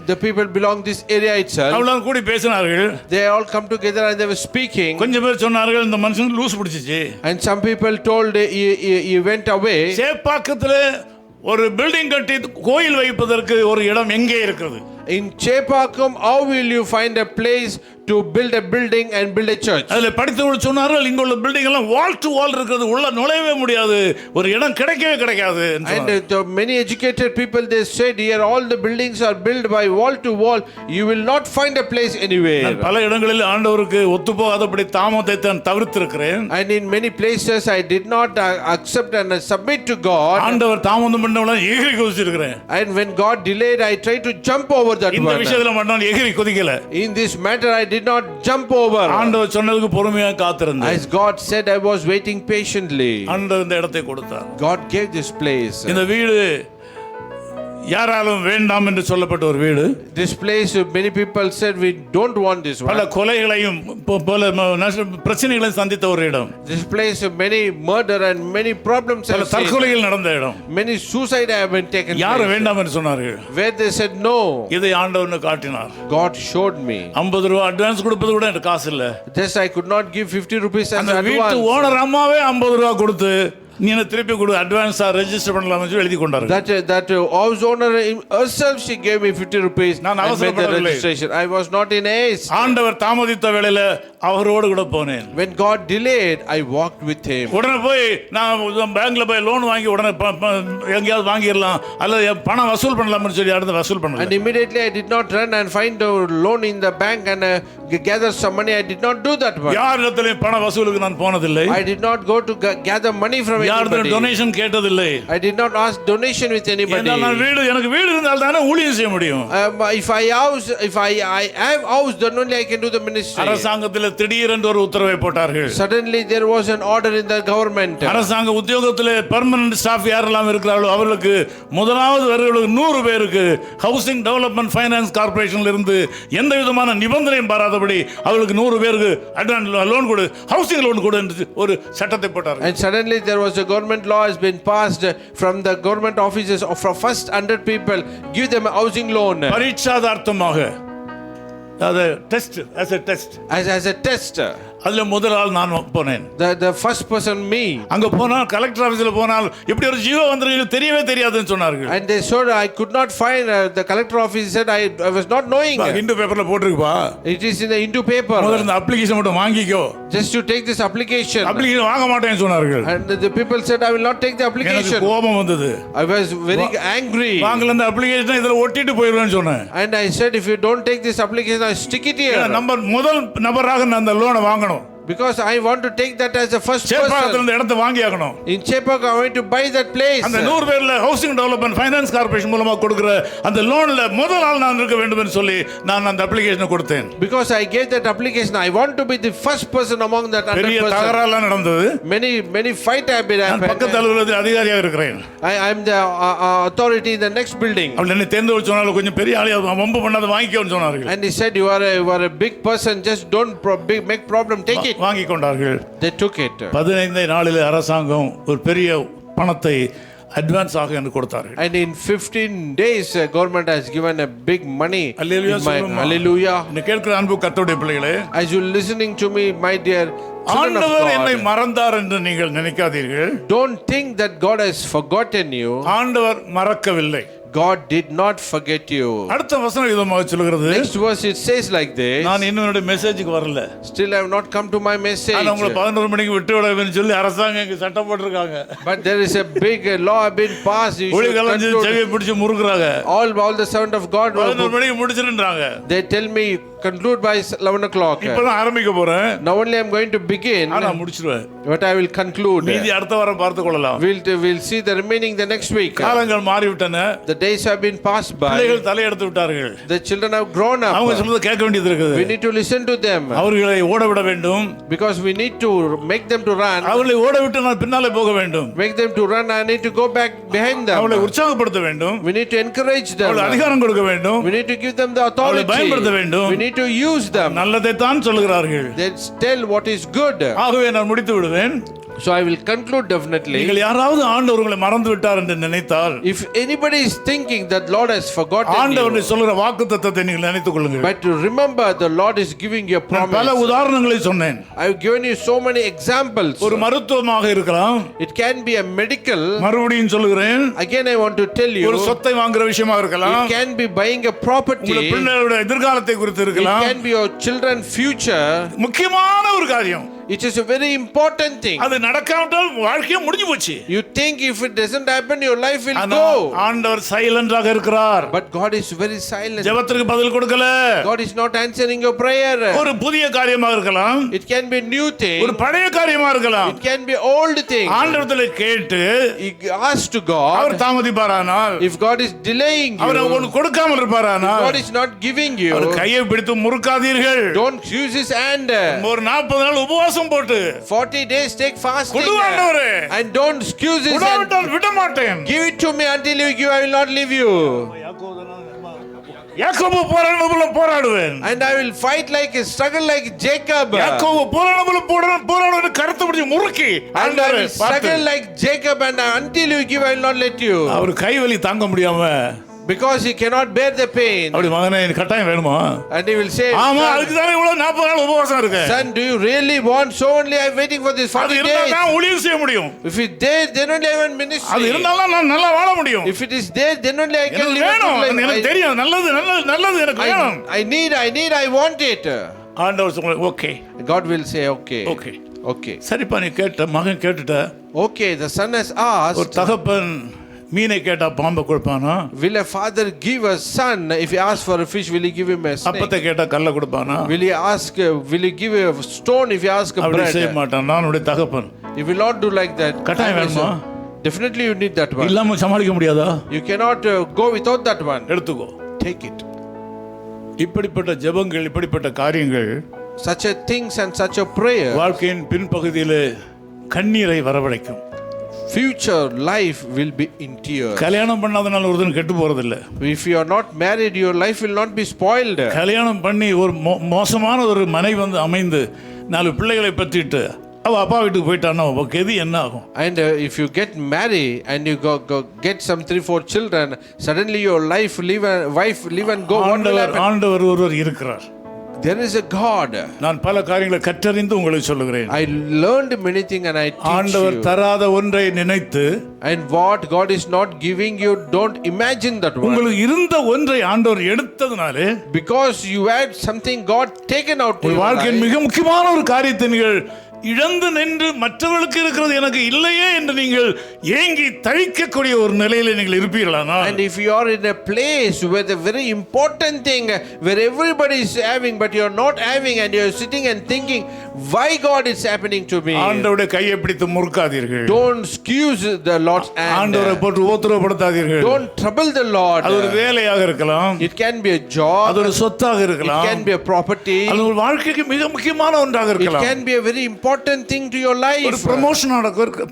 The people belong this area itself. அவளாம் கூடி பேசினார்கள். They all come together and they were speaking. கொஞ்சம் பேர் சொன்னார்கள் இந்த மனுஷன் லூஸ் பிடிச்சிச்சு. And some people told he went away. சேப்பாக்கத்துல ஒரு பில்டிங் கட்டி கோயில் வைப்பதற்கு ஒரு இடம் எங்கே இருக்கிறது? In Chepakam, how will you find a place to build a building and build a church? அதுல படித்தவர்கள் சொன்னார்கள் இங்க உள்ள பில்டிங் எல்லாம் வால் டு வால் இருக்குது, உள்ள நுழையவே முடியாது, ஒரு இடம் கிடைக்காது. And the many educated people they said here all the buildings are built by wall to wall, you will not find a place anywhere. பல இடங்களில் ஆண்டவருக்கு ஒத்துப்போகாதபடி தாமத்தை தான் தவிர்த்திருக்கிறேன். And in many places I did not accept and submit to God. ஆண்டவர் தாமதம் பண்ணவள எகிரி குதிச்சிருக்கிறேன். And when God delayed I tried to jump over that one. இந்த விஷயத்துல மட்டும் எகிரி குதிக்கல. In this matter I did not jump over. ஆண்டவர் சொன்னதுக்கு பொறுமையா காத்திருந்தேன். As God said I was waiting patiently. ஆண்டவர் இந்த இடத்தை கொடுத்தார். God gave this place. இந்த வீடு யாராலும் வேண்டாம் என்று சொல்லப்பட்ட ஒரு வீடு. This place, many people said we don't want this பல one. கொலைகளையும் பல பிரச்சனைகளையும் சந்தித்த ஒரு இடம். This place, many murder and many problems பல have faced. தற்கொலைகள் நடந்த இடம். Many suicide have been taken யாரும் place. வேண்டாம் என்று சொன்னார்கள். Where they said no, இதை ஆண்டவர்னு காட்டினார். God showed me. 50 ரூபாய் அட்வான்ஸ் கொடுப்பது கூட எனக்கு காசு இல்ல. Just I could not give 50 rupees as அந்த வீட்டு advance. ஓனர் அம்மாவே 50 ரூபாய் கொடுத்து நீ என்ன திருப்பி கொடு அட்வான்ஸா ரெஜிஸ்டர் பண்ணலாம்னு சொல்லி எழுதி கொண்டாரு. That house owner herself, she gave me 50 rupees நான் and made the அவசரப்படவில்லை. registration. I was not in haste. ஆண்டவர் தாமதித்த வேளையில அவரோடு கூட போனேன். When God delayed, I walked with him. உடனே போய் நான் பேங்க்ல போய் லோன் வாங்கி உடனே எங்கேயாவது வாங்கிடலாம் அல்லது பணம் வசூல் பண்ணலாம்னு சொல்லி அடுத்து வசூல் And பண்ணல. immediately I did not run and find a loan in the bank and gather some money. I did not do that one. யார் இடத்துலயும் பண வசூலுக்கு நான் போனதில்லை. I did not go to gather money from யார் anybody. Donation கேட்டதில்லை. I did not ask donation with anybody. நான் வீடு எனக்கு வீடு இருந்தால் தானே ஊழியம் செய்ய முடியும். If I have house, then only I can do the ministry. அரசாங்கத்தில் திடீரென்று ஒரு உத்தரவை போட்டார்கள். Suddenly there was an order in the government. அரசாங்க உத்தியோகத்தில் பெர்மனன்ட் ஸ்டாஃப் யாரெல்லாம் இருக்கிறார்களோ அவர்களுக்கு முதலாவது வருகிறவர்களுக்கு 100 பேருக்கு ஹவுசிங் டெவலப்மெண்ட் ஃபைனான்ஸ் கார்ப்பரேஷன்ல இருந்து எந்த விதமான நிபந்தனையும் பாராதபடி அவர்களுக்கு 100 பேருக்கு அட்வான்ஸ் லோன் கொடு ஹவுசிங் லோன் கொடு என்று ஒரு சட்டத்தை போட்டார்கள். And suddenly there was a government law has been passed from the government offices for first 100 people, give them a housing loan. பரீட்சாதார்த்தமாக அது டெஸ்ட் as a test அதுல முதல் ஆள் நான் போனேன். The first person, me. அங்க போனா கலெக்டர் ஆபீஸ்ல போனால் இப்படி ஒரு ஜீவோ வந்திருக்கு தெரியவே தெரியாதுன்னு சொன்னார்கள். And they said I could not find the collector office said I was not knowing. Hindu பேப்பர்ல போட்டுருக்குப்பா. It is in the Hindu paper. முதல்ல இந்த அப்ளிகேஷன் மட்டும் வாங்கிக்கோ. Just to take this application. Application வாங்க மாட்டேன்னு சொன்னார்கள். And the people said I will not take the application. எனக்கு கோபம் வந்தது. I was very angry. வாங்கல இந்த அப்ளிகேஷன் இதல ஒட்டிட்டு போயிடுவேன்னு சொன்னேன். And I said if you don't take this application I stick it here. முதல் நபராக நான் அந்த லோனை வாங்கணும். Because I want to take that as a first சேப்பாக்கத்துல person. இந்த இடத்தை வாங்கி ஆகணும். In Chepak I want to buy that place. அந்த 100 பேர்ல ஹவுசிங் டெவலப்மெண்ட் ஃபைனான்ஸ் கார்ப்பரேஷன் மூலமா கொடுக்கிற அந்த லோன்ல முதல் ஆள் நான் இருக்க வேண்டும் என்று சொல்லி நான் அந்த அப்ளிகேஷனை கொடுத்தேன். Because I gave that application I want to be the first person among that 100 பெரிய person. தகராறுலாம் நடந்தது. Many fight have been நான் happened. பக்கத்து அலுவலகத்தில் அதிகாரியாக இருக்கிறேன். I am the authority in the next building. அவள் என்ன தேர்ந்து சொன்னாலும் கொஞ்சம் பெரிய ஆளு வம்பு பண்ணாத வாங்கிக்கோன்னு சொன்னார்கள். And he said you are a big person, just don't make problem, take it. வாங்கி கொண்டார்கள். They took it. 15 நாளில் அரசாங்கம் ஒரு பெரிய பணத்தை அட்வான்ஸ் ஆக எனக்கு கொடுத்தார்கள். And in 15 days government has given a big money. Hallelujah. நீ கேட்கிற அன்பு கர்த்தருடைய பிள்ளைகளே, as you listening to me my dear children of ஆண்டவர் என்னை God, மறந்தார் என்று நீங்கள் நினைக்காதீர்கள். don't think that God has forgotten you. ஆண்டவர் மறக்கவில்லை. God did not forget you. அடுத்த வசனம் விதமாக சொல்கிறது. Next verse it says like this. நான் இன்னும் என்னோட மெசேஜுக்கு வரல. Still I have not come to my message. நான் உங்களை 11 மணிக்கு விட்டு விடவேன்னு சொல்லி அரசாங்கம் இங்க சட்டம் போட்டிருக்காங்க. But there is a big law been passed. You should ஊழியக்காரங்க செவியை பிடிச்சு முறுக்குறாங்க. all the servant of God 11 மணிக்கு முடிச்சிருன்றாங்க. they tell me conclude by 11 o'clock. இப்பதான் ஆரம்பிக்க போறேன். Now only I am going to begin. நான் முடிச்சிடுவேன். But I will conclude. மீதி அடுத்த வாரம் பார்த்து கொள்ளலாம். We'll see the remaining the next week. காலங்கள் மாறிவிட்டன. The days have been passed by. பிள்ளைகள் தலையெடுத்து விட்டார்கள். The children have grown up. அவங்க சொல்றத கேட்க வேண்டியது இருக்குது. We need to listen to them. அவர்களை ஓட விட வேண்டும். Because we need to make them to run. அவர்களை ஓட விட்டு நான் பின்னாலே போக வேண்டும். Make them to run. I need to go back behind them. அவர்களை உற்சாகப்படுத்த வேண்டும். We need to encourage them. அவர்களுக்கு அதிகாரம் கொடுக்க வேண்டும். We need to give them the authority. அவர்களை பயன்படுத்த வேண்டும். We need to use them. நல்லதை தான் சொல்கிறார்கள். They tell what is good. ஆகவே நான் முடித்து விடுவேன். So I will conclude definitely. நீங்கள் யாராவது ஆண்டவர் உங்களை மறந்து விட்டார் என்று நினைத்தால், if anybody is thinking that Lord has forgotten ஆண்டவர் you, சொல்ற வாக்குத்தத்தத்தை நீங்கள் நினைத்துக் கொள்ளுங்கள். but to remember the Lord is giving you a promise. பல உதாரணங்களை சொன்னேன். I have given you so many examples. ஒரு மருத்துவமாக இருக்கலாம். It can be a medical. மறுபடியும் சொல்கிறேன். Again I want to tell you. ஒரு சொத்தை வாங்குற விஷயமா இருக்கலாம். It can be buying a property. உங்க பிள்ளைகளோட எதிர்காலத்தை குறித்து இருக்கலாம். It can be your children's future. முக்கியமான ஒரு காரியம். It is a very important thing. அது நடக்காவிட்டால் வாழ்க்கையே முடிஞ்சு போச்சு. You think if it doesn't happen your life will go. ஆண்டவர் சைலண்டாக இருக்கிறார். But God is very silent. ஜெபத்துக்கு பதில் கொடுக்கல. God is not answering your prayer. ஒரு புதிய காரியமாக இருக்கலாம். It can be new thing. ஒரு பழைய காரியமாக இருக்கலாம். It can be old thing. ஆண்டவரிடத்தில் கேட்டு ask to God. Our தாமதிப்பாரானால், if God is delaying you, அவர் உங்களுக்கு கொடுக்காமல் இருப்பாரானால், God is not giving you, அவர் கையை பிடித்து முறுக்காதீர்கள். don't use his hand. ஒரு 40 நாள் உபவாசம் உபவாசம் போட்டு 40 days take fasting. கொடு ஆண்டவரே. And don't excuse this. And விடாவிட்டால் விட மாட்டேன். give it to me until you give. I will not leave you. யாக்கோபு போராடுவது போல போராடுவேன். And I will fight like a struggle like Jacob. யாக்கோபு போராடுவது போல போராடுவது கருத்து பிடிச்சு முறுக்கி And I will struggle like Jacob, and until you give, I will not let you. அவர் கைவலி தாங்க முடியாம Because he cannot bear the pain. அப்படி மகனே எனக்கு கட்டாயம் வேணுமா? And he will say, ஆமா அதுக்கு தானே இவ்வளவு 40 நாள் உபவாசம் இருக்கு. Son, do you really want? So only I am waiting for this 40 அது days. இருந்தா தான் ஊழியம் செய்ய முடியும். If it there, then only I will ministry. அது இருந்தாலும் நான் நல்லா வாழ முடியும். If it is there, then only I can எனக்கு live. வேணும். எனக்கு தெரியும் நல்லது எனக்கு வேணும். I want it. ஆண்டவர் சொல்றார் okay. God will say okay. Okay. Okay. சரிப்பா நீ கேட்ட மகன் கேட்டுட்ட. Okay, the son has asked. ஒரு தகப்பன் மீனை கேட்டா பாம்பை கொடுப்பானா? Will a father give a son? If he asks for a fish, will he give him a snake? அப்பத்தை கேட்டா கல்லை கொடுப்பானா? Will he give a stone if he asks a அப்படி செய்ய bread? மாட்டான். நான் உடைய தகப்பன். He will not do like that. கட்டாயம் வேணுமா? Definitely you need that one. இல்லாம சமாளிக்க முடியாதா? You cannot go without that one. எடுத்துக்கோ. Take it. இப்படிப்பட்ட ஜெபங்கள் இப்படிப்பட்ட காரியங்கள் Such a things and such a prayer. வாழ்க்கையின் பின்பகுதியிலே கண்ணீரை வரவழைக்கும். Future life will be in tears. கல்யாணம் பண்ணாதனால ஒருத்தன் கெட்டு போறதில்ல. If you are not married, your life will not be spoiled. கல்யாணம் பண்ணி ஒரு மோசமான ஒரு மனைவி வந்து அமைந்து 4 பிள்ளைகளை பற்றிட்டு அவ அப்பா வீட்டுக்கு போயிட்டான்னா கெதி என்ன ஆகும்? And if you get married and you go get some 3-4 children, suddenly your wife live and go. What will happen? ஆண்டவர் ஒருவர் இருக்கிறார். There is a God. நான் பல காரியங்களை கற்றறிந்து உங்களுக்கு சொல்லுகிறேன். I learned many things and I teach ஆண்டவர் you. தராத ஒன்றை நினைத்து And what God is not giving you, don't imagine that one. உங்களுக்கு இருந்த ஒன்றை ஆண்டவர் எடுத்ததனாலே Because you had something God taken out to your வாழ்க்கையின் life. மிக முக்கியமான ஒரு காரியத்தை நீங்கள் இழந்து நின்று மற்றவர்களுக்கு இருக்கிறது எனக்கு இல்லையே என்று நீங்கள் ஏங்கி தவிக்கக்கூடிய ஒரு நிலையில நீங்கள் இருப்பீர்களானா? And if you are in a place where the very important thing where everybody is having but you are not having, and you are sitting and thinking why God is happening to me, ஆண்டவருடைய கையை பிடித்து முறுக்காதீர்கள். don't excuse the Lord's hand. ஆண்டவரை போட்டு உபத்திரவப்படுத்தாதீர்கள். Don't trouble the Lord. அது ஒரு வேலையாக இருக்கலாம். It can be a job. அது ஒரு சொத்தாக It இருக்கலாம். can be a property. அது ஒரு வாழ்க்கைக்கு மிக முக்கியமான ஒன்றாக It இருக்கலாம். can be a very important thing to your life. ஒரு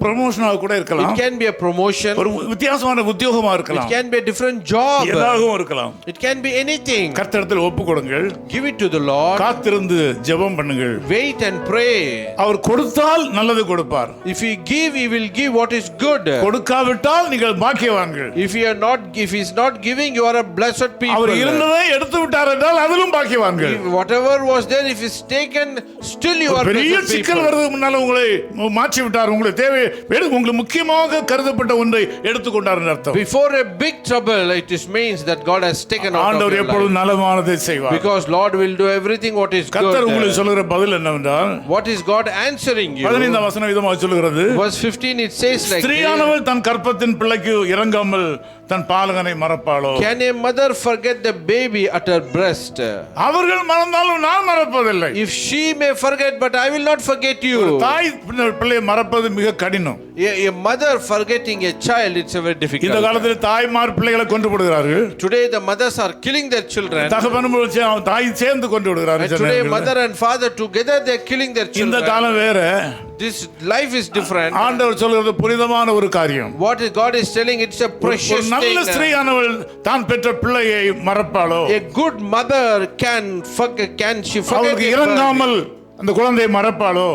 ப்ரமோஷனாக கூட இருக்கலாம். It can be a promotion. ஒரு வித்தியாசமான உத்தியோகமா It இருக்கலாம். can be a different job. ஏதாகவும் இருக்கலாம். It can be anything. கர்த்தரிடத்தில் ஒப்புக்கொடுங்கள். Give it to the Lord. காத்திருந்து ஜெபம் பண்ணுங்கள். Wait and pray. அவர் கொடுத்தால் நல்லது கொடுப்பார். If he give, he will give what is good. கொடுக்காவிட்டால் நீங்கள் பாக்கியவான்கள். If he is not giving, you are a blessed people. அவர் இருந்ததை எடுத்து விட்டார் என்றால் அதிலும் பாக்கியவான்கள். Whatever was there, if it's taken, still you are பெரிய blessed சிக்கல் people. வருது முன்னால உங்களை மாற்றி விட்டார். உங்களுக்கு தேவை உங்களுக்கு முக்கியமாக கருதப்பட்ட ஒன்றை எடுத்துக்கொண்டார் என்று அர்த்தம். Before a big trouble, it means that God has taken out of ஆண்டவர் your எப்பொழுதும் life. நலமானதை செய்வார். Because Lord will do everything what is கர்த்தர் உங்களுக்கு good. சொல்லுகிற பதில் என்னவென்றால், What is God answering you? 15 வசனம் விதமாக சொல்லுகிறது, Verse 15 it says like this. ஸ்திரீயானவள் தன் கற்பத்தின் பிள்ளைக்கு இறங்காமல் தன் பாலகனை மறப்பாளோ? Can a mother forget the baby at her breast? அவர்கள் மறந்தாலும் நான் மறப்பதில்லை. If she may forget, but I will not forget you. தாய் பிள்ளையை மறப்பது மிக கடினம். A mother forgetting a child, it's a very difficult. இந்த காலத்தில் தாய்மார் பிள்ளைகளை கொண்டு விடுகிறார்கள். Today the mothers are killing their children. தகப்பனும் தாய் சேர்ந்து கொண்டு விடுகிறார்கள். And today mother and father together they are killing their இந்த children. காலம் வேற. This life is different. ஆண்டவர் சொல்கிறது புனிதமான ஒரு காரியம். What God is telling, it's a precious thing. நல்ல ஸ்திரீயானவள் தான் பெற்ற பிள்ளையை மறப்பாளோ? A good mother can she forget அவளுக்கு இறங்காமல் அந்த குழந்தையை மறப்பாளோ?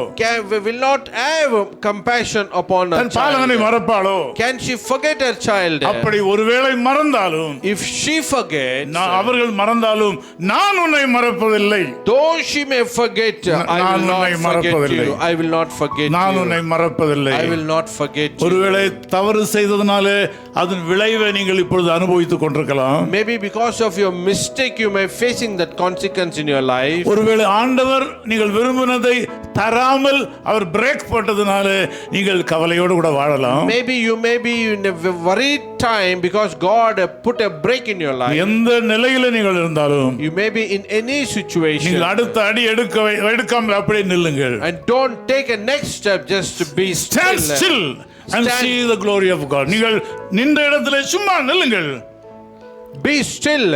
will not have compassion upon her தன் பாலகனை child. மறப்பாளோ? Can she forget her child? அப்படி ஒருவேளை மறந்தாலும், If she forgets, அவர்கள் மறந்தாலும் நான் உன்னை மறப்பதில்லை. though she may forget, I will not forget you. I will not forget நான் you. உன்னை மறப்பதில்லை. I will not forget you. ஒருவேளை தவறு செய்ததனாலே அதன் விளைவை நீங்கள் இப்பொழுது அனுபவித்துக் கொண்டிருக்கலாம். Maybe because of your mistake you may facing that consequence in your life. ஒருவேளை ஆண்டவர் நீங்கள் விரும்பினதை தராமல் அவர் பிரேக் போட்டதனாலே நீங்கள் கவலையோடு கூட வாழலாம். Maybe you may be in a worried time because God put a break in your life. எந்த நிலையில நீங்கள் இருந்தாலும், You may be in any situation. நீங்கள் அடுத்த அடி எடுக்காமல் அப்படியே நில்லுங்கள். And don't take a next step, just to be Stand still and see the glory of God. நீங்கள் நின்ற இடத்திலே சும்மா நில்லுங்கள். Be still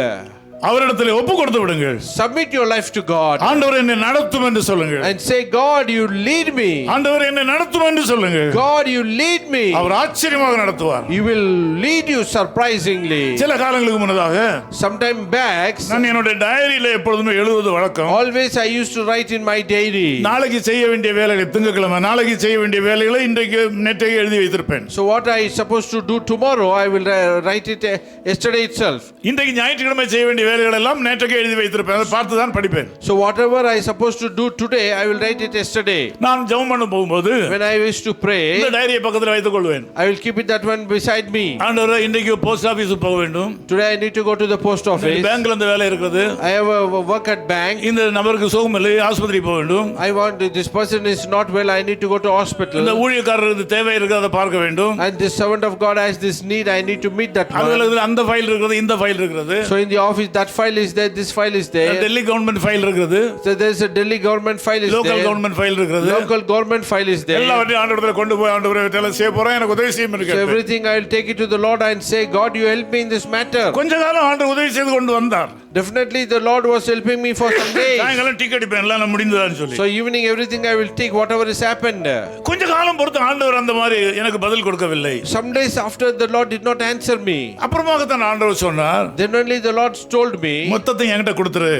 அவரிடத்தில் ஒப்பு கொடுத்து விடுங்கள். Submit your life to God ஆண்டவர் என்னை நடத்தும் என்று சொல்லுங்கள். and say, God, you lead me. ஆண்டவர் என்னை நடத்தும் என்று சொல்லுங்கள். God, you lead me. அவர் ஆச்சரியமாக நடத்துவார். He will lead you surprisingly. சில காலங்களுக்கு முன்னதாக Sometime back, நான் என்னுடைய டைரியில எப்பொழுதுமே எழுதுவது வழக்கம். always I used to write in my diary. நாளைக்கு செய்ய வேண்டிய வேலைகளை திங்கட்கிழமை நாளைக்கு செய்ய வேண்டிய வேலைகளை இன்றைக்கு நேற்றைக்கு எழுதி வைத்திருப்பேன். So what I supposed to do tomorrow, I will write it yesterday itself. இன்றைக்கு ஞாயிற்றுக்கிழமை செய்ய வேண்டிய வேலைகள் எல்லாம் நேற்றைக்கு எழுதி வைத்திருப்பேன். அதை பார்த்து தான் படிப்பேன். So whatever I supposed to do today, I will write it yesterday. நான் ஜெபம் பண்ண போகும்போது When I wish to pray, இந்த டைரியை பக்கத்தில் வைத்துக் கொள்வேன். I will keep it that one beside me. ஆண்டவரே இன்றைக்கு போஸ்ட் ஆபீஸ் போக வேண்டும். Today I need to go to the post office. பேங்க்ல இந்த வேலை இருக்குது. I have a work at bank. இந்த நபருக்கு சுகம் இல்லை, ஆஸ்பத்திரி போக வேண்டும். I want this person is not well. I need to go to hospital. இந்த ஊழியக்காரருக்கு தேவை இருக்குது, அதை பார்க்க வேண்டும். And this servant of God has this need. I need to meet that one. அதுல அந்த ஃபைல் இருக்குது, இந்த ஃபைல் இருக்குது. So in the office, that file is there. This file is there. Delhi government file இருக்குது. So there is a Delhi government file is local there. Government file இருக்குது. Local government file is there. எல்லாவற்றையும் ஆண்டவரே கொண்டு போய் ஆண்டவரே வேலை செய்ய போறேன், எனக்கு உதவி செய்யும் So இருக்கு. everything I will take it to the Lord and say, God, you help me in this matter. கொஞ்ச காலம் ஆண்டவர் உதவி செய்து கொண்டு வந்தார். Definitely the Lord was helping me for some days. சாயங்காலம் டீ அடிப்பேன், எல்லாம் முடிந்ததான்னு சொல்லி. So evening everything I will take whatever has happened. கொஞ்ச காலம் பொறுத்து ஆண்டவர் அந்த மாதிரி எனக்கு பதில் கொடுக்கவில்லை. Some days after the Lord did not answer me. அப்புறமாக தான் ஆண்டவர் சொன்னார், Then only the Lord told me, மொத்தத்தை என்கிட்ட கொடுத்துரு,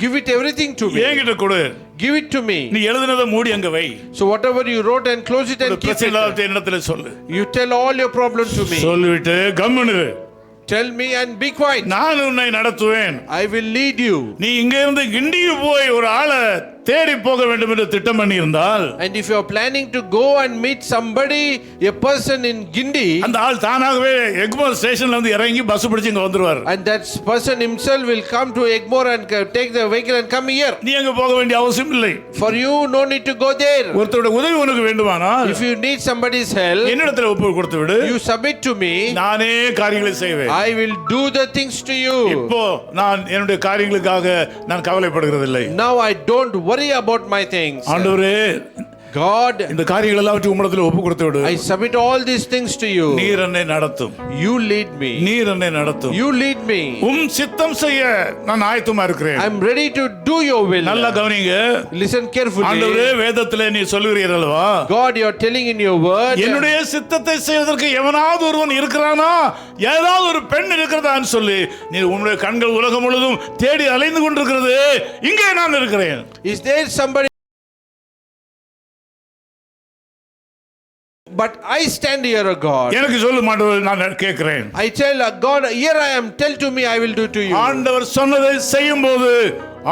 give it everything to me. என்கிட்ட கொடு, Give it to me. நீ எழுதினதை மூடி அங்க வை. So whatever you wrote and close it and keep பிரச்சனை it. இல்லாத என்னிடத்துல சொல்லு. You tell all your problem to me. சொல்லிவிட்டு கம்முனு Tell me and be quiet. நான் உன்னை நடத்துவேன். I will lead you. நீ இங்க இருந்து கிண்டிக்கு போய் ஒரு ஆளை தேடி போக வேண்டும் என்று திட்டம் பண்ணி இருந்தால், And if you are planning to go and meet somebody, a person in Gindi, அந்த ஆள் தானாகவே எக்மோர் ஸ்டேஷன்ல வந்து இறங்கி பஸ் பிடிச்சு இங்க வந்துருவார். and that person himself will come to Egmore and take the vehicle and come here. நீ அங்க போக வேண்டிய அவசியம் இல்லை. For you, no need to go there. ஒருத்தருடைய உதவி உனக்கு வேண்டுமானால் If you need somebody's help, என்னிடத்துல ஒப்பு கொடுத்து விடு, you submit to me. நானே காரியங்களை செய்வேன். I will do the things to you. இப்போ நான் என்னுடைய காரியங்களுக்காக நான் கவலைப்படுகிறது இல்லை. Now I don't worry about my things. ஆண்டவரே, God, இந்த காரியங்கள் எல்லாவற்றையும் உம்மிடத்தில் ஒப்பு கொடுத்து விடு. I submit all these things to you. நீர் என்னை நடத்தும். You lead me. நீர் என்னை நடத்தும். You lead me. சித்தம் செய்ய நான் ஆயத்தமா இருக்கிறேன். I'm ready to do your will. நல்லா கவனிங்க. Listen carefully. ஆண்டவரே, வேதத்திலே நீ சொல்லுகிறீர் அல்லவா, God, you are telling in your word, என்னுடைய சித்தத்தை செய்வதற்கு எவனாவது ஒருவன் இருக்கிறானா, ஏதாவது ஒரு பெண் இருக்கிறதான்னு சொல்லி நீ உன்னுடைய கண்கள் உலகம் முழுதும் தேடி அலைந்து கொண்டிருக்கிறது, இங்கே நான் இருக்கிறேன். Is there somebody? But I stand here, God. எனக்கு சொல்லு ஆண்டவரே, நான் கேட்கிறேன். I tell God, here I am. Tell to me, I will do to you. ஆண்டவர் சொன்னதை செய்யும்போது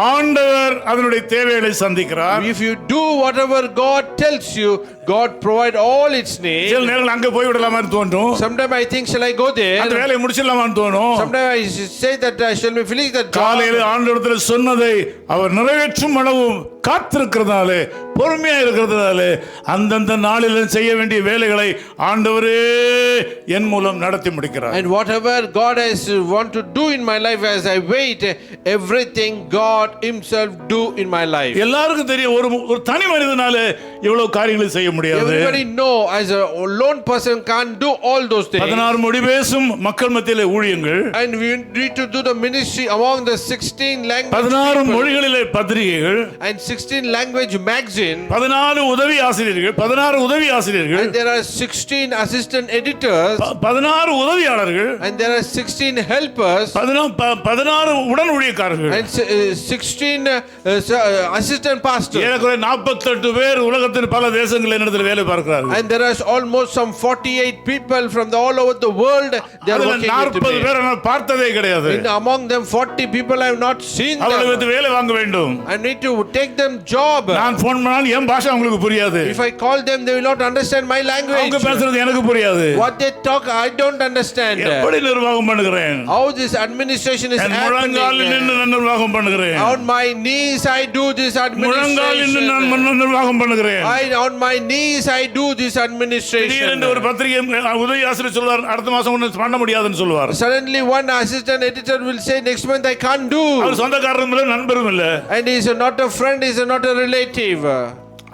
ஆண்டவர் அதனுடைய தேவைகளை சந்திக்கிறார். If you do whatever God tells you, God provide all its needs. சில நேரங்கள் அங்க போய் விடலாமான்னு தோன்றும். Sometimes I think, shall I go there? அந்த வேலையை முடிச்சிடலாமான்னு தோணும். Sometimes I say that shall we finish that job? காலையில் ஆண்டவரிடத்தில் சொன்னதை அவர் நிறைவேற்றும் அளவும் காத்திருக்கிறதாலே, பொறுமையா இருக்கிறதாலே, அந்தந்த நாளில் செய்ய வேண்டிய வேலைகளை ஆண்டவரே என் மூலம் நடத்தி முடிக்கிறார். And whatever God has want to do in my life as I wait, everything God himself do in my life. எல்லாருக்கும் தெரியும், ஒரு தனி மனிதனால இவ்வளவு காரியங்களை செய்ய முடியாது. Everybody know as a lone person can't do all those things. 16 மொழி பேசும் மக்கள் மத்தியிலே ஊழியங்கள், And we need to do the ministry among the 16 language 16 people. மொழிகளிலே பத்திரிகைகள், And 16 language magazine. 16 உதவி ஆசிரியர்கள், 16 உதவி ஆசிரியர்கள், And there are 16 assistant editors. 16 உதவியாளர்கள், And there are 16 helpers. 16 உடன் ஊழியக்காரர்கள், And 16 assistant pastors. ஏறக்குறைய 48 பேர் உலகத்தின் பல தேசங்களில் என்னிடத்தில் வேலை பார்க்கிறார்கள். And there are almost some 48 people from all over the world. They are அதுல working 40 with me. பேரை நான் பார்த்ததே கிடையாது. And among them 40 people I have not seen அவர்களுக்கு them. வேலை வாங்க வேண்டும். I need to take them job. நான் போன் பண்ணால் என் பாஷை அவங்களுக்கு புரியாது. If I call them, they will not understand my language. அவங்க பேசுறது எனக்கு புரியாது. What they talk, I don't understand. எப்படி நிர்வாகம் பண்ணுகிறேன்? How this administration is என் முழங்காலில் நின்று happening. நான் நிர்வாகம் பண்ணுகிறேன். On my knees I do this முழங்காலில் நின்று நான் administration. நிர்வாகம் பண்ணுகிறேன். On my knees I do this administration. திடீரென்று ஒரு பத்திரிகை உதவி ஆசிரியர் சொல்வார், அடுத்த மாசம் ஒன்றும் பண்ண முடியாதுன்னு சொல்லுவார். Suddenly one assistant editor will say, next month I can't do. அவர் சொந்தக்காரரும் இல்லை, நண்பரும் இல்லை. And he is not a friend, he is not a relative.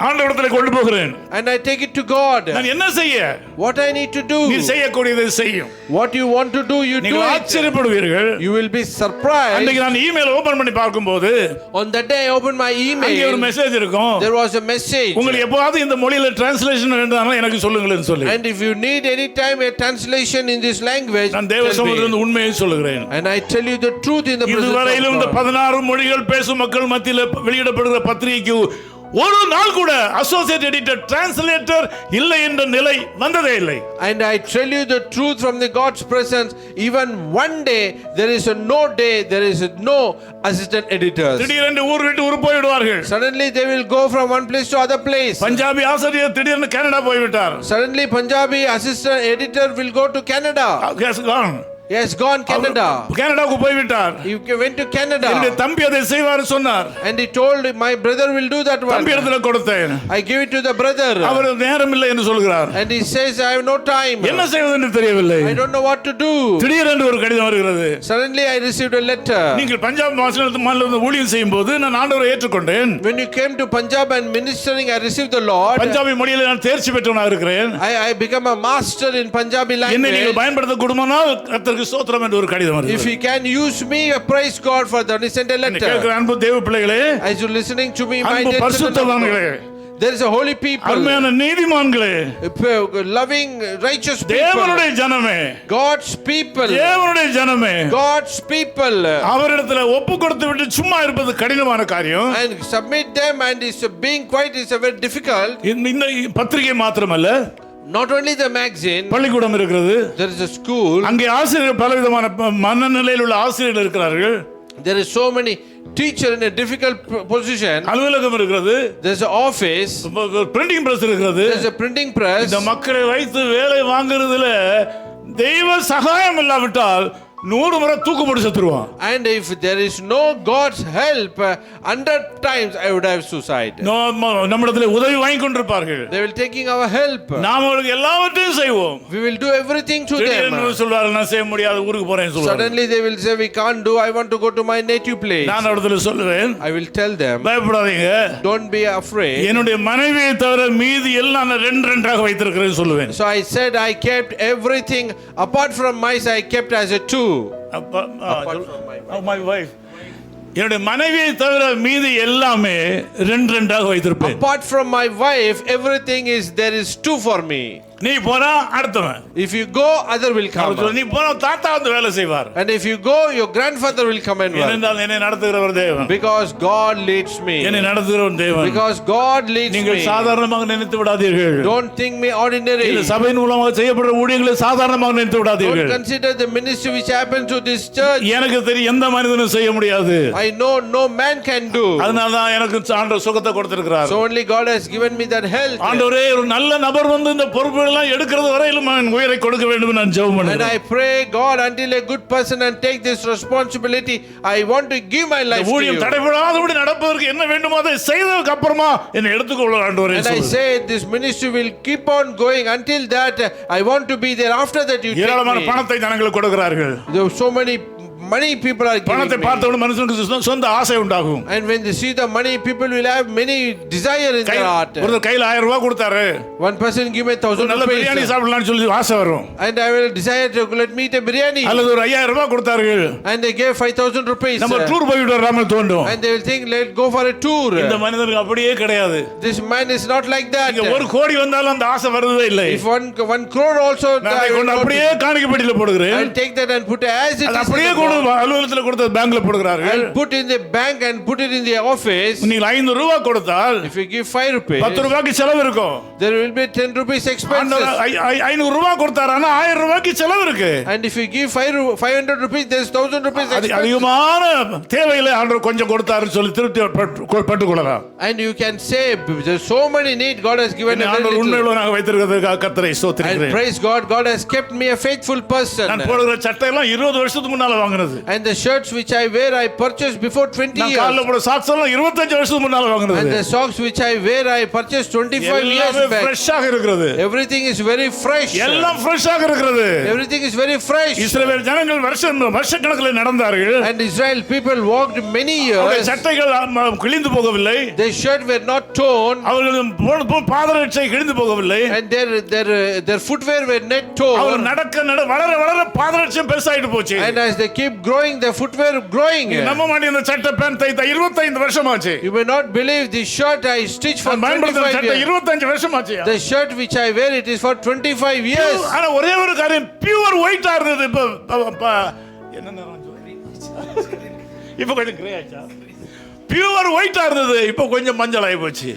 ஆண்டவரிடத்தில் கொண்டு போகிறேன். and I take it to God. நான் என்ன செய்ய? What I need to do? நீ செய்யக்கூடியதை செய்யும். What you want to do, you do நீங்கள் it. ஆச்சரியப்படுவீர்கள். You will be surprised. அன்றைக்கு நான் இமெயில் ஓபன் பண்ணி பார்க்கும்போது On that day I opened my அங்கே ஒரு email. மெசேஜ் இருக்கும். There was a message. உங்களுக்கு எப்போவாவது இந்த மொழியில டிரான்ஸ்லேஷன் வேண்டாம்னா எனக்கு சொல்லுங்களேன்னு சொல்லி. And if you need any time a translation in this language, நான் தேவ tell சமூகத்தில் me. உண்மையை சொல்லுகிறேன். And I tell you the truth in the presence இதுவரையிலும் of இந்த God. 16 மொழிகள் பேசும் மக்கள் மத்தியில் வெளியிடப்படுகிற பத்திரிகைக்கு ஒரு நாள் கூட அசோசியேட் எடிட்டர் டிரான்ஸ்லேட்டர் இல்லை என்ற நிலை வந்ததே இல்லை. And I tell you the truth from the God's presence, even one day there is no day there is no assistant editors. திடீரென்று ஊர் விட்டு ஊர் போய்விடுவார்கள். Suddenly they will go from one place to other place. Punjabi ஆசிரியர் திடீர்னு Canada போய்விட்டார். Suddenly Punjabi assistant editor will go to Canada. Has gone. He has gone Canada. கனடாவுக்கு போய்விட்டார். He went to Canada. என்னுடைய தம்பி அதை செய்வார் சொன்னார். And he told my brother will do that one. தம்பி இடத்துல கொடுத்தேன். I give it to the brother. அவர் நேரம் இல்லை என்று சொல்கிறார். And he says I have no time. என்ன செய்வது என்று தெரியவில்லை. I don't know what to do. திடீரென்று ஒரு கடிதம் வருகிறது. Suddenly I received a letter. நீங்கள் பஞ்சாப் மாநிலத்தில் ஊழியம் செய்யும்போது நான் ஆண்டவரை ஏற்றுக்கொண்டேன். When you came to Punjab and ministering, I received the Lord. Punjabi மொழியில் நான் தேர்ச்சி பெற்றவனாக இருக்கிறேன். I become a master in Punjabi என்னை language. நீங்கள் பயன்படுத்த கூடுமானால் கர்த்தருக்கு ஸ்தோத்திரம் என்று ஒரு கடிதம் வருகிறது. If he can use me, praise God for that. He sent a letter. கேட்கிற அன்பு தேவ பிள்ளைகளே, As you listening to me, my அன்பு dear children of பரிசுத்தவான்களே, God, there is a holy people, அருமையான நீதிமான்களே, loving righteous people, தேவனுடைய ஜனமே, God's people, தேவனுடைய ஜனமே, God's people, அவரிடத்துல ஒப்பு கொடுத்து விட்டு சும்மா இருப்பது கடினமான காரியம். and submit them, and is being quiet is a very difficult. இந்த பத்திரிகை மாத்திரமல்ல, Not only the magazine, பள்ளிக்கூடம் இருக்கிறது. there is a school. அங்கே ஆசிரியர் பலவிதமான மனநிலையில் உள்ள ஆசிரியர்கள் இருக்கிறார்கள். There is so many teacher in a difficult position. அலுவலகம் இருக்கிறது. There is an office. Printing press இருக்கிறது. There is a printing press. இந்த மக்களை வைத்து வேலை வாங்குறதுல தெய்வ சகாயம் இல்லாவிட்டால் 100 முறை தூக்கு போட்டு செத்துருவான். And if there is no God's help, 100 times I would have suicide. நம்மிடத்தில் உதவி வாங்கி கொண்டிருப்பார்கள். They will taking our help. நாம் அவர்களுக்கு எல்லாவற்றையும் செய்வோம். We will do everything to them. சொல்வார்கள் நான் செய்ய முடியாது ஊருக்கு போறேன்னு சொல்வார்கள். Suddenly they will say we can't do, I want to go to my native place. நான் அவர்களை சொல்லுவேன், I will tell them, பயப்படாதீங்க, don't be afraid. என்னுடைய மனைவியை தவிர மீதி எல்லாம் நான் ரெண்டாக வைத்திருக்கிறேன்னு சொல்லுவேன். So I said I kept everything apart from mice, I kept as a two. Apart from my wife. என்னுடைய மனைவியை தவிர மீதி எல்லாமே ரெண்டாக வைத்திருப்பேன். Apart from my wife, everything is there is two for me. நீ போனா அடுத்தவன். If you go, other will come. நீ போனா தாத்தா வந்து வேலை செய்வார். And if you go, your grandfather will come and work. ஏனென்றால் என்னை நடத்துகிறவர் தேவன். Because God leads me. என்னை நடத்துகிறவர் தேவன். Because God leads me. நீங்கள் சாதாரணமாக நினைத்து விடாதீர்கள். Don't think me ordinary. இந்த சபையின் மூலமாக செய்யப்படுற ஊழியங்களை சாதாரணமாக நினைத்து விடாதீர்கள். Don't consider the ministry which happens to this church. எனக்கு தெரியும் எந்த மனிதனும் செய்ய முடியாது. I know no man can do. அதனால தான் எனக்கு ஆண்டவர் சுகத்தை கொடுத்திருக்கிறார். So only God has given me that health. ஆண்டவரே ஒரு நல்ல நபர் வந்து இந்த பொறுப்பு எல்லாம் எடுக்கிறது வரையிலும் நான் உயிரை கொடுக்க வேண்டும் நான் ஜெபம் பண்ணுகிறேன். And I pray God until a good person and take this responsibility, I want to give my life to you. ஊழியம் தடைபடாதபடி நடப்பதற்கு என்ன வேண்டுமோ அதை செய்ததற்கு அப்புறமா என்னை எடுத்துக்கொள்ள ஆண்டவரே. And I say this ministry will keep on going until that I want to be there. After that you take me. ஏராளமான பணத்தை ஜனங்களுக்கு கொடுக்கிறார்கள். There are so many money people are giving பணத்தை me. பார்த்தவுடன் மனுஷனுக்கு சொந்த ஆசை உண்டாகும். And when they see the money, people will have many desire in their heart. ஒரு கையில 1000 ரூபாய் கொடுத்தாரு. One person give me 1000 நல்ல பிரியாணி rupees. சாப்பிடலாம்னு சொல்லி ஆசை வரும். And I will desire to let me eat a biryani. அல்லது ஒரு 5000 ரூபாய் கொடுத்தார்கள். And they gave 5000 rupees. நம்ம டூர் போயிட்டு வராமல் தோண்டும். And they will think let go for a tour. இந்த மனிதனுக்கு அப்படியே கிடையாது. This man is not like that. இங்க 1 கோடி வந்தாலும் அந்த ஆசை வருதே இல்லை. If one crore also நான் கொண்டு அப்படியே காணிக்கை பெட்டியில போடுகிறேன். I will take that and put as it is. அப்படியே கொண்டு அலுவலகத்துல கொடுத்து பேங்க்ல போடுகிறார்கள். I'll put in the bank and put it in the office. நீ 500 ரூபாய் கொடுத்தால் If you give 5 rupees, 10 ரூபாய்க்கு செலவு இருக்கும். there will be 10 rupees expenses. 500 ரூபாய் கொடுத்தாரானா 1000 ரூபாய்க்கு செலவு இருக்கு. And if you give 500 rupees, there's 1000 rupees expenses. அதிகமான தேவையில்லை ஆண்டவர் கொஞ்சம் கொடுத்தாருன்னு சொல்லி திருப்தி பட்டுக்கொள்ளலாம். And you can say there's so many need God has given a ஆண்டவர் உண்மையுள்ளவனாக வைத்திருக்கிறதுக்காக கர்த்தரை and ஸ்தோத்திரிக்கிறேன். praise God, God has kept me a faithful person. நான் போடுகிற சட்டை எல்லாம் 20 வருஷத்துக்கு முன்னால வாங்கினது. வாங்குனது. And the shirts which I wear I purchased before 20 நான் years. கால்ல போட சாக்ஸ் எல்லாம் 25 வருஷத்துக்கு முன்னால வாங்குனது. And the socks which I wear I purchased 25 years back. ஃப்ரெஷ்ஷாக இருக்கிறது. Everything is very fresh. எல்லாம் ஃப்ரெஷ்ஷாக இருக்கிறது. Everything is very fresh. இஸ்ரவேல் ஜனங்கள் வருஷக்கணக்கில் நடந்தார்கள். And Israel people walked many years. சட்டைகள் கிழிந்து போகவில்லை. Their shirt were not torn. அவர்கள் பாதரட்சை கிழிந்து போகவில்லை. And their footwear were not torn. அவர்கள் நடக்க வளர வளர பாதரட்சம் பெருசாயிட்டு போச்சு. And as they keep growing, their footwear growing. நம்ம மாட்டி இந்த சட்டை pant தைத்த 25 வருஷமாச்சு. You may not believe the shirt I stitched for 25 years. 25 வருஷமாச்சு. The shirt which I wear it is for 25 years. ஆனா ஒரே ஒரு காரியம் பியூர் ஒயிட்டா இருந்தது. இப்ப என்ன நேரம் இப்ப கொஞ்சம் கிரே ஆச்சா? பியூர் ஒயிட்டா இருந்தது, இப்போ கொஞ்சம் மஞ்சள் ஆகி போச்சு.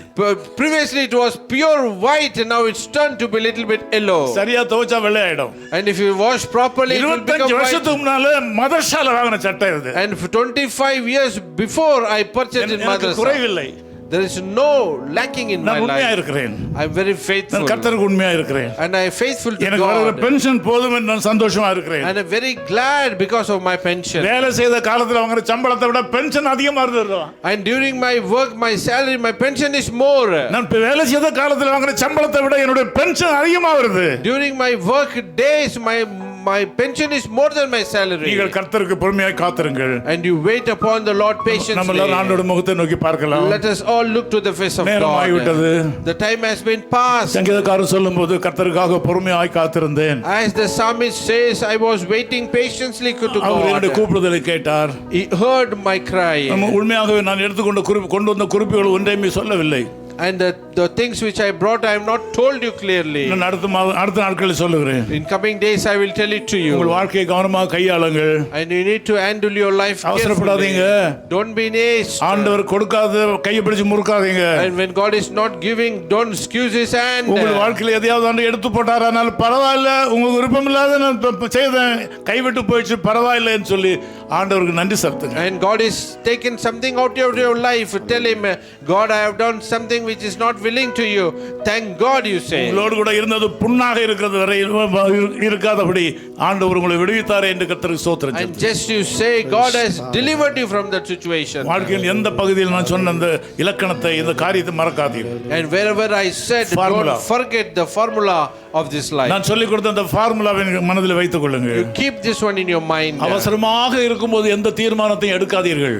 Previously it was pure white and now it's turned to be a little bit yellow. சரியா துவைச்சா வெள்ளை ஆயிடும். And if you wash properly it will become white. 25 வருஷத்துக்கு முன்னால மதர்சால வாங்குன சட்டை இது. And for 25 years before I purchased in Madrasa. குறைவில்லை. There is no lacking in my life. I am very faithful. கர்த்தருக்கு உண்மையா இருக்கிறேன். And I am faithful to எனக்கு வர பென்ஷன் போதும் என்று நான் சந்தோஷமா இருக்கிறேன். And I am very glad because of my pension. வேலை செய்த காலத்துல வாங்குற சம்பளத்தை விட பென்ஷன் அதிகமா இருந்தது. And during my work my salary my pension is more. நான் வேலை செய்த காலத்துல வாங்குற சம்பளத்தை விட என்னோட பென்ஷன் அதிகமா வருது. During my work days my pension is more than my salary. நீங்கள் கர்த்தருக்கு பொறுமையாய் காத்திருங்கள். And you wait upon the Lord patiently. நம்ம எல்லாரும் ஆண்டவருடைய முகத்தை நோக்கி பார்க்கலாம். Let us all look to the face of God. The time has been passed. சங்கீதக்காரன் சொல்லும்போது கர்த்தருக்காக பொறுமையாய் காத்திருந்தேன். As the psalmist says, I was waiting patiently to God. அவர் என்னுடைய கூப்பிடுதலை கேட்டார். He heard my cry. உண்மையாகவே நான் கொண்டு வந்த குறிப்புகள் ஒன்றையுமே சொல்லவில்லை. And the things which I brought I have not told you clearly. நான் அடுத்த நாட்களில் சொல்லுகிறேன். In coming days I will tell it to you. உங்கள் வாழ்க்கையை கவனமாக கையாளுங்கள். And you need to handle your life carefully. அவசரப்படாதீங்க. Don't be in haste. ஆண்டவர் கொடுக்காத கையை பிடிச்சு முறுக்காதீங்க. And when God is not giving, don't squeeze his hand. உங்கள் வாழ்க்கையில் எதையாவது ஆண்டு எடுத்து போட்டாரானால் பரவாயில்லை, உங்களுக்கு விருப்பம் இல்லாத நான் செய்தேன், கைவிட்டு போயிடுச்சு, பரவாயில்லைன்னு சொல்லி ஆண்டவருக்கு நன்றி செலுத்துங்க. And God is taken something out of your life, tell him, God, I have done something which is not willing to you. Thank God, you say. உங்களோடு கூட இருந்தது புண்ணாக இருக்கிறது வரை இருக்காதபடி ஆண்டவர் உங்களை விடுவித்தாரே என்று கர்த்தருக்கு ஸ்தோத்திரம். And just you say God has delivered you from that situation. வாழ்க்கையின் எந்த பகுதியில் நான் சொன்ன அந்த இலக்கணத்தை இந்த காரியத்தை மறக்காதீர்கள். And wherever I said don't forget the formula of this life. நான் சொல்லி கொடுத்த அந்த ஃபார்முலாவை மனதில் வைத்துக் கொள்ளுங்கள். You keep this one in your mind. அவசரமாக இருக்கும்போது எந்த தீர்மானத்தையும் எடுக்காதீர்கள்.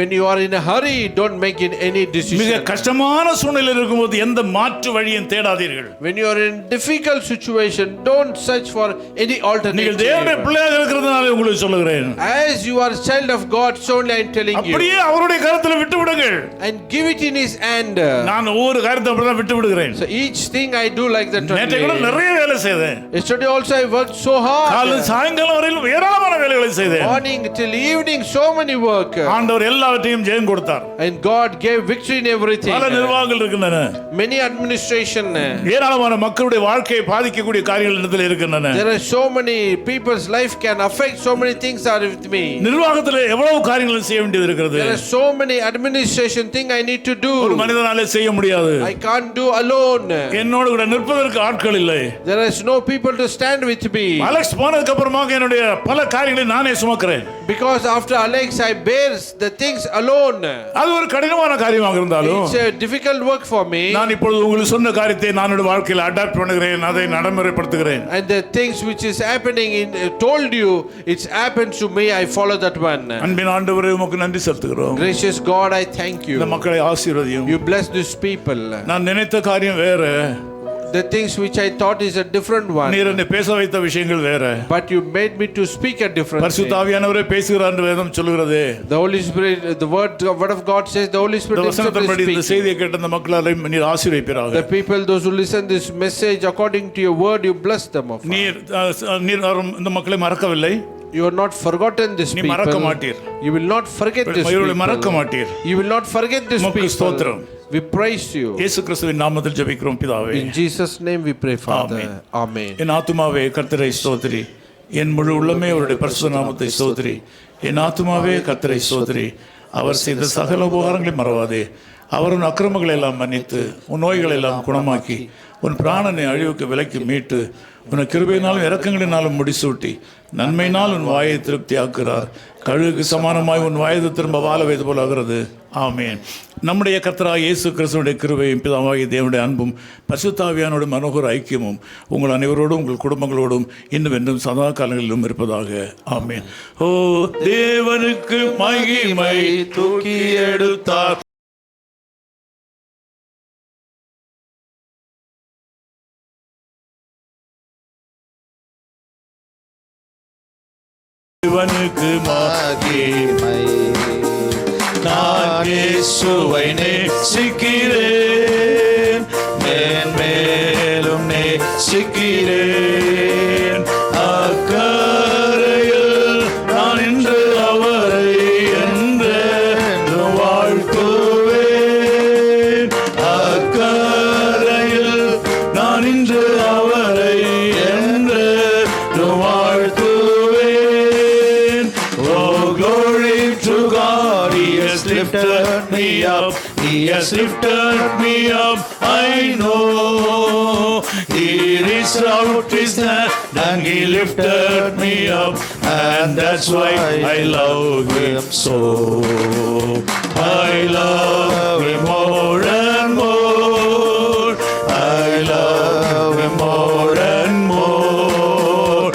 When you are in a hurry, don't make any decision. மிக கஷ்டமான சூழ்நிலையில் இருக்கும்போது எந்த மாற்று வழியையும் தேடாதீர்கள். When you are in difficult situation, don't search for any alternative. நீங்கள் தேவனுடைய பிள்ளையாக இருக்கிறதுனால உங்களுக்கு சொல்லுகிறேன். As you are a child of God, so only I am telling you. அப்படியே அவருடைய கரத்தில் விட்டு விடுங்கள். And give it in his hand. நான் ஒவ்வொரு காரியத்தை அப்படிதான் விட்டு விடுகிறேன். So each thing I do like that. நேற்று கூட நிறைய வேலை செய்தேன். Yesterday also I worked so hard. காலை சாயங்காலம் வரையில் ஏராளமான வேலைகளை செய்தேன். Morning till evening so many work. ஆண்டவர் எல்லாவற்றையும் ஜெயம் கொடுத்தார். And God gave victory in everything. பல நிர்வாகங்கள் இருக்கின்றன. Many administration. ஏராளமான மக்களுடைய வாழ்க்கையை பாதிக்கக்கூடிய காரியங்கள் இடத்தில் இருக்கின்றன. There are so many people's life can affect, so many things are with me. நிர்வாகத்தில் எவ்வளவு காரியங்கள் செய்ய வேண்டியது இருக்கிறது. There are so many administration thing I need to do. ஒரு மனிதனாலே செய்ய முடியாது. I can't do alone. என்னோடு கூட நிற்பதற்கு ஆட்கள் இல்லை. There is no people to stand with me. Alex போனதுக்கு அப்புறமாக என்னுடைய பல காரியங்களை நானே சுமக்கிறேன். Because after Alex I bear the things alone. அது ஒரு கடினமான காரியமாக இருந்தாலும் It's a difficult work for me. நான் இப்பொழுது உங்களுக்கு சொன்ன காரியத்தை நானுடைய வாழ்க்கையில் அடாப்ட் பண்ணுகிறேன், அதை நடைமுறைப்படுத்துகிறேன். And the things which is happening in told you it's happened to me, I follow that one. அன்பின் ஆண்டவரே உமக்கு நன்றி செலுத்துகிறோம். Gracious God, I thank you. இந்த மக்களை ஆசீர்வதியும். You bless these people. நான் நினைத்த காரியம் வேற. The things which I thought is a different one. நீர் என்னை பேச வைத்த விஷயங்கள் வேற. But you made me to speak a different thing. பரிசுத்த ஆவியானவரே பேசுகிறார் என்று வேதம் சொல்கிறது. The Holy Spirit, the word of God says the Holy Spirit is speaking. இந்த செய்தியை கேட்ட அந்த மக்களை நீர் ஆசீர்வதிப்பீராக. The people those who listen this message according to your word, you bless them. நீர் இந்த மக்களை மறக்கவில்லை. You are not forgotten this people. நீ மறக்க மாட்டீர். You will not forget this people. மறக்க மாட்டீர். You will not forget this people. ஸ்தோத்திரம். We praise you. இயேசு கிறிஸ்துவின் நாமத்தில் ஜெபிக்கிறோம் பிதாவே. In Jesus name we pray, Father. Amen. என் ஆத்துமாவே கர்த்தரை ஸ்தோத்திரி, என் முழு உள்ளமே அவருடைய பரிசுத்த நாமத்தை ஸ்தோத்திரி. என் ஆத்துமாவே கர்த்தரை ஸ்தோத்திரி, அவர் செய்த சகல உபகாரங்களை மறவாதே. அவர் உன் அக்கிரமங்களை எல்லாம் மன்னித்து உன் நோய்களை எல்லாம் குணமாக்கி உன் பிராணனை அழிவுக்கு விலக்கி மீட்டு உன் கிருபையினாலும் இரக்கங்களினாலும் முடிசூட்டி நன்மையினால் உன் வாயை திருப்தியாக்குறார். கழுகுக்கு சமானமாய் உன் வயது திரும்ப வாழ வைத்து போல ஆகிறது. ஆமேன். நம்முடைய கர்த்தராகிய இயேசு கிறிஸ்துவினுடைய கிருபையும் பிதாவாகிய தேவனுடைய அன்பும் பரிசுத்த ஆவியானோட மனோகர ஐக்கியமும் உங்கள் அனைவரோடும் உங்கள் குடும்பங்களோடும் இன்னும் என்றும் சதா காலங்களிலும் இருப்பதாக. ஆமேன். ஓ தேவனுக்கு மகிமை, தூக்கி எடுத்தார். தேவனுக்கு மகிமை, நான் இயேசுவை நேசிக்கிறேன், மேன்மேலும் நேசிக்கிறேன். அக்கரையில் நான் இன்று அவரை என்றென்று வாழ்த்துவேன். அக்கரையில் நான் இன்று அவரை என்றென்று வாழ்த்துவேன். Oh, glory to God, He has lifted me up, He has lifted me up. I know He reached out His hand and He lifted me up, and that's why I love Him so. I love Him more and more, I love Him more and more.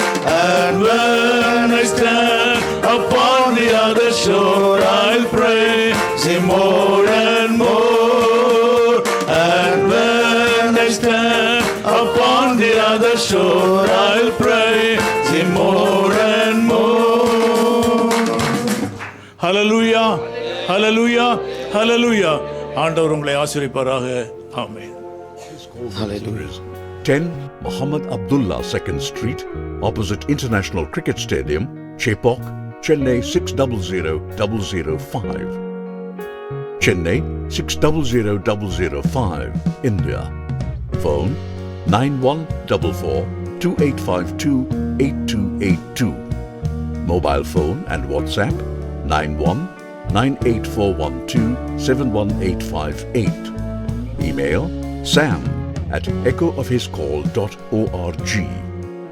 And when I stand upon the other shore, I'll praise Him more and more. And when I stand upon the other shore, I'll praise Him more and more. Hallelujah, hallelujah, hallelujah. ஆண்டவர் உங்களை ஆசீர்வதிப்பாராக. ஆமென். Hallelujah. 10 Muhammad Abdullah 2nd Street, opposite International Cricket Stadium, Chepauk, Chennai 600005. Chennai 600005, India. Phone 914428528282. Mobile phone and WhatsApp 919841271858. Email sam@echoofhiscall.org.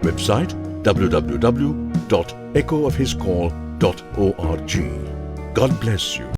Website www.echoofhiscall.org. God bless you.